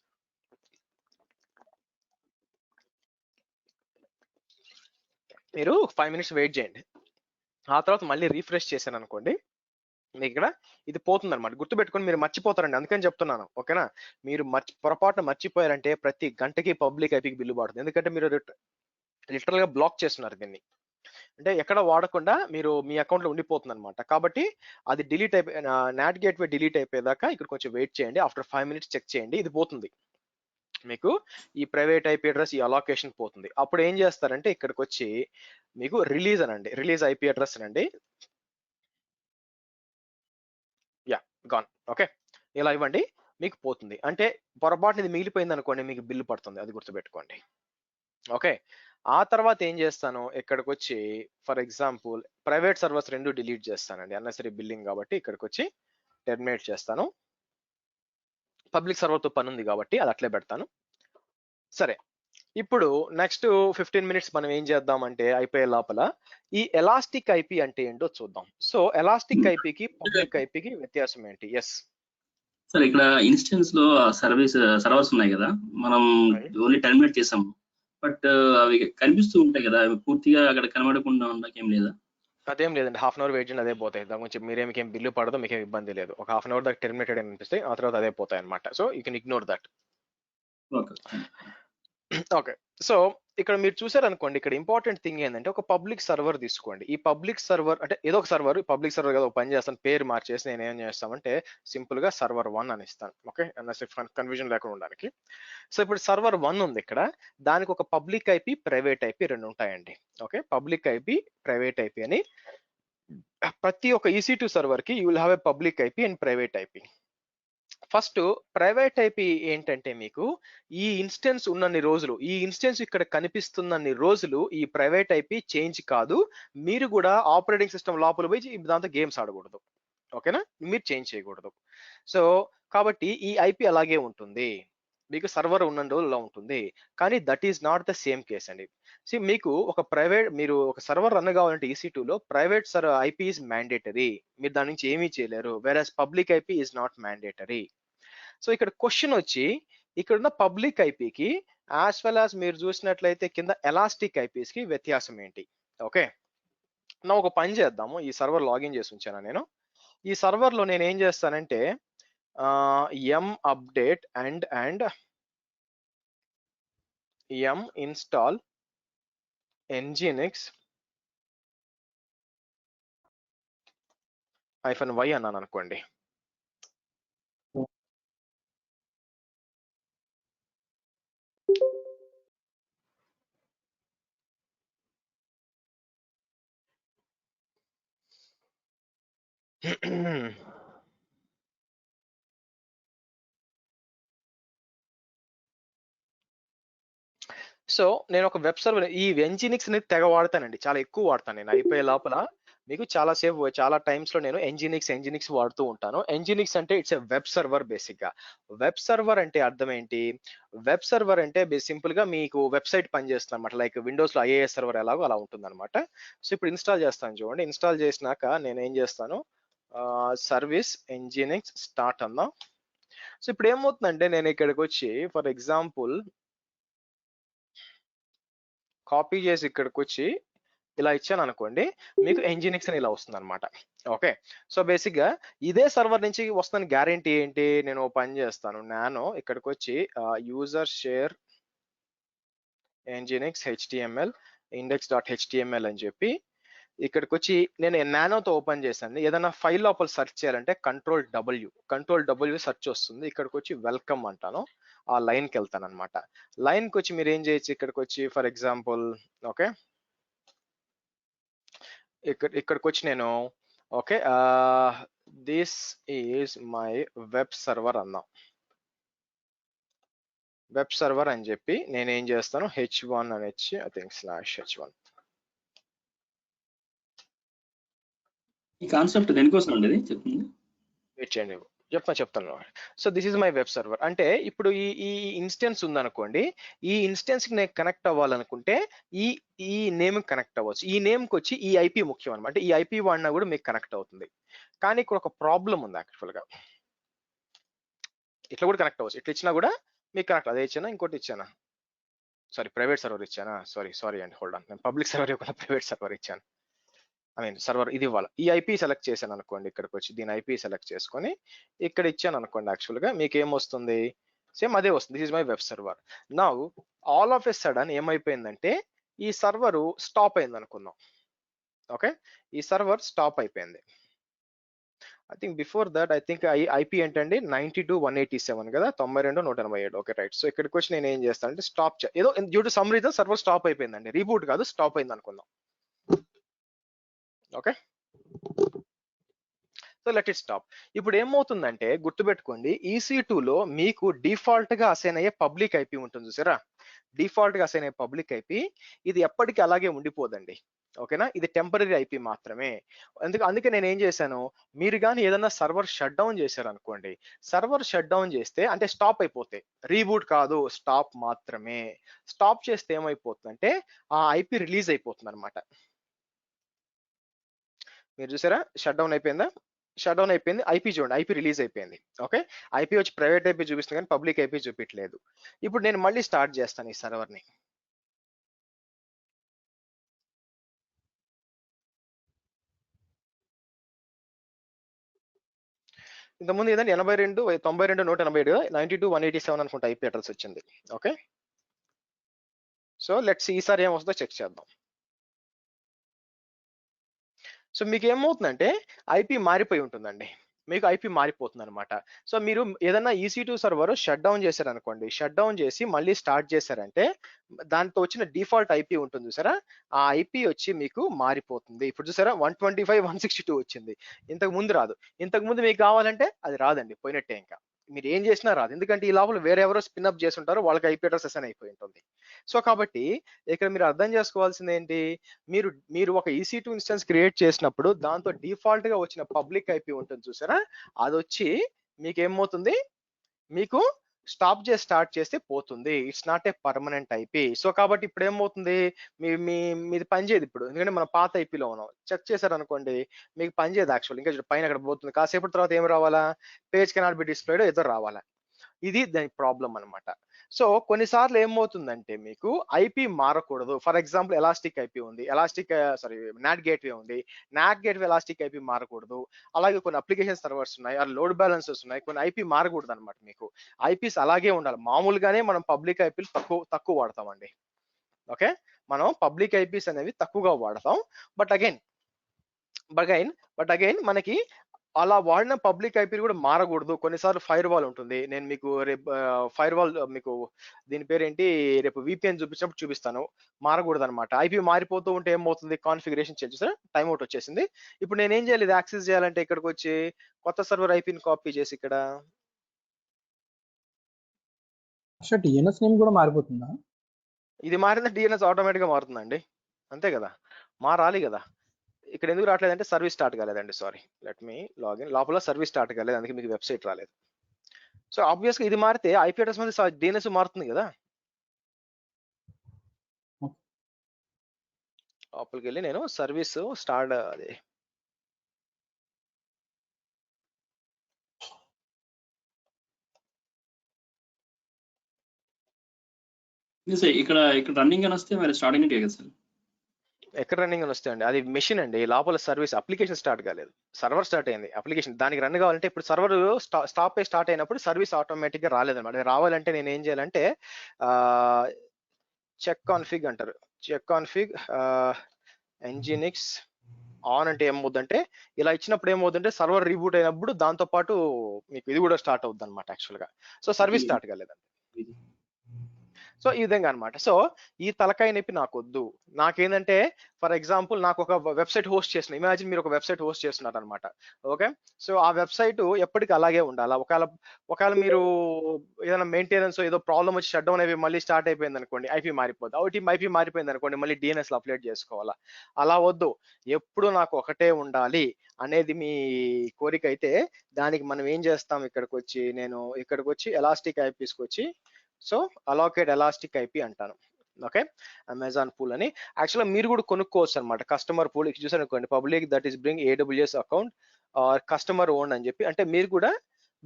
మీరు 5 minutes వెయిట్ చేయండి. ఆ తర్వాత మళ్ళీ రీఫ్రెష్ చేశాను అనుకోండి, మీకు ఇక్కడ ఇది పోతుంది అనమాట. గుర్తుపెట్టుకొని మీరు మర్చిపోతారండి, అందుకని చెప్తున్నాను. ఓకేనా, మీరు పొరపాటున మర్చిపోయారంటే ప్రతి గంటకి పబ్లిక్ ఐపీకి బిల్లు పడుతుంది. ఎందుకంటే మీరు లిటరల్ గా బ్లాక్ చేస్తున్నారు దీన్ని. అంటే ఎక్కడ వాడకుండా మీరు మీ అకౌంట్ లో ఉండిపోతుంది అనమాట. కాబట్టి అది డిలీట్ అయిపోయి నాట్ గేట్వే డిలీట్ అయిపోయేదాకా ఇక్కడ కొంచెం వెయిట్ చేయండి. ఆఫ్టర్ 5 minutes చెక్ చేయండి, ఇది పోతుంది మీకు. ఈ ప్రైవేట్ ఐపీ అడ్రస్, ఈ అలొకేషన్ పోతుంది. అప్పుడు ఏం చేస్తారంటే ఇక్కడికి వచ్చి మీకు రిలీజ్ అనండి, రిలీజ్ ఐపీ అడ్రస్ అనండి. గాన్. ఓకే, ఇలా ఇవ్వండి, మీకు పోతుంది. అంటే పొరపాటున ఇది మిగిలిపోయింది అనుకోండి, మీకు బిల్లు పడుతుంది, అది గుర్తుపెట్టుకోండి. ఓకే, ఆ తర్వాత ఏం చేస్తాను, ఇక్కడికి వచ్చి for example private servers 2 delete చేస్తానండి, అన్నెసరీ బిల్లింగ్ కాబట్టి ఇక్కడికి వచ్చి టెర్మినేట్ చేస్తాను. పబ్లిక్ సర్వర్ తో పని ఉంది కాబట్టి అది అట్లే పెడతాను. సరే, ఇప్పుడు నెక్స్ట్ 15 minutes మనం ఏం చేద్దామంటే, అయిపోయే లోపల ఈ ఎలాస్టిక్ ఐపీ అంటే ఏంటో చూద్దాం. సో ఎలాస్టిక్ ఐపీకి పబ్లిక్ ఐపీకి వ్యత్యాసం ఏంటి? ఎస్ సార్, ఇక్కడ ఇన్స్టెన్స్ లో సర్వర్స్ ఉన్నాయి కదా, మనం ఓన్లీ టర్మినేట్ చేసాము, బట్ అవి కనిపిస్తూ ఉంటాయి కదా, అవి పూర్తిగా అక్కడ కనబడకుండా ఉండకేం లేదా? అదేం లేదండి, 1/2 hour వెయిట్ చేయండి, అదే పోతాయి. దాని గురించి మీరేమికేం బిల్లు పడదు, మీకేం ఇబ్బంది లేదు. ఒక 1/2 hour దాకా టెర్మినేటెడ్ అని అనిపిస్తాయి, ఆ తర్వాత అదే పోతాయి అనమాట. So you can ignore that. Okay, so ఇక్కడ మీరు చూసారనుకోండి, ఇక్కడ ఇంపార్టెంట్ థింగ్ ఏంటంటే ఒక పబ్లిక్ సర్వర్ తీసుకోండి. ఈ పబ్లిక్ సర్వర్ అంటే ఏదో ఒక సర్వర్, పబ్లిక్ సర్వర్ కదా, ఒక పని చేస్తాను, పేరు మార్చేసి నేను ఏం చేస్తామంటే సింపుల్ గా సర్వర్ 1 అని ఇస్తాను. ఓకే, కన్ఫ్యూజన్ లేకుండా ఉండడానికి. సో ఇప్పుడు సర్వర్ 1 ఉంది ఇక్కడ, దానికి ఒక పబ్లిక్ ఐపీ, ప్రైవేట్ ఐపీ రెండు ఉంటాయండి. Okay, public IP, private IP అని ప్రతి ఒక్క EC2 సర్వర్ కి you will have a public IP and private IP. First private IP ఏంటంటే మీకు ఈ ఇన్స్టెన్స్ ఉన్నన్ని రోజులు, ఈ ఇన్స్టెన్స్ ఇక్కడ కనిపిస్తున్నన్ని రోజులు ఈ ప్రైవేట్ ఐపీ చేంజ్ కాదు. మీరు కూడా ఆపరేటింగ్ సిస్టమ్ లోపల పోయి దాంతో గేమ్స్ ఆడకూడదు. ఓకేనా, మీరు చేంజ్ చేయకూడదు. సో కాబట్టి ఈ ఐపీ అలాగే ఉంటుంది, మీకు సర్వర్ ఉన్న రోజుల్లో ఉంటుంది. కానీ that is not the same case అండి. మీకు ఒక ప్రైవేట్, మీరు ఒక సర్వర్ రన్ కావాలంటే EC2 లో ప్రైవేట్ ఐపీ ఈజ్ మ్యాండేటరీ, మీరు దాని నుంచి ఏమీ చేయలేరు. Whereas public IP is not mandatory. So ఇక్కడ క్వశ్చన్ వచ్చి ఇక్కడ ఉన్న పబ్లిక్ ఐపీకి యాజ్ వెల్ యాజ్ మీరు చూసినట్లయితే కింద ఎలాస్టిక్ ఐపీస్ కి వ్యత్యాసం ఏంటి? ఓకే, నా ఒక పని చేద్దాము. ఈ సర్వర్ లాగిన్ చేసి ఉంచాను నేను. ఈ సర్వర్ లో నేను ఏం చేస్తానంటే m update and m install nginx -y అన్నాను అనుకోండి. సో నేను ఒక వెబ్ సర్వర్, ఈ nginx అనేది తెగ వాడతానండి, చాలా ఎక్కువ వాడతాను నేను. అయిపోయే లోపల మీకు చాలా టైమ్స్ లో నేను nginx వాడుతూ ఉంటాను. nginx అంటే it's a web server. Basic గా వెబ్ సర్వర్ అంటే అర్థం ఏంటి? వెబ్ సర్వర్ అంటే సింపుల్ గా మీకు వెబ్సైట్ పనిచేస్తుంది అనమాట. లైక్ విండోస్ లో IIS సర్వర్ ఎలాగో అలా ఉంటుంది అనమాట. సో ఇప్పుడు ఇన్స్టాల్ చేస్తాను చూడండి. ఇన్స్టాల్ చేసినాక నేను ఏం చేస్తాను, సర్వీస్ nginx స్టార్ట్ అందాం. సో ఇప్పుడు ఏమవుతుందంటే నేను ఇక్కడికి వచ్చి ఫర్ ఎగ్జాంపుల్ కాపీ చేసి ఇక్కడికి వచ్చి ఇలా ఇచ్చాను అనుకోండి, మీకు nginx అని ఇలా వస్తుంది అనమాట. ఓకే, సో బేసిక్ గా ఇదే సర్వర్ నుంచి వస్తుందని గ్యారంటీ ఏంటి? నేను పని చేస్తాను, నానో ఇక్కడికి వచ్చి user share nginx HTML index.html అని చెప్పి ఇక్కడికి వచ్చి నేను నానోతో ఓపెన్ చేశాను. ఏదైనా ఫైల్ లోపల సెర్చ్ చేయాలంటే కంట్రోల్ W సెర్చ్ వస్తుంది. ఇక్కడికి వచ్చి వెల్కమ్ అంటాను, ఆ లైన్ కి వెళ్తాను అనమాట. లైన్ కి వచ్చి మీరు ఏం చేయొచ్చు, ఇక్కడికి వచ్చి ఫర్ ఎగ్జాంపుల్ ఓకే ఇక్కడికి వచ్చి నేను okay this is my web server అన్నాం. వెబ్ సర్వర్ అని చెప్పి నేను ఏం చేస్తాను, h1 అని వచ్చి ఐ థింక్ /h1. ఈ కాన్సెప్ట్ దేనికోసం ఉండేది చెప్తుంది? చేయండి, చెప్తాను. So this is my web server అంటే ఇప్పుడు ఈ ఇన్స్టెన్స్ ఉందనుకోండి, ఈ ఇన్స్టెన్స్ కి నేను కనెక్ట్ అవ్వాలనుకుంటే ఈ నేమ్ కనెక్ట్ అవ్వచ్చు. ఈ నేమ్ కి వచ్చి ఈ ఐపీ ముఖ్యం అనమాట. ఈ ఐపీ వాడినా కూడా మీకు కనెక్ట్ అవుతుంది. కానీ ఇక్కడ ఒక ప్రాబ్లం ఉంది యాక్చువల్ గా. ఇట్లా కూడా కనెక్ట్ అవ్వచ్చు, ఇట్లా ఇచ్చినా కూడా మీకు కనెక్ట్. అదే ఇచ్చానా, ఇంకోటి ఇచ్చానా, సారీ ప్రైవేట్ సర్వర్ ఇచ్చానా, సారీ అండి, హోల్డ్ ఆన్. నేను పబ్లిక్ సర్వర్ ఇవ్వకుండా ప్రైవేట్ సర్వర్ ఇచ్చాను. సర్వర్ ఇది ఇవ్వాలి. ఈ ఐపీ సెలెక్ట్ చేశాను అనుకోండి, ఇక్కడికి వచ్చి దీని ఐపీ సెలెక్ట్ చేసుకొని ఇక్కడ ఇచ్చాను అనుకోండి, యాక్చువల్ గా మీకు ఏమొస్తుంది, సేమ్ అదే వస్తుంది. This is my web server. Now all of a sudden ఏమైపోయిందంటే ఈ సర్వర్ స్టాప్ అయింది అనుకుందాం. ఓకే, ఈ సర్వర్ స్టాప్ అయిపోయింది. I think before that I think IP ఏంటండి 92.187 కదా, 92.187. Okay right. సో ఇక్కడికి వచ్చి నేను ఏం చేస్తానంటే స్టాప్ ఏదో due to some reason server stop అయిపోయిందండి, రీబూట్ కాదు, స్టాప్ అయింది అనుకుందాం. Okay, so let it stop. ఇప్పుడు ఏమవుతుందంటే గుర్తుపెట్టుకోండి, EC2 లో మీకు డిఫాల్ట్ గా అసైన్ అయ్యే పబ్లిక్ ఐపీ ఉంటుంది చూసారా, డిఫాల్ట్ గా అసైన్ అయ్యే పబ్లిక్ ఐపీ ఇది ఎప్పటికీ అలాగే ఉండిపోదండి. ఓకేనా, ఇది టెంపరీ ఐపీ మాత్రమే. అందుకే నేను ఏం చేశాను, మీరు కానీ ఏదైనా సర్వర్ షట్ డౌన్ చేశారు అనుకోండి, సర్వర్ షట్ డౌన్ చేస్తే అంటే స్టాప్ అయిపోతే, రీబూట్ కాదు, స్టాప్ మాత్రమే. స్టాప్ చేస్తే ఏమైపోతుందంటే ఆ ఐపీ రిలీజ్ అయిపోతుంది అనమాట. మీరు చూసారా, షట్ డౌన్ అయిపోయిందా, షట్ డౌన్ అయిపోయింది. ఐపీ చూడండి, ఐపీ రిలీజ్ అయిపోయింది. ఓకే, ఐపీ వచ్చి ప్రైవేట్ ఐపీ చూపిస్తుంది కానీ పబ్లిక్ ఐపీ చూపించలేదు. ఇప్పుడు నేను మళ్ళీ స్టార్ట్ చేస్తాను ఈ సర్వర్ని. ఇంతకుముందు ఏదంటే 92.187 92.187 అనుకుంటా ఐపీ అడ్రస్ వచ్చింది. ఓకే, సో లెట్స్ ఈసారి ఏమొస్తుందో చెక్ చేద్దాం. సో మీకు ఏమవుతుందంటే ఐపీ మారిపోయి ఉంటుందండి. మీకు ఐపీ మారిపోతుంది అనమాట. సో మీరు ఏదైనా EC2 సర్వర్ షట్ డౌన్ చేశారనుకోండి, షట్ డౌన్ చేసి మళ్ళీ స్టార్ట్ చేశారంటే దాంతో వచ్చిన డిఫాల్ట్ ఐపీ ఉంటుంది చూసారా, ఆ ఐపీ వచ్చి మీకు మారిపోతుంది. ఇప్పుడు చూసారా 125.162 వచ్చింది, ఇంతకు ముందు రాదు. ఇంతకు ముందు మీకు కావాలంటే అది రాదండి, పోయినట్టే. ఇంకా మీరు ఏం చేసినా రాదు, ఎందుకంటే ఈ లోపల వేరే ఎవరో స్పిన్అప్ చేసి ఉంటారో వాళ్ళకి ఐపీ అడ్రస్ అసైన్ అయిపోయి ఉంటుంది. సో కాబట్టి ఇక్కడ మీరు అర్థం చేసుకోవాల్సింది ఏంటి, మీరు ఒక EC2 ఇన్స్టెన్స్ క్రియేట్ చేసినప్పుడు దాంతో డిఫాల్ట్ గా వచ్చిన పబ్లిక్ ఐపీ ఉంటుంది చూసారా, అది వచ్చి మీకు ఏమవుతుంది, మీకు స్టార్ట్ చేస్తే పోతుంది. It's not a permanent IP. So కాబట్టి ఇప్పుడు ఏమవుతుంది, మీది పనిచేయదు ఇప్పుడు, ఎందుకంటే మన పాత ఐపీలో ఉన్నాం. చెక్ చేశారనుకోండి మీకు పనిచేయదు యాక్చువల్. ఇంకా పైన అక్కడ పోతుంది, కాసేపటి తర్వాత ఏం రావాలా, పేజ్ కెనాట్ బి డిస్ప్లేడ్ ఏదో రావాలా. ఇది దాని ప్రాబ్లం అనమాట. సో కొన్నిసార్లు ఏమవుతుందంటే మీకు ఐపీ మారకూడదు. ఫర్ ఎగ్జాంపుల్ ఎలాస్టిక్ ఐపీ ఉంది, నాట్ గేట్వే ఉంది, నాట్ గేట్వే ఎలాస్టిక్ ఐపీ మారకూడదు. అలాగే కొన్ని అప్లికేషన్ సర్వర్స్ ఉన్నాయి, లోడ్ బ్యాలెన్సెస్ ఉన్నాయి, కొన్ని ఐపీ మారకూడదు అనమాట. మీకు ఐపీస్ అలాగే ఉండాలి. మామూలుగానే మనం పబ్లిక్ ఐపీలు తక్కువ వాడతామండి. ఓకే, మనం పబ్లిక్ ఐపీస్ అనేవి తక్కువగా వాడతాం. బట్ అగైన్ మనకి అలా వాడిన పబ్లిక్ ఐపీ కూడా మారకూడదు. కొన్నిసార్లు ఫైర్ వాల్ ఉంటుంది. నేను మీకు రేపు ఫైర్ వాల్ మీకు దీని పేరేంటి రేపు VPN చూపించినప్పుడు చూపిస్తాను. మారకూడదు అనమాట. ఐపీ మారిపోతూ ఉంటే ఏమవుతుంది, కాన్ఫిగరేషన్ చేంజ్ టైం అవుట్ వచ్చేసింది. ఇప్పుడు నేను ఏం చేయాలి, ఇది యాక్సెస్ చేయాలంటే ఇక్కడికి వచ్చి కొత్త సర్వర్ ఐపీని కాపీ చేసి ఇక్కడ DNS నేమ్ కూడా మారిపోతుందా? ఇది మారిందా DNS ఆటోమేటిక్ గా మారుతుందండి, అంతే కదా, మారాలి కదా. ఇక్కడ ఎందుకు రావట్లేదంటే సర్వీస్ స్టార్ట్ కాలేదండి, సారీ. Let me login. లోపల సర్వీస్ స్టార్ట్ కాలేదు, అందుకే మీకు వెబ్సైట్ రాలేదు. సో ఆబ్వియస్ గా ఇది మారితే ఐపీ అడ్రస్ మీద DNS మారుతుంది కదా. లోపలికి వెళ్ళి నేను సర్వీస్ స్టార్ట్ అది ఇక్కడ రన్నింగ్ అని వస్తే మరి స్టార్ట్ అయినట్టే కదా సార్. ఎక్కడ రన్నింగ్ అని వస్తాయండి, అది మెషిన్ అండి. లోపల సర్వీస్ అప్లికేషన్ స్టార్ట్ కాలేదు, సర్వర్ స్టార్ట్ అయింది. అప్లికేషన్ దానికి రన్ కావాలంటే ఇప్పుడు సర్వర్ స్టార్ట్ అయినప్పుడు సర్వీస్ ఆటోమేటిక్ గా రాలేదన్నమాట. అది రావాలంటే నేను ఏం చేయాలంటే చెక్ కాన్ఫిగ్ అంటారు, చెక్ కాన్ఫిగ్ nginx ఆన్ అంటే ఏమవుతుందంటే ఇలా ఇచ్చినప్పుడు ఏమవుతుందంటే సర్వర్ రీబూట్ అయినప్పుడు దాంతో పాటు మీకు ఇది కూడా స్టార్ట్ అవుతుంది అనమాట యాక్చువల్ గా. సో సర్వీస్ స్టార్ట్ కాలేదండి. సో ఈ విధంగా అనమాట. సో ఈ తలకాయ నొప్పి నాకు వద్దు. నాకేంటంటే ఫర్ ఎగ్జాంపుల్ నాకు ఒక వెబ్సైట్ హోస్ట్ చేసిన, ఇమాజిన్ మీరు ఒక వెబ్సైట్ హోస్ట్ చేస్తున్నారు అనమాట. ఓకే, సో ఆ వెబ్సైట్ ఎప్పటికీ అలాగే ఉండాలా. ఒకవేళ మీరు ఏదైనా మెయింటెనెన్స్ ఏదో ప్రాబ్లమ్ వచ్చి షట్ డౌన్ అయిపోయి మళ్ళీ స్టార్ట్ అయిపోయింది అనుకోండి, ఐపీ మారిపోద్ది. ఐపీ మారిపోయింది అనుకోండి, మళ్ళీ DNS లో అప్డేట్ చేసుకోవాలా. అలా వద్దు, ఎప్పుడు నాకు ఒకటే ఉండాలి అనేది మీ కోరిక అయితే దానికి మనం ఏం చేస్తాం, ఇక్కడికి వచ్చి ఎలాస్టిక్ ఐపీస్కి వచ్చి సో అలోకేట్ ఎలాస్టిక్ ఐపీ అంటాను. ఓకే, అమెజాన్ పూల్ అని యాక్చువల్గా మీరు కూడా కొనుక్కోవచ్చు అనమాట. కస్టమర్ పూల్ చూసారు అనుకోండి, public that is bring AWS account or customer own అని చెప్పి, అంటే మీరు కూడా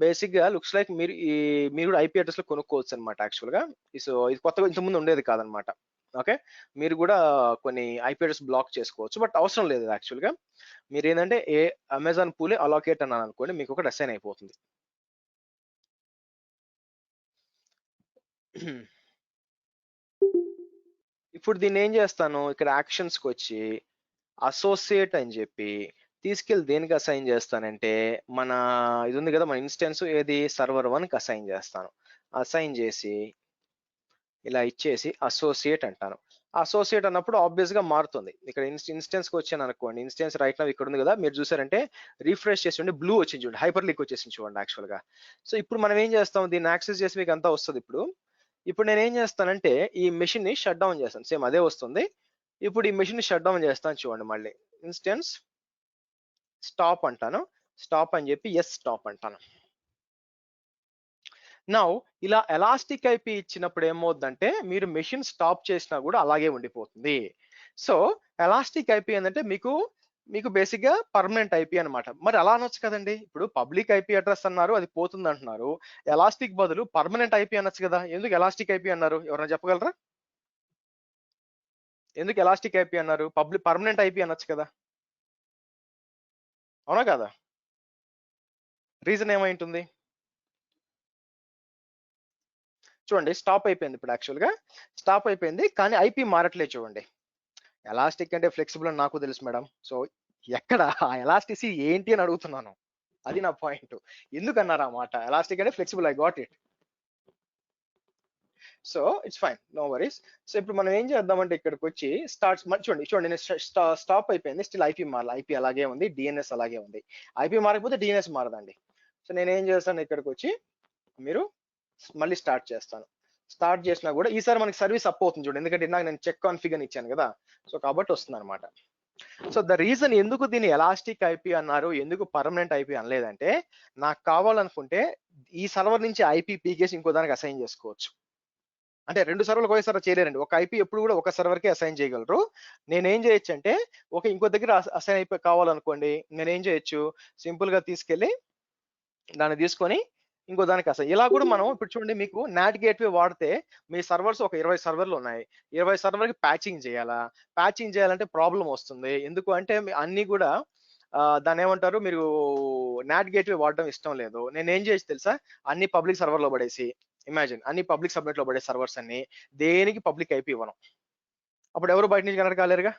బేసిక్ గా లుక్స్ లైక్ మీరు కూడా ఐపీ అడ్రస్ లో కొనుక్కోవచ్చు అనమాట యాక్చువల్ గా. సో ఇది కొత్తగా ఇంతకుముందు ఉండేది కాదనమాట. ఓకే, మీరు కూడా కొన్ని ఐపీ అడ్రస్ బ్లాక్ చేసుకోవచ్చు, బట్ అవసరం లేదు యాక్చువల్ గా. మీరు ఏంటంటే అమెజాన్ పూలే అలోకేట్ అన్నాను అనుకోండి, మీకు ఒకటి అసైన్ అయిపోతుంది. ఇప్పుడు దీన్ని ఏం చేస్తాను, ఇక్కడ యాక్షన్స్కి వచ్చి అసోసియేట్ అని చెప్పి తీసుకెళ్ళి దేనికి అసైన్ చేస్తానంటే మన ఇది ఉంది కదా మన ఇన్స్టెన్స్, ఏది సర్వర్ 1కి అసైన్ చేస్తాను. అసైన్ చేసి ఇలా ఇచ్చేసి అసోసియేట్ అంటాను. అసోసియేట్ అన్నప్పుడు ఆబ్వియస్ గా మారుతుంది. ఇక్కడ ఇన్స్టెన్స్కి వచ్చాను అనుకోండి, ఇన్స్టెన్స్ రైట్ నా ఇక్కడ ఉంది కదా, మీరు చూసారంటే రిఫ్రెష్ చేసి చూడండి, బ్లూ వచ్చింది చూడండి, హైపర్ లింక్ వచ్చేసింది చూడండి యాక్చువల్ గా. సో ఇప్పుడు మనం ఏం చేస్తాం, దీన్ని యాక్సెస్ చేసి మీకు అంతా వస్తుంది. ఇప్పుడు నేను ఏం చేస్తానంటే ఈ మెషిన్ ని షట్ డౌన్ చేస్తాను, సేమ్ అదే వస్తుంది. ఇప్పుడు ఈ మెషిన్ ని షట్ డౌన్ చేస్తాను చూడండి, మళ్ళీ ఇన్స్టెన్స్ స్టాప్ అంటాను, స్టాప్ అని చెప్పి స్టాప్ అంటాను. నౌ ఇలా ఎలాస్టిక్ ఐపీ ఇచ్చినప్పుడు ఏమవుతుందంటే మీరు మెషిన్ స్టాప్ చేసినా కూడా అలాగే ఉండిపోతుంది. సో ఎలాస్టిక్ ఐపీ ఏంటంటే మీకు బేసిక్ గా పర్మనెంట్ ఐపీ అనమాట. మరి అలా అనొచ్చు కదండి, ఇప్పుడు పబ్లిక్ ఐపీ అడ్రస్ అన్నారు, అది పోతుంది అంటున్నారు, ఎలాస్టిక్ బదులు పర్మనెంట్ ఐపీ అనొచ్చు కదా. ఎందుకు ఎలాస్టిక్ ఐపీ అన్నారు, ఎవరైనా చెప్పగలరా? ఎందుకు ఎలాస్టిక్ ఐపీ అన్నారు, పర్మనెంట్ ఐపీ అనొచ్చు కదా, అవునా కదా? రీజన్ ఏమై ఉంటుంది? చూడండి స్టాప్ అయిపోయింది ఇప్పుడు యాక్చువల్గా స్టాప్ అయిపోయింది, కానీ ఐపీ మారట్లేదు చూడండి. ఎలాస్టిక్ అంటే ఫ్లెక్సిబుల్ అని నాకు తెలుసు మేడం. సో ఎక్కడ ఆ ఎలాస్టిసి ఏంటి అని అడుగుతున్నాను, అది నా పాయింట్. ఎందుకు అన్నారు ఆ మాట? ఎలాస్టిక్ అంటే flexible, I got it. So it's fine, no worries. So ఇప్పుడు మనం ఏం చేద్దామంటే ఇక్కడికి వచ్చి చూడండి నేను స్టాప్ అయిపోయింది, స్టిల్ ఐపీ మారల, ఐపీ అలాగే ఉంది, డిఎన్ఎస్ అలాగే ఉంది. ఐపీ మారకపోతే డిఎన్ఎస్ మారదండి. సో నేను ఏం చేస్తాను, ఇక్కడికి వచ్చి మీరు మళ్ళీ స్టార్ట్ చేస్తాను. స్టార్ట్ చేసినా కూడా ఈసారి మనకి సర్వీస్ అప్ అవుతుంది చూడండి, ఎందుకంటే ఇందాక నేను చెక్ కాన్ఫిగర్ ఇచ్చాను కదా, సో కాబట్టి వస్తుంది అనమాట. సో ద రీజన్ ఎందుకు దీన్ని ఎలాస్టిక్ ఐపీ అన్నారు, ఎందుకు పర్మనెంట్ ఐపీ అనలేదంటే, నాకు కావాలనుకుంటే ఈ సర్వర్ నుంచి ఐపీ పీకేసి ఇంకో దానికి అసైన్ చేసుకోవచ్చు. అంటే 2 సర్వర్లు ఒకేసారి చేయలేరండి. ఒక ఐపీ ఎప్పుడు కూడా ఒక సర్వర్కే అసైన్ చేయగలరు. నేనేం చేయొచ్చు అంటే, ఇంకో దగ్గర అసైన్ అయిపోయి కావాలనుకోండి, నేనేం చేయొచ్చు, సింపుల్ గా తీసుకెళ్ళి దాన్ని తీసుకొని ఇంకో దానికి అసైన్. ఇలా కూడా మనం ఇప్పుడు చూడండి, మీకు నాట్ గేట్వే వాడితే మీ సర్వర్స్ ఒక 20 సర్వర్లు ఉన్నాయి, 20 సర్వర్కి ప్యాచింగ్ చేయాలా? ప్యాచింగ్ చేయాలంటే ప్రాబ్లం వస్తుంది. ఎందుకు అంటే అన్ని కూడా దాన్ని ఏమంటారు, మీరు నాట్ గేట్వే వాడడం ఇష్టం లేదు. నేను ఏం చేయొచ్చు తెలుసా, అన్ని పబ్లిక్ సర్వర్లో పడేసి, ఇమాజిన్ అన్ని పబ్లిక్ సబ్నెట్ లో పడే సర్వర్స్ అన్ని దేనికి పబ్లిక్ ఐపీ ఇవ్వను, అప్పుడు ఎవరు బయట నుంచి కనెక్ట్ కాలేరుగా.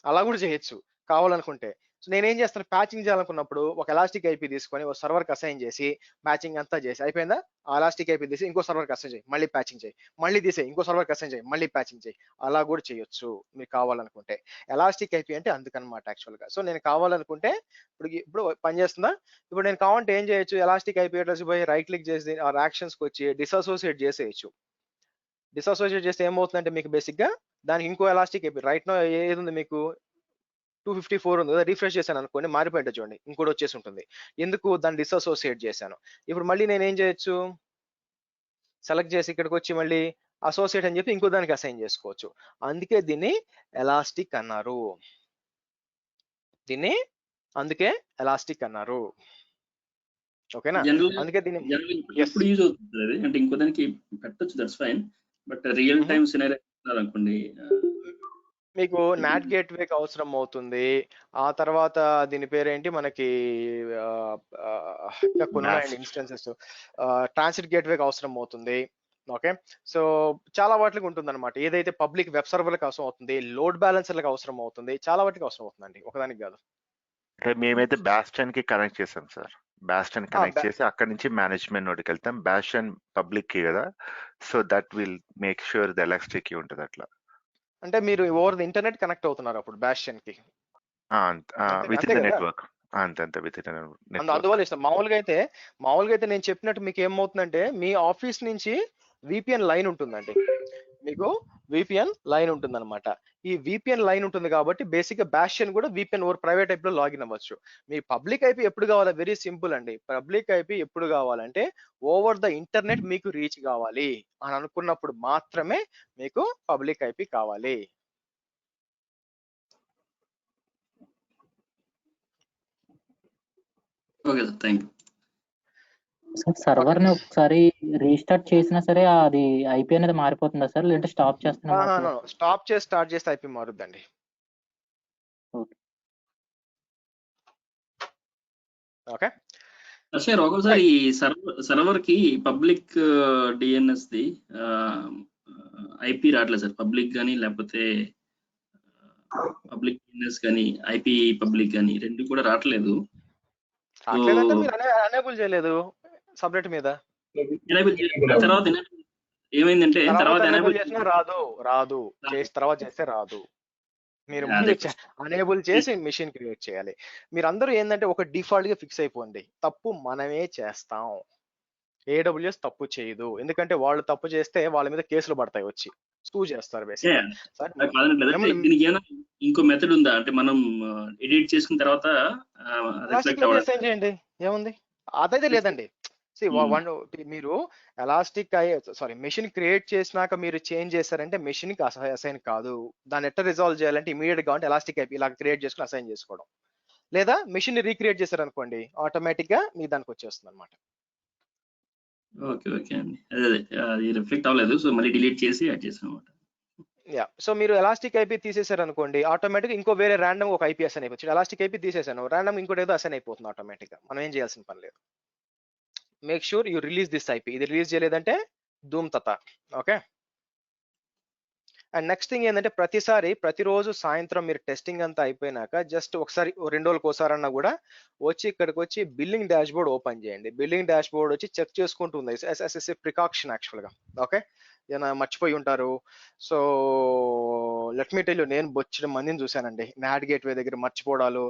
అలా కూడా చేయొచ్చు కావాలనుకుంటే. సో నేనేం చేస్తాను, ప్యాచింగ్ చేయాలనుకున్నప్పుడు ఒక ఎలాస్టిక్ ఐపీ తీసుకొని ఒక సర్వర్కి అసైన్ చేసి ప్యాచింగ్ అంతా చేసి అయిపోయిందా, ఆ ఎలాస్టిక్ ఐపీ తీసి ఇంకో సర్వర్కి అసైన్ చేయి, మళ్ళీ ప్యాచింగ్ చేయి, మళ్ళీ తీసే ఇంకో సర్వర్కి అసైన్ చేయి, మళ్ళీ ప్యాచింగ్ చేయి. అలా కూడా చేయొచ్చు మీకు కావాలనుకుంటే. ఎలాస్టిక్ ఐపీ అంటే అందుకనమాట యాక్చువల్గా. సో నేను కావాలనుకుంటే ఇప్పుడు పనిచేస్తుందా, ఇప్పుడు నేను కావాలంటే ఏం చేయొచ్చు, ఎలాస్టిక్ ఐపీ అడ్రస్ పోయి రైట్ క్లిక్ చేసి ఆ యాక్షన్స్కి వచ్చి డిసోసియేట్ చేసేయచ్చు. డిసోసియేట్ చేస్తే ఏమవుతుందంటే మీకు బేసిక్గా దానికి ఇంకో ఎలాస్టిక్ ఐపీ రైట్ నో ఏది ఉంది మీకు 254 ఉంది కదా, రిఫ్రెష్ చేశాను అనుకోండి మారిపోయింటే చూడండి ఇంకోటి వచ్చేసి ఉంటుంది. ఎందుకు, దాన్ని డిసోసియేట్ చేశాను. ఇప్పుడు మళ్ళీ నేను ఏం చేయొచ్చు, సెలెక్ట్ చేసి ఇక్కడికి వచ్చి మళ్ళీ అసోసియేట్ అని చెప్పి ఇంకో దానికి అసైన్ చేసుకోవచ్చు. అందుకే దీన్ని ఎలాస్టిక్ అన్నారు, దీన్ని అందుకే ఎలాస్టిక్ అన్నారు. ఓకేనా? అందుకే దీన్ని ఎప్పుడు యూజ్ అవుతుంది అంటే ఇంకో దానికి పెట్టొచ్చు, that's fine. But real time scenario అనుకోండి, మీకు నాట్ గేట్వేకి అవసరం అవుతుంది. ఆ తర్వాత దీని పేరేంటి, మనకి ఇంకా కొన్ని ఉన్నాయండి ఇన్స్టెన్సెస్, ట్రాన్సిట్ గేట్వేకి అవసరం అవుతుంది. ఓకే, సో చాలా వాటికి ఉంటుంది అనమాట. ఏదైతే పబ్లిక్ వెబ్ సర్వర్లకు అవసరం అవుతుంది, లోడ్ బ్యాలెన్సర్లకు అవసరం అవుతుంది, చాలా వాటికి అవసరం అవుతుందండి, ఒకదానికి కాదు. మేమైతే బాస్టన్ కి కనెక్ట్ చేసాం సార్, బాస్టన్ కనెక్ట్ చేసి అక్కడ నుంచి మేనేజ్మెంట్ నోటికి వెళ్తాం. బాస్టన్ పబ్లిక్ కి కదా, so that will make sure the elastic కి ఉంటుంది. అట్లా అంటే మీరు ఓవర్ ది ఇంటర్నెట్ కనెక్ట్ అవుతున్నారు అప్పుడు బాస్టన్ కి, విత్ ఇన్ ద నెట్వర్క్. అంతే విత్ ఇన్ నెట్వర్క్. అందువల్ల ఇష్టం. మామూలుగా అయితే నేను చెప్పినట్టు మీకు ఏమవుతుందంటే, మీ ఆఫీస్ నుంచి విపిఎన్ లైన్ ఉంటుందండి, మీకు విపిఎన్ లైన్ ఉంటుంది అనమాట. ఈ విపిఎన్ లైన్ ఉంటుంది కాబట్టి బేసిక్ గా బాస్టియన్ కూడా విపిఎన్ ఓవర్ ప్రైవేట్ ఐపీ లో లాగిన్ అవ్వచ్చు. మీ పబ్లిక్ ఐపీ ఎప్పుడు కావాలా, వెరీ సింపుల్ అండి. పబ్లిక్ ఐపీ ఎప్పుడు కావాలంటే ఓవర్ ద ఇంటర్నెట్ మీకు రీచ్ కావాలి అని అనుకున్నప్పుడు మాత్రమే మీకు పబ్లిక్ ఐపీ కావాలి. Okay sir, thank you. Server ని ఒకసారి రీస్టార్ట్ చేసినా సరే అది ఐపీ అనేది మారిపోతుందా సార్, లేదంటే స్టాప్ చేస్తున్నా? స్టాప్ చేసి స్టార్ట్ చేస్తే ఐపీ మారుద్దండి. ఓకే సార్, ఒక్కోసారి సర్వర్ కి పబ్లిక్ డిఎన్ఎస్ ది ఐపీ రావట్లేదు సార్, పబ్లిక్ గానీ లేకపోతే పబ్లిక్ డిఎన్ఎస్ కానీ ఐపీ పబ్లిక్ కానీ రెండు కూడా రావట్లేదు. రావట్లేదంటే మీరు ఎనేబుల్ చేయలేదు సబ్నెట్ మీద. తర్వాత ఏమైందంటే తర్వాత ఎనేబుల్ చేసినా రాదు చేసి తర్వాత చేస్తే రాదు. మీరు అనేబుల్ చేసి మిషన్ క్రియేట్ చేయాలి. మీరు అందరూ ఏంటంటే ఒక డిఫాల్ట్ గా ఫిక్స్ అయిపోండి, తప్పు మనమే చేస్తాం, ఏడబ్ల్యూఎస్ తప్పు చేయదు. ఎందుకంటే వాళ్ళు తప్పు చేస్తే వాళ్ళ మీద కేసులు పడతాయి, వచ్చి స్టూ చేస్తారు. ఇంకో మెథడ్ ఉందా అంటే మనం ఎడిట్ చేసుకున్న తర్వాత చేయండి, ఏముంది? అదైతే లేదండి. మీరు ఎలాస్టిక్ మెషిన్ క్రియేట్ చేసినాక మీరు చేంజ్ చేస్తారంటే మెషిన్ కి అసైన్ కాదు. దాన్ని ఎట్లా రిజాల్వ్ చేయాలంటే ఇమీడియట్ గా అంటే ఎలాస్టిక్ ఐపీ ఇలా క్రియేట్ చేసుకుని అసైన్ చేసుకోవడం, లేదా మెషిన్ ని రీక్రియేట్ చేశారనుకోండి ఆటోమేటిక్ గా మీ దానికి వచ్చేస్తుంది అనమాట. ఓకే ఓకే అండి, అది రిఫ్లెక్ట్ అవ్వలేదు, సో మళ్ళీ డిలీట్ చేసి యాడ్ చేసాను అనమాట. యా, సో మీరు ఎలాస్టిక్ ఐపీ తీసేశారు అనుకోండి ఆటోమేటిక్ ఇంకో వేరే ర్యాండమ్ ఒక ఐపీ అసైన్ అయిపోతుంది. ఎలాస్టిక్ ఐపీ తీసేసాను, ర్యాండమ్ ఇంకోటి ఏదో అసైన్ అయిపోతుంది ఆటోమేటిక్ గా, మనం ఏం చేయాల్సిన పని లేదు. Make sure you release this IP. ఇది రిలీజ్ చేయలేదంటే ధూమ్ తత. ఓకే. అండ్ నెక్స్ట్ థింగ్ ఏంటంటే ప్రతిరోజు సాయంత్రం మీరు టెస్టింగ్ అంతా అయిపోయినాక జస్ట్ ఒకసారి 2 రోజులకు ఒకసారన్నా కూడా వచ్చి ఇక్కడికి వచ్చి బిల్లింగ్ డాష్ బోర్డ్ ఓపెన్ చేయండి. బిల్లింగ్ డాష్ బోర్డ్ వచ్చి చెక్ చేసుకుంటూ ఉంది ఎస్ ప్రికాషన్ యాక్చువల్గా. ఓకే, ఏమైనా మర్చిపోయి ఉంటారు. So let me tell you, నేను బొచ్చిన మందిని చూశానండి నాట్ గేట్వే దగ్గర మర్చిపోవడాలు.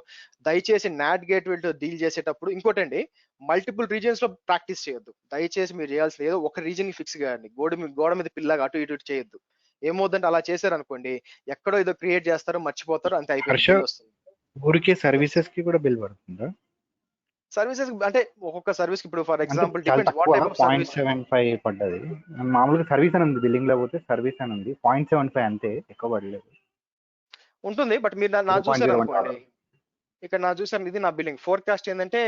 దయచేసి నాట్ గేట్వేతో డీల్ చేసేటప్పుడు ఇంకోటండి, మల్టిపుల్ రీజియన్స్ లో ప్రాక్టీస్ చేయొద్దు. దయచేసి మీరు చేయాల్సిన ఏదో ఒక రీజన్ ఫిక్స్ కాదండి. గోడ మీద పిల్లగా అటు ఇటు చేయొద్దు. ఏమవుతుందంటే అలా చేశారనుకోండి, ఎక్కడో ఏదో క్రియేట్ చేస్తారు, మర్చిపోతారు, అంతే అయిపోయింది. ఊరికే సర్వీసెస్ కి కూడా బిల్ పడుతుందా? సర్వీసెస్ అంటే ఒక్కొక్క సర్వీస్ కి ఇప్పుడు for example depends what type of service. 0.75 పడ్డది. మామూలుగా సర్వీస్ అని ఉంది, బిల్లింగ్ లో పోతే సర్వీస్ అని ఉంది. 0.75 అంతే, ఎక్కువ పడలేదు. ఉంటుంది. బట్ మీరు నా చూసారు అనుకోండి, ఇక్కడ నా చూసాను, ఇది నా బిల్లింగ్ ఫోర్కాస్ట్ ఏంటంటే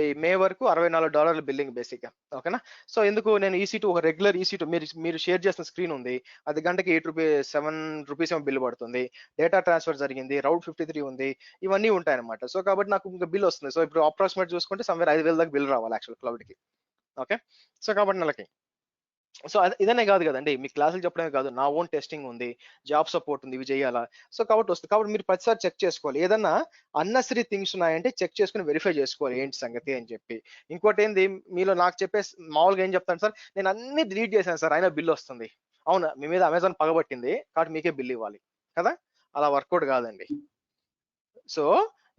ఈ మే వరకు $64 బిల్లింగ్ బేసిక్ గా. ఓకేనా. సో ఎందుకు నేను EC2 ఒక రెగ్యులర్ EC2 మీరు షేర్ చేసిన స్క్రీన్ ఉంది, అది గంటకి $7 బిల్ పడుతుంది. డేటా ట్రాన్స్ఫర్ జరిగింది, రౌట్ 53 ఉంది, ఇవన్నీ ఉంటాయి అనమాట. సో కాబట్టి నాకు ఇంకా బిల్ వస్తుంది. సో ఇప్పుడు అప్రాక్సిమేట్ చూసుకుంటే సమ్వేర్ 5,000 దాకా బిల్ రావాలి యాక్చువల్ క్లౌడ్ కి. ఓకే. సో కాబట్టి నెలకి సో ఇదనే కాదు కదండి, మీ క్లాసులు చెప్పడమే కాదు, నా ఓన్ టెస్టింగ్ ఉంది, జాబ్ సపోర్ట్ ఉంది, ఇవి చేయాలా. సో కాబట్టి వస్తుంది. కాబట్టి మీరు ప్రతిసారి చెక్ చేసుకోవాలి. ఏదన్నా అన్నెసరీ థింగ్స్ ఉన్నాయంటే చెక్ చేసుకుని వెరిఫై చేసుకోవాలి ఏంటి సంగతి అని చెప్పి. ఇంకోటి ఏంది, మీలో నాకు చెప్పే మామూలుగా ఏం చెప్తాను సార్, నేను అన్ని డిలీట్ చేశాను సార్ అయినా బిల్ వస్తుంది. అవునా, మీ మీద అమెజాన్ పగబట్టింది కాబట్టి మీకే బిల్ ఇవ్వాలి కదా. అలా వర్కౌట్ కాదండి. సో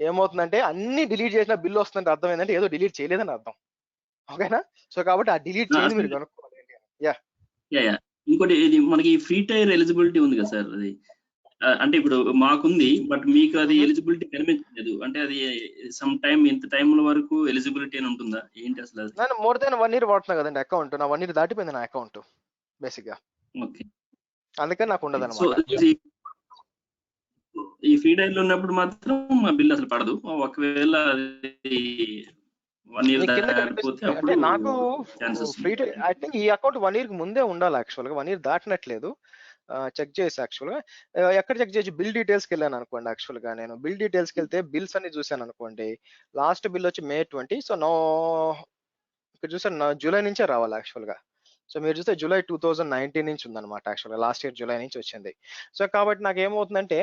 ఏమవుతుందంటే అన్ని డిలీట్ చేసిన బిల్ వస్తుందంటే అర్థం ఏంటంటే ఏదో డిలీట్ చేయలేదని అర్థం. ఓకేనా. సో కాబట్టి ఆ డిలీట్ చేయండి మీరు కనుక్కోవాలి. ఇంకోటి ఇది మనకి ఫ్రీ టైర్ ఎలిజిబిలిటీ ఉంది కదా సార్, అది అంటే ఇప్పుడు మాకుంది, బట్ మీకు అది ఎలిజిబిలిటీ కనిపించలేదు. అంటే అది సమ్ టైం ఇంత టైం వరకు ఎలిజిబిలిటీ అని ఉంటుందా ఏంటి అసలు? నేను మోర్ దెన్ 1 year వాడుతున్నా కదండి అకౌంట్, నా 1 year దాటిపోయింది నా అకౌంట్ బేసిక్ గా. ఓకే, అందుకని నాకు ఉండదు సో అనమాట. ఈ ఫ్రీ టైర్ లో ఉన్నప్పుడు మాత్రం మా బిల్ అసలు పడదు. ఒకవేళ అది 1 year దాటిపోతే అప్పుడు అంటే నాకు ఛాన్సెస్. ఫ్రీ ఐ థింక్ ఈ అకౌంట్ 1 year కి ముందే ఉండాలి యాక్చువల్ గా. 1 year దాటినట్లేదు. చెక్ చేసి యాక్చువల్ గా ఎక్కడ చెక్ చేసి బిల్ డీటెయిల్స్కి వెళ్ళాను అనుకోండి. యాక్చువల్ గా నేను బిల్ డీటెయిల్స్కి వెళ్తే బిల్స్ అన్ని చూసాను అనుకోండి. లాస్ట్ బిల్ వచ్చి May 20. సో ఇక్కడ చూసాను జూలై నుంచే రావాలి యాక్చువల్ గా. సో మీరు చూస్తే జూలై 2019 నుంచి ఉందన్నమాట యాక్చువల్గా, లాస్ట్ ఇయర్ జూలై నుంచి వచ్చింది. సో కాబట్టి నాకు ఏమవుతుందంటే,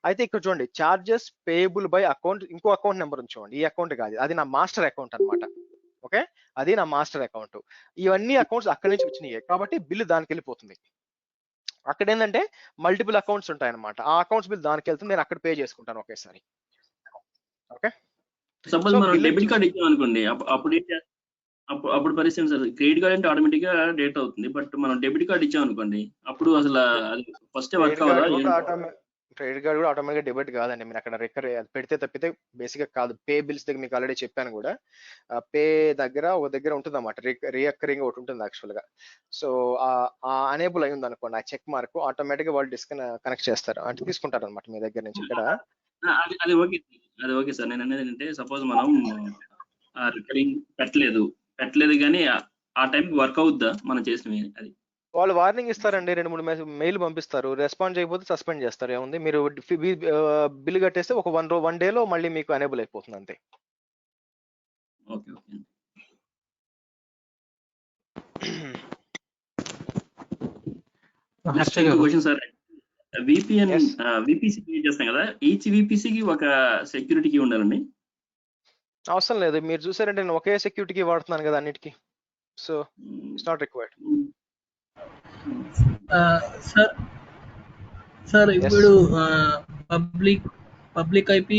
అయితే ఇక్కడ చూడండి చార్జెస్ పేయబుల్ బై అకౌంట్, ఇంకో అకౌంట్ నెంబర్ ఉంది చూడండి. ఈ అకౌంట్ కాదు, అది నా మాస్టర్ అకౌంట్ అనమాట. ఓకే, అది నా మాస్టర్ అకౌంట్. ఇవన్నీ అకౌంట్స్ అక్కడి నుంచి వచ్చినాయి కాబట్టి బిల్లు దానికి వెళ్ళిపోతుంది. అక్కడ ఏంటంటే మల్టిపుల్ అకౌంట్స్ ఉంటాయి అనమాట. ఆ అకౌంట్స్ బిల్ దానికి వెళ్తుంది, నేను అక్కడ పే చేసుకుంటాను ఒకేసారి. ఓకే. సపోజ్ మనం డెబిట్ కార్డ్ ఇచ్చాం అనుకోండి, అప్పుడు పరిస్థితి సార్, క్రెడిట్ కార్డ్ అంటే ఆటోమేటిక్ గా డేట్ అవుతుంది. బట్ మనం డెబిట్ కార్డ్ ఇచ్చాం అనుకోండి, అప్పుడు అసలు ఫస్ట్ వర్క్ అవ్వదా? క్రెడిట్ కార్డ్ కూడా ఆటోమేటిక్గా డెబిట్ కాదండి. మీరు అక్కడ పెడితే తప్పితే బేసిక్ గా కాదు. పే బిల్స్ దగ్గర మీకు ఆల్రెడీ చెప్పాను కూడా, పే ఒక దగ్గర ఉంటుంది అన్నమాట, రియకరింగ్ ఒకటి ఉంటుంది యాక్చువల్ గా. సో ఆ అనేబుల్ అయి ఉంది అనుకోండి, ఆ చెక్ మార్క్ ఆటోమేటిక్ గా వాళ్ళు కనెక్ట్ చేస్తారు, అంటే తీసుకుంటారు అనమాట మీ దగ్గర నుంచి. ఇక్కడ అది ఓకే సార్. నేను అనేది ఏంటంటే, సపోజ్ మనం రికరింగ్ పెట్టలేదు కానీ ఆ టైం వర్క్ అవుద్దా మనం చేసిన? అది వాళ్ళు వార్నింగ్ ఇస్తారండి, 2-3 మెయిల్ పంపిస్తారు, రెస్పాండ్ చేయకపోతే సస్పెండ్ చేస్తారు. ఏముంది, మీరు బిల్ కట్టేస్తే ఒక 1 day లో మళ్ళీ మీకు అనేబుల్ అయిపోతుంది అంతే. Okay okay. Next question sir, VPN VPC create చేస్తాం కదా, ఈచ్ VPCకి ఒక సెక్యూరిటీకి ఉండాలండి? అవసరం లేదు. మీరు చూసారంటే నేను ఒకే సెక్యూరిటీకి వాడుతున్నాను కదా అన్నిటికీ. So it's not required. Sir ఇప్పుడు పబ్లిక్ IP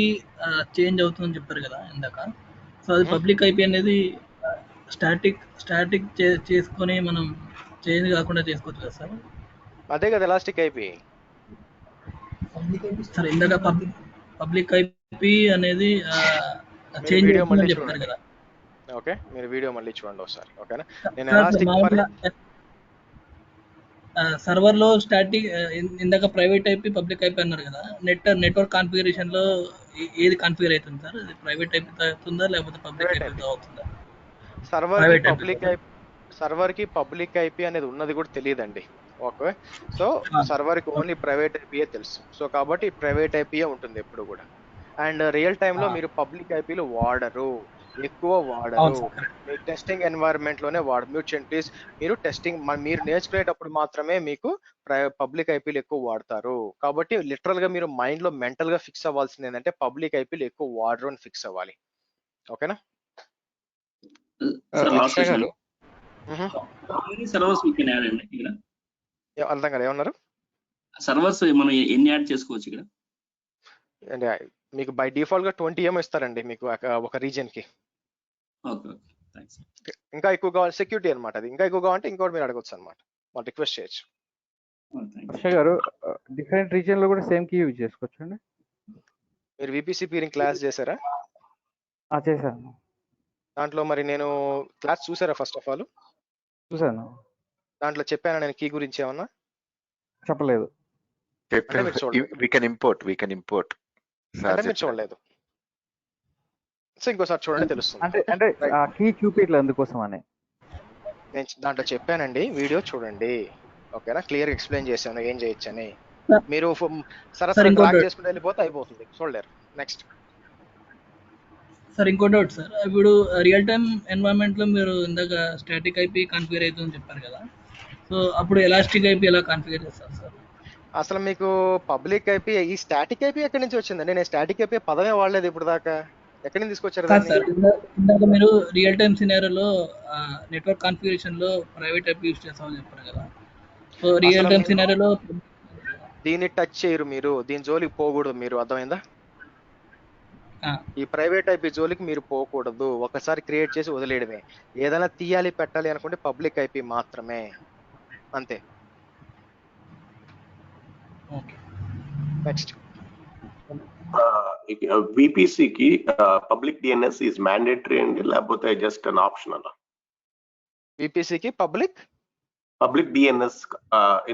చేంజ్ అవుతుందని చెప్పారు కదా ఇందాక. సో అది పబ్లిక్ IP అనేది స్టాటిక్ చేసుకొని మనం చేంజ్ కాకుండా చేసుకోవచ్చు కదా సార్? అదే కదా ఎలాస్టిక్ IP. సార్ ఇందాక పబ్లిక్ IP అనేది చేంజ్ అవుతుందని చెప్పారు కదా. ఓకే, మీరు వీడియో మళ్ళీ చూడండి ఒకసారి. ఓకేనా. నేను ఎలాస్టిక్ సర్వర్ లో స్టాటిక్, ఇందాక ప్రైవేట్ IP పబ్లిక్ IP అన్నారు కదా, నెట్వర్క్ కాన్ఫిగరేషన్ లో ఏది కాన్ఫిగర్ అవుతుంది సార్? అది ప్రైవేట్ IP అవుతుందా లేకపోతే పబ్లిక్ IP అవుతుందా? సర్వర్ కి పబ్లిక్ IP అనేది ఉన్నది కూడా తెలియదండి. ఓకే. సో సర్వర్ కి ఓన్లీ ప్రైవేట్ IP తెలుసు. సో కాబట్టి ప్రైవేట్ IP ఉంటుంది ఎప్పుడు కూడా. అండ్ రియల్ టైమ్ లో మీరు పబ్లిక్ IP వాడరు. ఎక్కువ వాడరు. మీ టెస్టింగ్ ఎన్వైరన్మెంట్ లోనే మ్యూట్ చేయండి ప్లీజ్. మీరు టెస్టింగ్ మీరు నేర్చుకునేటప్పుడు మాత్రమే మీకు పబ్లిక్ ఐపీలు ఎక్కువ వాడతారు. కాబట్టి లిటరల్ గా మీరు మైండ్ లో మెంటల్ గా ఫిక్స్ అవ్వాల్సింది ఏంటంటే పబ్లిక్ ఐపీలు ఎక్కువ వాడరు అని ఫిక్స్ అవ్వాలి. ఓకేనా? సర్వర్స్ వీ కెన్ యాడ్ అండి ఇక్కడ. అర్థం కదా ఏమన్నారు? సర్వర్స్ మనం ఎన్ని యాడ్ చేసుకోవచ్చు ఇక్కడ? అంటే మీకు బై డిఫాల్ట్ గా 20 ఏమో ఇస్తారండి మీకు ఒక రీజియన్ కి. ఇంకా ఎక్కువ కావాలి సెక్యూరిటీ అనమాట. అది ఇంకా ఎక్కువ కావాలంటే ఇంకోటి మీరు అడగొచ్చు అనమాట, వాళ్ళు రిక్వెస్ట్ చేయొచ్చు. అక్షయ్ గారు డిఫరెంట్ రీజియన్ లో కూడా సేమ్ కీ యూజ్ చేసుకోవచ్చు అండి? మీరు విపిసి పీరింగ్ క్లాస్ చేశారా? చేశాను. దాంట్లో మరి నేను క్లాస్ చూసారా? ఫస్ట్ ఆఫ్ ఆల్ చూసాను. దాంట్లో చెప్పాను నేను కీ గురించి ఏమన్నా? చెప్పలేదు. we can import అంటే మీరు చూడలేదు. సో ఇంకోసారి చూడండి తెలుస్తుంది. అంటే కీ చూపిట్లేదు అందుకోసం అని నేను దాంట్లో చెప్పానండి, వీడియో చూడండి. ఓకేనా? క్లియర్ ఎక్స్ప్లెయిన్ చేశాను ఏం చేయొచ్చని. మీరు సరసరి ట్రాక్ చేసుకుంటూ వెళ్ళిపోతే అయిపోతుంది, చూడలేరు. నెక్స్ట్ సార్ ఇంకో డౌట్ సార్, ఇప్పుడు రియల్ టైమ్ ఎన్వైరన్మెంట్ లో మీరు ఇందాక స్టాటిక్ ఐపీ కాన్ఫిగర్ అవుతుందని చెప్పారు కదా, సో అప్పుడు ఎలాస్టిక్ ఐపీ ఎలా కాన్ఫిగర్ చేస్తారు సార్? అసలు మీకు పబ్లిక్ ఐపీ ఈ స్టాటిక్ ఐపీ ఎక్కడి నుంచి వచ్చిందండి? నేను స్టాటిక్ ఐపీ పదమే వాడలేదు ఇప్పుడు దాకా. ఎక్కడి నుంచి తీసుకొచ్చారు సార్? ఇందాక మీరు రియల్ టైమ్ సినారియోలో నెట్వర్క్ కాన్ఫిగరేషన్ లో ప్రైవేట్ ఐపీ యూస్ చేస్తామని చెప్పారు కదా, సో రియల్ టైమ్ సినారియోలో దీన్ని టచ్ చేయరు మీరు, దీని జోలికి పోకూడదు మీరు, అర్థమైందా? ఈ ప్రైవేట్ ఐపీ జోలికి మీరు పోకూడదు, ఒకసారి క్రియేట్ చేసి వదిలేయడమే. ఏదైనా తీయాలి పెట్టాలి అనుకుంటే పబ్లిక్ ఐపీ మాత్రమే, అంతే. నెక్స్ట్ విపిసి కి పబ్లిక్ డిఎన్ఎస్ ఈజ్ మ్యాండేటరీ అండి, లేకపోతే జస్ట్ అన్ ఆప్షనల్? విపిసి కి పబ్లిక్ డిఎన్ఎస్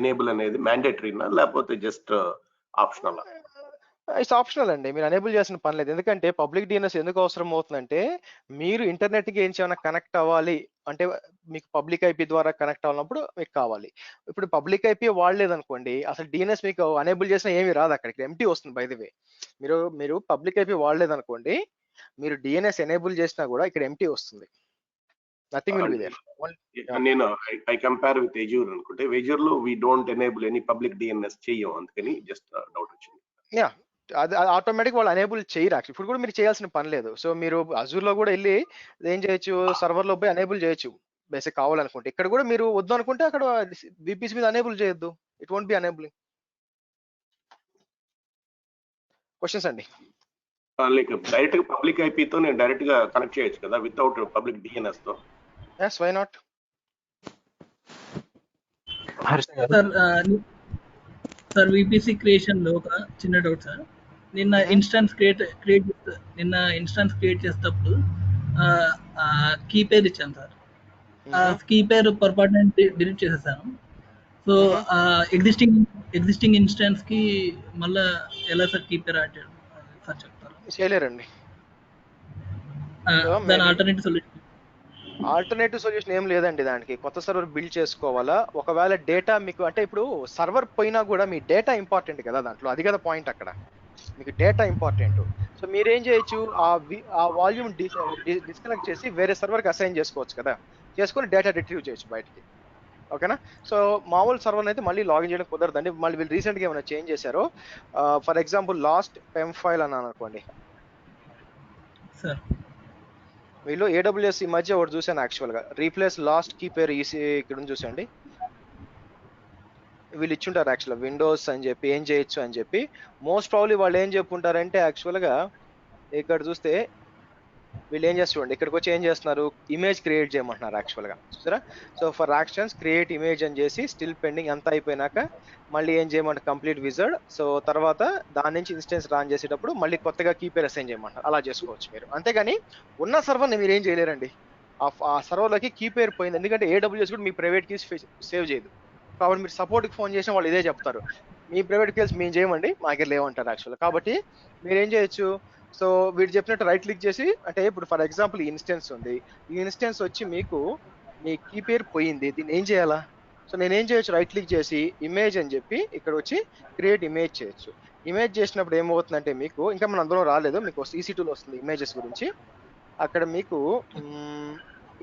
ఎనేబుల్ అనేది మ్యాండేటరీనా లేకపోతే జస్ట్ ఆప్షనల్? ఇట్స్ ఆప్షనల్ అండి, మీరు ఎనేబుల్ చేసిన పని లేదు. ఎందుకంటే పబ్లిక్ డిఎన్ఎస్ ఎందుకు అవసరం అవుతుందంటే మీరు ఇంటర్నెట్ కి ఏమైనా కనెక్ట్ అవ్వాలి అంటే మీకు పబ్లిక్ ఐపీ ద్వారా కనెక్ట్ అవ్వనప్పుడు మీకు కావాలి. ఇప్పుడు పబ్లిక్ ఐపీ వాడలేదు అనుకోండి, అసలు డిఎన్ఎస్ మీకు ఎనేబుల్ చేసినా ఏమీ రాదు, అక్కడికి ఎంటీ వస్తుంది. బై ది వే మీరు పబ్లిక్ ఐపీ వాడలేదు అనుకోండి, మీరు డిఎన్ఎస్ ఎనేబుల్ చేసినా కూడా ఇక్కడ ఎంటీ వస్తుంది, నథింగ్ విల్ బి దేర్. నేను ఐ కంపేర్ విత్ ఎజ్యూర్ అనుకుంటే, ఎజ్యూర్ లో we don't enable any public DNS చెయ్యం, అందుకని జస్ట్ డౌట్ వచ్చింది. యా, అది ఆటోమేటిక్ వాళ్ళు ఎనేబుల్ చేయరు యాక్చువల్. ఇప్పుడు కూడా మీరు చేయాల్సిన పని లేదు. సో మీరు అజూర్ లో కూడా వెళ్ళి ఏం చేయొచ్చు, సర్వర్ లో పోయి ఎనేబుల్ చేయొచ్చు బేసిక్ కావాలనుకుంటే. ఇక్కడ కూడా మీరు వద్దు అనుకుంటే అక్కడ విపిసి మీద ఎనేబుల్ చేయొద్దు, it won't be enabling. Questions అండి? లైక్ డైరెక్ట్ గా పబ్లిక్ ఐపీ తో నేను డైరెక్ట్ గా కనెక్ట్ చేయొచ్చు కదా వితౌట్ పబ్లిక్ డిఎన్ఎస్ తో? yes, why not? Sir VPC creation లో ఒక చిన్న డౌట్ సార్. నిన్న ఇన్స్టాన్స్ క్రియేట్ చేసేటప్పుడు కీ పేరు ఇచ్చాను సార్, ఆ కీ పేరు పొరపాటున డిలీట్ చేసేసాను. సో ఎగ్జిస్టింగ్ ఇన్స్టాన్స్ కి మళ్ళీ ఎలా సార్ కీ పేరు యాడ్ చేయడం సార్ చెప్తారు? చేయలేరండి. దాని ఆల్టర్నేటివ్ సొల్యూషన్ ఏం లేదండి. దానికి కొత్త సర్వర్ బిల్డ్ చేసుకోవాలా. ఒకవేళ డేటా మీకు అంటే ఇప్పుడు సర్వర్ పోయినా కూడా మీ డేటా ఇంపార్టెంట్ కదా దాంట్లో, అది కదా పాయింట్. అక్కడ మీకు డేటా ఇంపార్టెంట్. సో మీరేం చేయొచ్చు, ఆ వాల్యూమ్ డిస్కనెక్ట్ చేసి వేరే సర్వర్కి అసైన్ చేసుకోవచ్చు కదా, చేసుకొని డేటా రిట్రీవ్ చేయొచ్చు బయటికి. ఓకేనా? సో మామూలు సర్వర్ అయితే మళ్ళీ లాగిన్ చేయడం కుదరదండి. మళ్ళీ వీళ్ళు రీసెంట్గా ఏమైనా చేంజ్ చేశారో, for example last PEM file అన్నాను అనుకోండి, వీళ్ళు ఏడబ్ల్యూఎస్ ఈ మధ్య ఒకటి చూసాను యాక్చువల్గా, రీప్లేస్ లాస్ట్ కీ పేరు ఈసీ ఇక్కడ చూసండి, వీళ్ళు ఇచ్చుంటారు యాక్చువల్గా విండోస్ అని చెప్పి ఏం చేయొచ్చు అని చెప్పి. మోస్ట్ ప్రాబ్లీ వాళ్ళు ఏం చెప్పుంటారంటే యాక్చువల్గా ఇక్కడ చూస్తే వీళ్ళు ఏం చేస్తారు, ఇక్కడికి వచ్చి ఏం చేస్తున్నారు, ఇమేజ్ క్రియేట్ చేయమంటున్నారు యాక్చువల్గా, చూసారా? So for actions create image అని చేసి స్టిల్ పెండింగ్ అంతా అయిపోయినాక మళ్ళీ ఏం చేయమంటారు, కంప్లీట్ విజర్డ్. సో తర్వాత దాని నుంచి ఇన్స్టెన్స్ రన్ చేసేటప్పుడు మళ్ళీ కొత్తగా కీ పేరు అసైన్ చేయమంటారు. అలా చేసుకోవచ్చు మీరు, అంతేగాని ఉన్న సర్వర్ని మీరు ఏం చేయలేరండి. ఆ సర్వర్లోకి కీ పేరు పోయింది, ఎందుకంటే ఏడబ్ల్యూఎస్ కూడా మీ ప్రైవేట్ కీస్ సేవ్ చేయదు. కాబట్టి మీరు సపోర్ట్కి ఫోన్ చేసిన వాళ్ళు ఇదే చెప్తారు, మీ ప్రైవేట్ కీస్ మేము చేయమండి, మాకే లేవంటారు యాక్చువల్గా. కాబట్టి మీరు ఏం చేయొచ్చు, సో వీడు చెప్పినట్టు రైట్ క్లిక్ చేసి, అంటే ఇప్పుడు ఫర్ ఎగ్జాంపుల్ ఈ ఇన్స్టెన్స్ ఉంది, ఈ ఇన్స్టెన్స్ వచ్చి మీకు మీ కీ పేరు పోయింది, దీన్ని ఏం చేయాలా? సో నేను ఏం చేయొచ్చు, రైట్ క్లిక్ చేసి ఇమేజ్ అని చెప్పి ఇక్కడ వచ్చి క్రియేట్ ఇమేజ్ చేయొచ్చు. ఇమేజ్ చేసినప్పుడు ఏమవుతుందంటే మీకు ఇంకా మన అందులో రాలేదు, మీకు EC2లో వస్తుంది ఇమేజెస్ గురించి. అక్కడ మీకు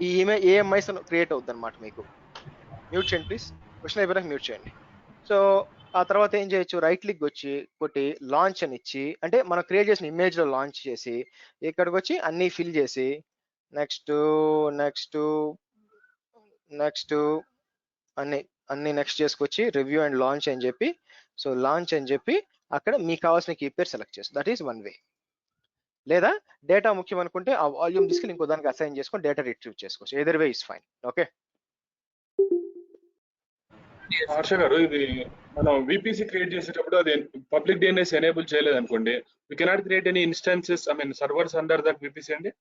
ఈ ఏఎంఐస్ క్రియేట్ అవుతుంది అనమాట. మీకు మ్యూట్ చేయండి ప్లీజ్, క్వశ్చన్ అయిపోయినాక మ్యూట్ చేయండి. సో ఆ తర్వాత ఏం చేయొచ్చు, రైట్ క్లిక్ వచ్చి కొట్టి లాంచ్ అని ఇచ్చి, అంటే మనం క్రియేట్ చేసిన ఇమేజ్ లో లాంచ్ చేసి ఇక్కడికి వచ్చి అన్ని ఫిల్ చేసి నెక్స్ట్ నెక్స్ట్ నెక్స్ట్ అన్ని నెక్స్ట్ చేసుకొచ్చి రివ్యూ అండ్ లాంచ్ అని చెప్పి, సో లాంచ్ అని చెప్పి అక్కడ మీకు కావాల్సిన కీ పేరు సెలెక్ట్ చేస్తుంది. That is one way. లేదా డేటా ముఖ్యం అనుకుంటే ఆ వాల్యూమ్ తీసుకెళ్ళి ఇంకో దానికి అసైన్ చేసుకొని డేటా రిట్రీవ్ చేసుకోవచ్చు. Either way is fine. Okay Harsha గారు, ఇది మనం విపిసి క్రియేట్ చేసేటప్పుడు అది పబ్లిక్ డిఎన్ఎస్ ఎనేబుల్ చేయలేదు అనుకోండి, we cannot create any instances I mean servers under that VPC అండి.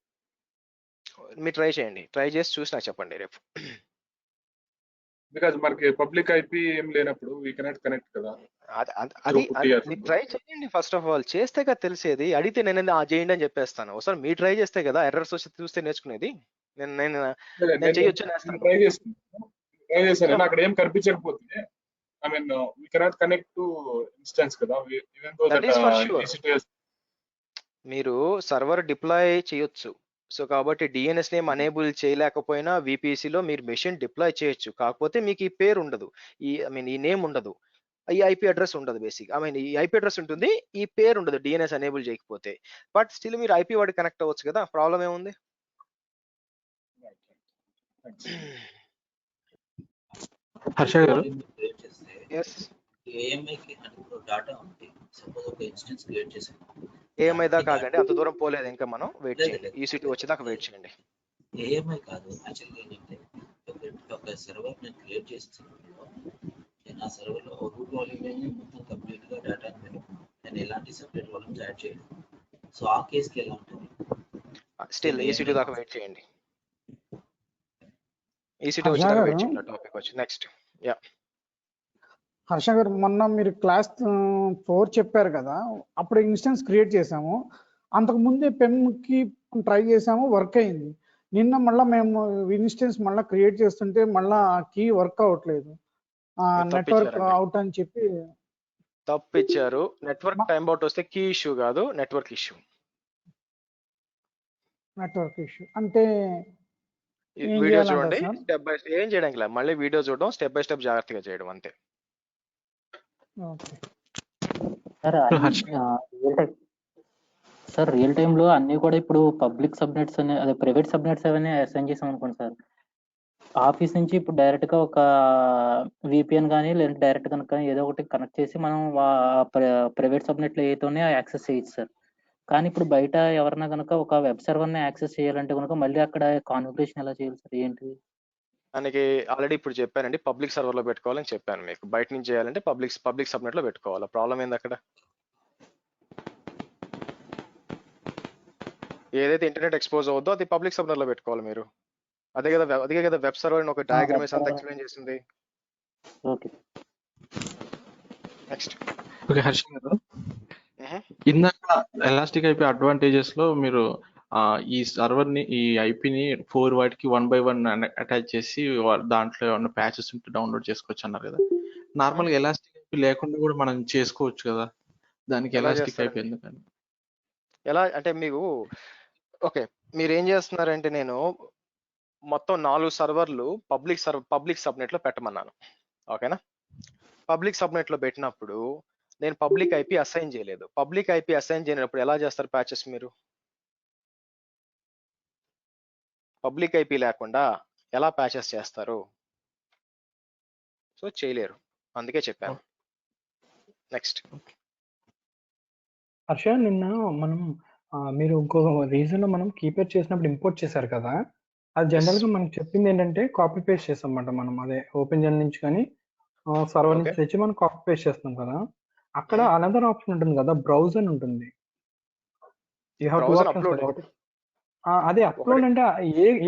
మీరు ట్రై చేయండి, ట్రై చేసి చూసి నాకు చెప్పండి రేపు. బికాజ్ మనకి పబ్లిక్ ఐపీ ఏం లేనప్పుడు వి కెనాట్ కనెక్ట్ కదా. అది ట్రై చేయండి. ఫస్ట్ ఆఫ్ ఆల్ చేస్తే కదా తెలిసేది. అడిగితే నేను చేయండి అని చెప్పేస్తాను. ఒకసారి మీరు ట్రై చేస్తే కదా ఎర్రర్స్ వచ్చి చూస్తే నేర్చుకునేది. నేను చేయొచ్చు ట్రై చేశాను, అక్కడ ఏం కనిపించకపోతే I mean we cannot connect to instance కదా. మీరు సర్వర్ డిప్లాయ్ చేయొచ్చు. సో కాబట్టి డిఎన్ఎస్ నేమ్ అనేబుల్ చేయలేకపోయినా విపిసిలో మీరు మెషిన్ డిప్లాయ్ చేయొచ్చు. కాకపోతే మీకు ఈ పేరు ఉండదు, ఈ నేమ్ ఉండదు, ఈ ఐపీ అడ్రస్ ఉండదు. బేసిక్ ఈ ఐపీ అడ్రస్ ఉంటుంది, ఈ పేరు ఉండదు డిఎన్ఎస్ అనేబుల్ చేయకపోతే. బట్ స్టిల్ మీరు ఐపీ వాడి కనెక్ట్ అవ్వచ్చు కదా, ప్రాబ్లం ఏముంది? హర్ష గారు, ఏఎంఐ దాకా కాకండి, అంత దూరం పోలేదు ఇంకా. మనం వెయిట్ చేయండి, ఈసీటీ వచ్చేదాకా వెయిట్ చేయండి. ఏఎంఐ కాదు, యాక్చువల్గా ఏంటంటే ఒక సర్వర్ నేను క్రియేట్ చేస్తున్నప్పుడు నేను ఆ సర్వర్లో రూట్ వాల్యూమ్ మొత్తం కంప్లీట్ గా డేటా పెట్టుకున్నాను. నేను ఎలాంటి సెపరేట్ వాల్యూమ్స్ యాడ్ చేయలేదు. సో ఆ కేసుకి ఎలా ఉంటుంది? స్టిల్ ఈసీటీ దాకా వెయిట్ చేయండి. ఈసీటీ వచ్చేదాకా వెయిట్ చేయండి. టాపిక్ వచ్చి నెక్స్ట్. యా హర్ష గారు, మొన్న మీరు క్లాస్ 4 చెప్పారు కదా, అప్పుడు ఇన్స్టెన్స్ క్రియేట్ చేసాము. అంతకు ముందే పెన్కి ట్రై చేసాము, వర్క్ అయింది. నిన్న మళ్ళీ మేము ఇన్స్టెన్స్ మళ్ళీ క్రియేట్ చేస్తుంటే మళ్ళీ కీ వర్క్ అవ్వట్లేదు, నెట్వర్క్ అవుట్ అని చెప్పి తప్పిచ్చారు. నెట్వర్క్ టైం అవుట్ వస్తే కీ ఇష్యూ కాదు, నెట్వర్క్ ఇష్యూ. నెట్వర్క్ ఇష్యూ అంటే వీడియో చూడండి, స్టెప్ బై స్టెప్. ఏం చేయడానికి లేదు, మళ్ళీ వీడియో చూడడం, స్టెప్ బై స్టెప్ జాగ్రత్తగా చేయడం అంతే. సార్ రియల్ టైమ్ లో అన్ని కూడా ఇప్పుడు పబ్లిక్ సబ్నెట్స్ అదే ప్రైవేట్ సబ్నెట్స్ అవన్నీ అసైన్ చేసాం అనుకోండి సార్, ఆఫీస్ నుంచి ఇప్పుడు డైరెక్ట్ గా ఒక విపిఎన్ కానీ లేదంటే డైరెక్ట్ కనుక ఏదో ఒకటి కనెక్ట్ చేసి మనం ప్రైవేట్ సబ్నెట్ లో ఏతోనే యాక్సెస్ చేయొచ్చు సార్. కానీ ఇప్పుడు బయట ఎవరన్నా కనుక ఒక వెబ్ సర్వర్ ని యాక్సెస్ చేయాలంటే కనుక మళ్ళీ అక్కడ కాన్ఫిగరేషన్ ఎలా చేయాలి సార్? ఏంటి దానికి ఆల్రెడీ ఇప్పుడు చెప్పానండి, పబ్లిక్ సర్వర్ లో పెట్టుకోవాలని చెప్పాను మీకు. బయట నుంచి చేయాలంటే పబ్లిక్ సబ్నెట్ లో పెట్టుకోవాలి. ప్రాబ్లం ఏంది అక్కడ? ఏదైతే ఇంటర్నెట్ ఎక్స్పోజ్ అవుద్దో అది పబ్లిక్ సబ్నెట్ లో పెట్టుకోవాలి మీరు. అదే కదా వెబ్ సర్వర్ ఒక డయాగ్రామ్ వేసి అంతా ఎక్స్ప్లెయిన్ చేసింది. నెక్స్ట్. ఓకే హర్ష గారు, ఇందాక ఎలాస్టిక్ ఐపీ అడ్వాంటేజెస్ లో మీరు ఈ సర్వర్ ని, ఈ ఐపీని 4 వాటికి 1 by 1 అటాచ్ చేసి దాంట్లో ఏమన్నా ప్యాచెస్ ఉంటే డౌన్లోడ్ చేసుకోవచ్చు అన్నారు కదా. నార్మల్ గా ఎలాస్టిక్ ఐపీ లేకుండా కూడా మనం చేసుకోవచ్చు కదా, దానికి ఎలాస్టిక్ ఐపీ ఎందుకని? ఎలా అంటే మీకు ఓకే, మీరు ఏం చేస్తున్నారంటే, నేను మొత్తం 4 సర్వర్లు పబ్లిక్ సబ్నెట్ లో పెట్టమన్నాను. ఓకేనా? పబ్లిక్ సబ్నెట్ లో పెట్టినప్పుడు నేను పబ్లిక్ ఐపీ అసైన్ చేయలేదు. పబ్లిక్ ఐపీ అసైన్ చేయనప్పుడు ఎలా చేస్తారు ప్యాచెస్ మీరు? పబ్లిక్ ఐపీ లేకుండా ఎలా ప్యాచెస్ చేస్తారు? సో చేయలేరు, అందుకే చెప్పాను. నెక్స్ట్. హర్ష, నిన్న మనం మీరు ఇంకో రీజన్ లో మనం కీపేర్ చేసినప్పుడు ఇంపోర్ట్ చేశారు కదా, అది జనరల్ గా మనకు చెప్పింది ఏంటంటే కాపీ పేస్ట్ చేస్తాం అన్నమాట. మనం అదే ఓపెన్ జన్ నుంచి కానీ సర్వర్ నుంచి తెచ్చి మనం కాపీ పేస్ట్ చేస్తాం కదా, అక్కడ అనదర్ ఆప్షన్ ఉంటుంది కదా, బ్రౌజ్ అని ఉంటుంది. You have to options. అదే అప్లోడ్ అంటే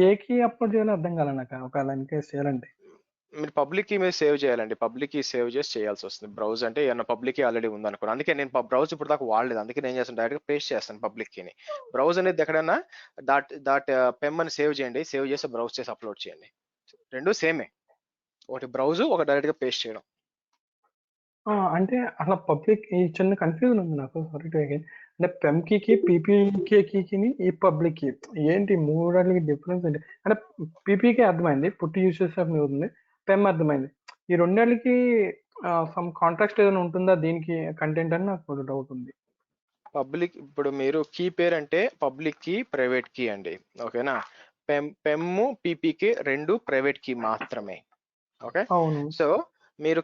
ఏ కీ అప్లోడ్ చేయాలో అర్థం కాలే నాకు. ఒకవేళ ఇన్ కేస్ చేయాలంటే మీరు పబ్లిక్ కీ మీద సేవ్ చేయాలండి. పబ్లిక్ కీ సేవ్ చేసి చేయాల్సి వస్తుంది. బ్రౌజ్ అంటే ఏమన్నా పబ్లిక్ కీ ఆల్రెడీ ఉంది అనుకోండి. అందుకే నేను బ్రౌజ్ ఇప్పుడు దాకా వాడలేదు, అందుకే నేను చేస్తాను డైరెక్ట్ గా పేస్ట్ చేస్తాను పబ్లిక్ కీని. బ్రౌజ్ అనేది ఎక్కడైనా డాట్ పెమ్ అని సేవ్ చేయండి, సేవ్ చేసి బ్రౌజ్ చేసి అప్లోడ్ చేయండి. రెండు సేమే, ఒకటి బ్రౌజ్, ఒక డైరెక్ట్ గా పేస్ట్ చేయడం. అంటే అట్లా పబ్లిక్ ఈ చిన్న కన్ఫ్యూజన్ ఉంది నాకు. Sorry to again. అంటే పెమ్కీకి పీపీకేకి ఈ పబ్లిక్ కి ఏంటి మూడాటికి డిఫరెన్స్ ఏంటి? అంటే పీపీకే అర్థమైంది, పుట్టి యూజ్ చేసే అవుతుంది. పెమ్ అర్థమైంది. ఈ రెండేళ్ళకి సమ్ కాంట్రాక్ట్ ఏదైనా ఉంటుందా దీనికి కంటెంట్ అని నాకు డౌట్ ఉంది. పబ్లిక్ ఇప్పుడు మీరు కీ పేరు అంటే పబ్లిక్ కీ ప్రైవేట్ కీ అండి, ఓకేనా? పెమ్ పీపీకే రెండు ప్రైవేట్ కీ మాత్రమే. ఓకే, అవును. సో మీరు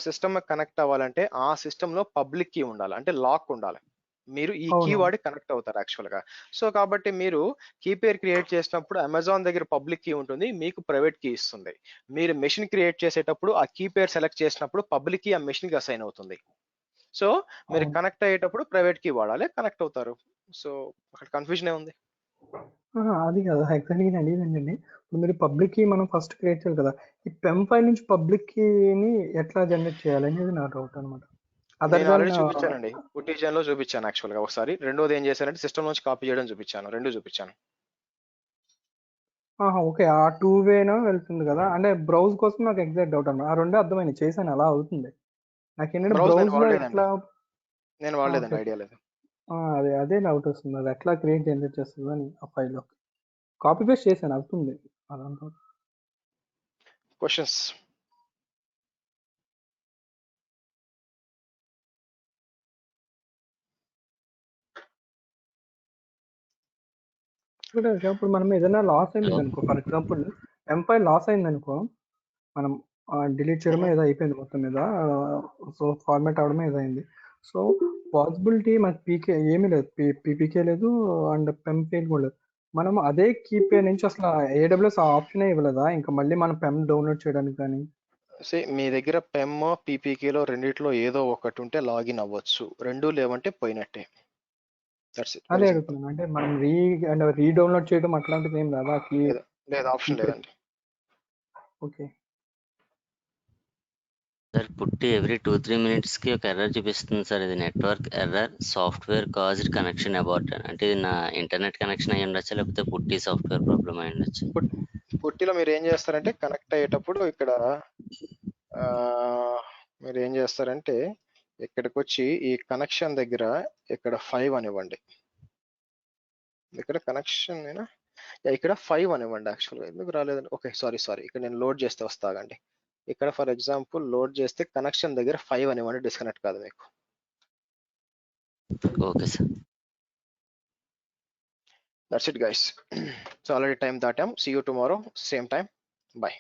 సిస్టమ్ కనెక్ట్ అవ్వాలంటే ఆ సిస్టమ్ లో పబ్లిక్ కీ ఉండాలి, అంటే లాక్ ఉండాలి. మీరు ఈ కీ అవును. వాడి కనెక్ట్ అవుతారు యాక్చువల్ గా. సో కాబట్టి మీరు కీ పేర్ క్రియేట్ చేసినప్పుడు అమెజాన్ దగ్గర పబ్లిక్ కీ ఉంటుంది, మీకు ప్రైవేట్ కీ ఇస్తుంది. మీరు మెషిన్ క్రియేట్ చేసేటప్పుడు ఆ కీ పేర్ సెలెక్ట్ చేసినప్పుడు పబ్లిక్ కీ ఆ మెషిన్ కి అసైన్ అవుతుంది. సో మీరు అవును. కనెక్ట్ అయ్యేటప్పుడు ప్రైవేట్ కీ వాడాలి, కనెక్ట్ అవుతారు. సో అక్కడ కన్ఫ్యూజన్ ఉంది. అది కదా ఎగ్జాక్ట్గా నేను అడిగింది ఏంటండి, ఇప్పుడు మీరు పబ్లిక్ కీ మనం ఫస్ట్ క్రియేట్ చేయాలి కదా, ఈ పెమ్ ఫైల్ నుంచి పబ్లిక్ కీని ఎట్లా జనరేట్ చేయాలి అనేది నా డౌట్ అనమాట. అదర్ నేను దాన్ ఆల్రెడీ చూపించానండి, పుట్టిజన్ లో చూపించాను యాక్చువల్ గా ఒకసారి. రెండోది ఏం చేశానంటే సిస్టమ్ నుంచి కాపీ చేయడం చూపించాను, రెండు చూపించాను. ఓకే, ఆ టూ వేనా వెళ్తుంది కదా, అంటే బ్రౌజ్ కోసం నాకు ఎగ్జాక్ట్ డౌట్ అన్నమాట. ఆ రెండే అర్థమైంది, చేశాను అలా అవుతుంది. నాకు ఏంటంటే బ్రౌజ్ నేను బ్రౌజ్ లో వాడలేదండి, ఎట్లా నేను వాడలేదండి, ఓకే, ఐడియా లేదు. అదే డౌట్ వస్తుంది, అది ఎట్లా క్రియేట్ జనరేట్ చేస్తుంది అని. ఆ ఫైల్లో కాపీ పేస్ట్ చేశాను, అవుతుంది అదంతా. క్వశ్చన్స్? ఇప్పుడు మనం ఏదైనా లాస్ అయింది అనుకో, ఫర్ ఎగ్జాంపుల్ M5 లాస్ అయింది అనుకో, మనం డిలీట్ చేయడమే ఏదో అయిపోయింది మొత్తం మీద, సో ఫార్మాట్ అవడమే ఏదో అయింది. సో పాసిబిలిటీ మనకి పీకే ఏమీ లేదు, పీపీకే లేదు అండ్ పెమ్ పేల్ కూడా లేదు. మనం అదే కీపే నుంచి అసలు AWS ఆప్షన్ ఇవ్వలేదా ఇంకా మళ్ళీ మనం పెమ్ డౌన్లోడ్ చేయడానికి కానీ? మీ దగ్గర పెమ్ పీపీకేలో రెండిట్లో ఏదో ఒకటి ఉంటే లాగిన్ అవ్వచ్చు, రెండు లేవంటే పోయినట్టే. అదే అడుగుతున్నాను, అంటే మనం రీడౌన్లోడ్ చేయడం అట్లాంటిది ఏం రాదా? లేదు, ఆప్షన్ లేదండి. ఓకే సార్ పుట్టి ఎవ్రీ 2-3 minutes కి ఒక ఎర్రర్ చూపిస్తుంది సార్. ఇది network error, software caused connection about. అంటే ఇది నా ఇంటర్నెట్ కనెక్షన్ అయి ఉండొచ్చా, లేకపోతే పుట్టి సాఫ్ట్వేర్ ప్రాబ్లమ్ అయి ఉండొచ్చు? పుట్టిలో మీరు ఏం చేస్తారంటే కనెక్ట్ అయ్యేటప్పుడు ఇక్కడ మీరు ఏం చేస్తారంటే ఇక్కడికి వచ్చి ఈ కనెక్షన్ దగ్గర ఇక్కడ 5 అనివ్వండి. ఇక్కడ కనెక్షన్ ఇక్కడ 5 అనివ్వండి. యాక్చువల్గా ఎందుకు రాలేదండి? ఓకే, సారీ ఇక్కడ నేను లోడ్ చేస్తే వస్తాగండి. ఇక్కడ ఫర్ ఎగ్జాంపుల్ లోడ్ చేస్తే కనెక్షన్ దగ్గర 5 అనివ్వండి, డిస్కనెక్ట్ కాదు మీకు. Okay sir, that's it guys. So already time దాటాం. See you tomorrow same time. By.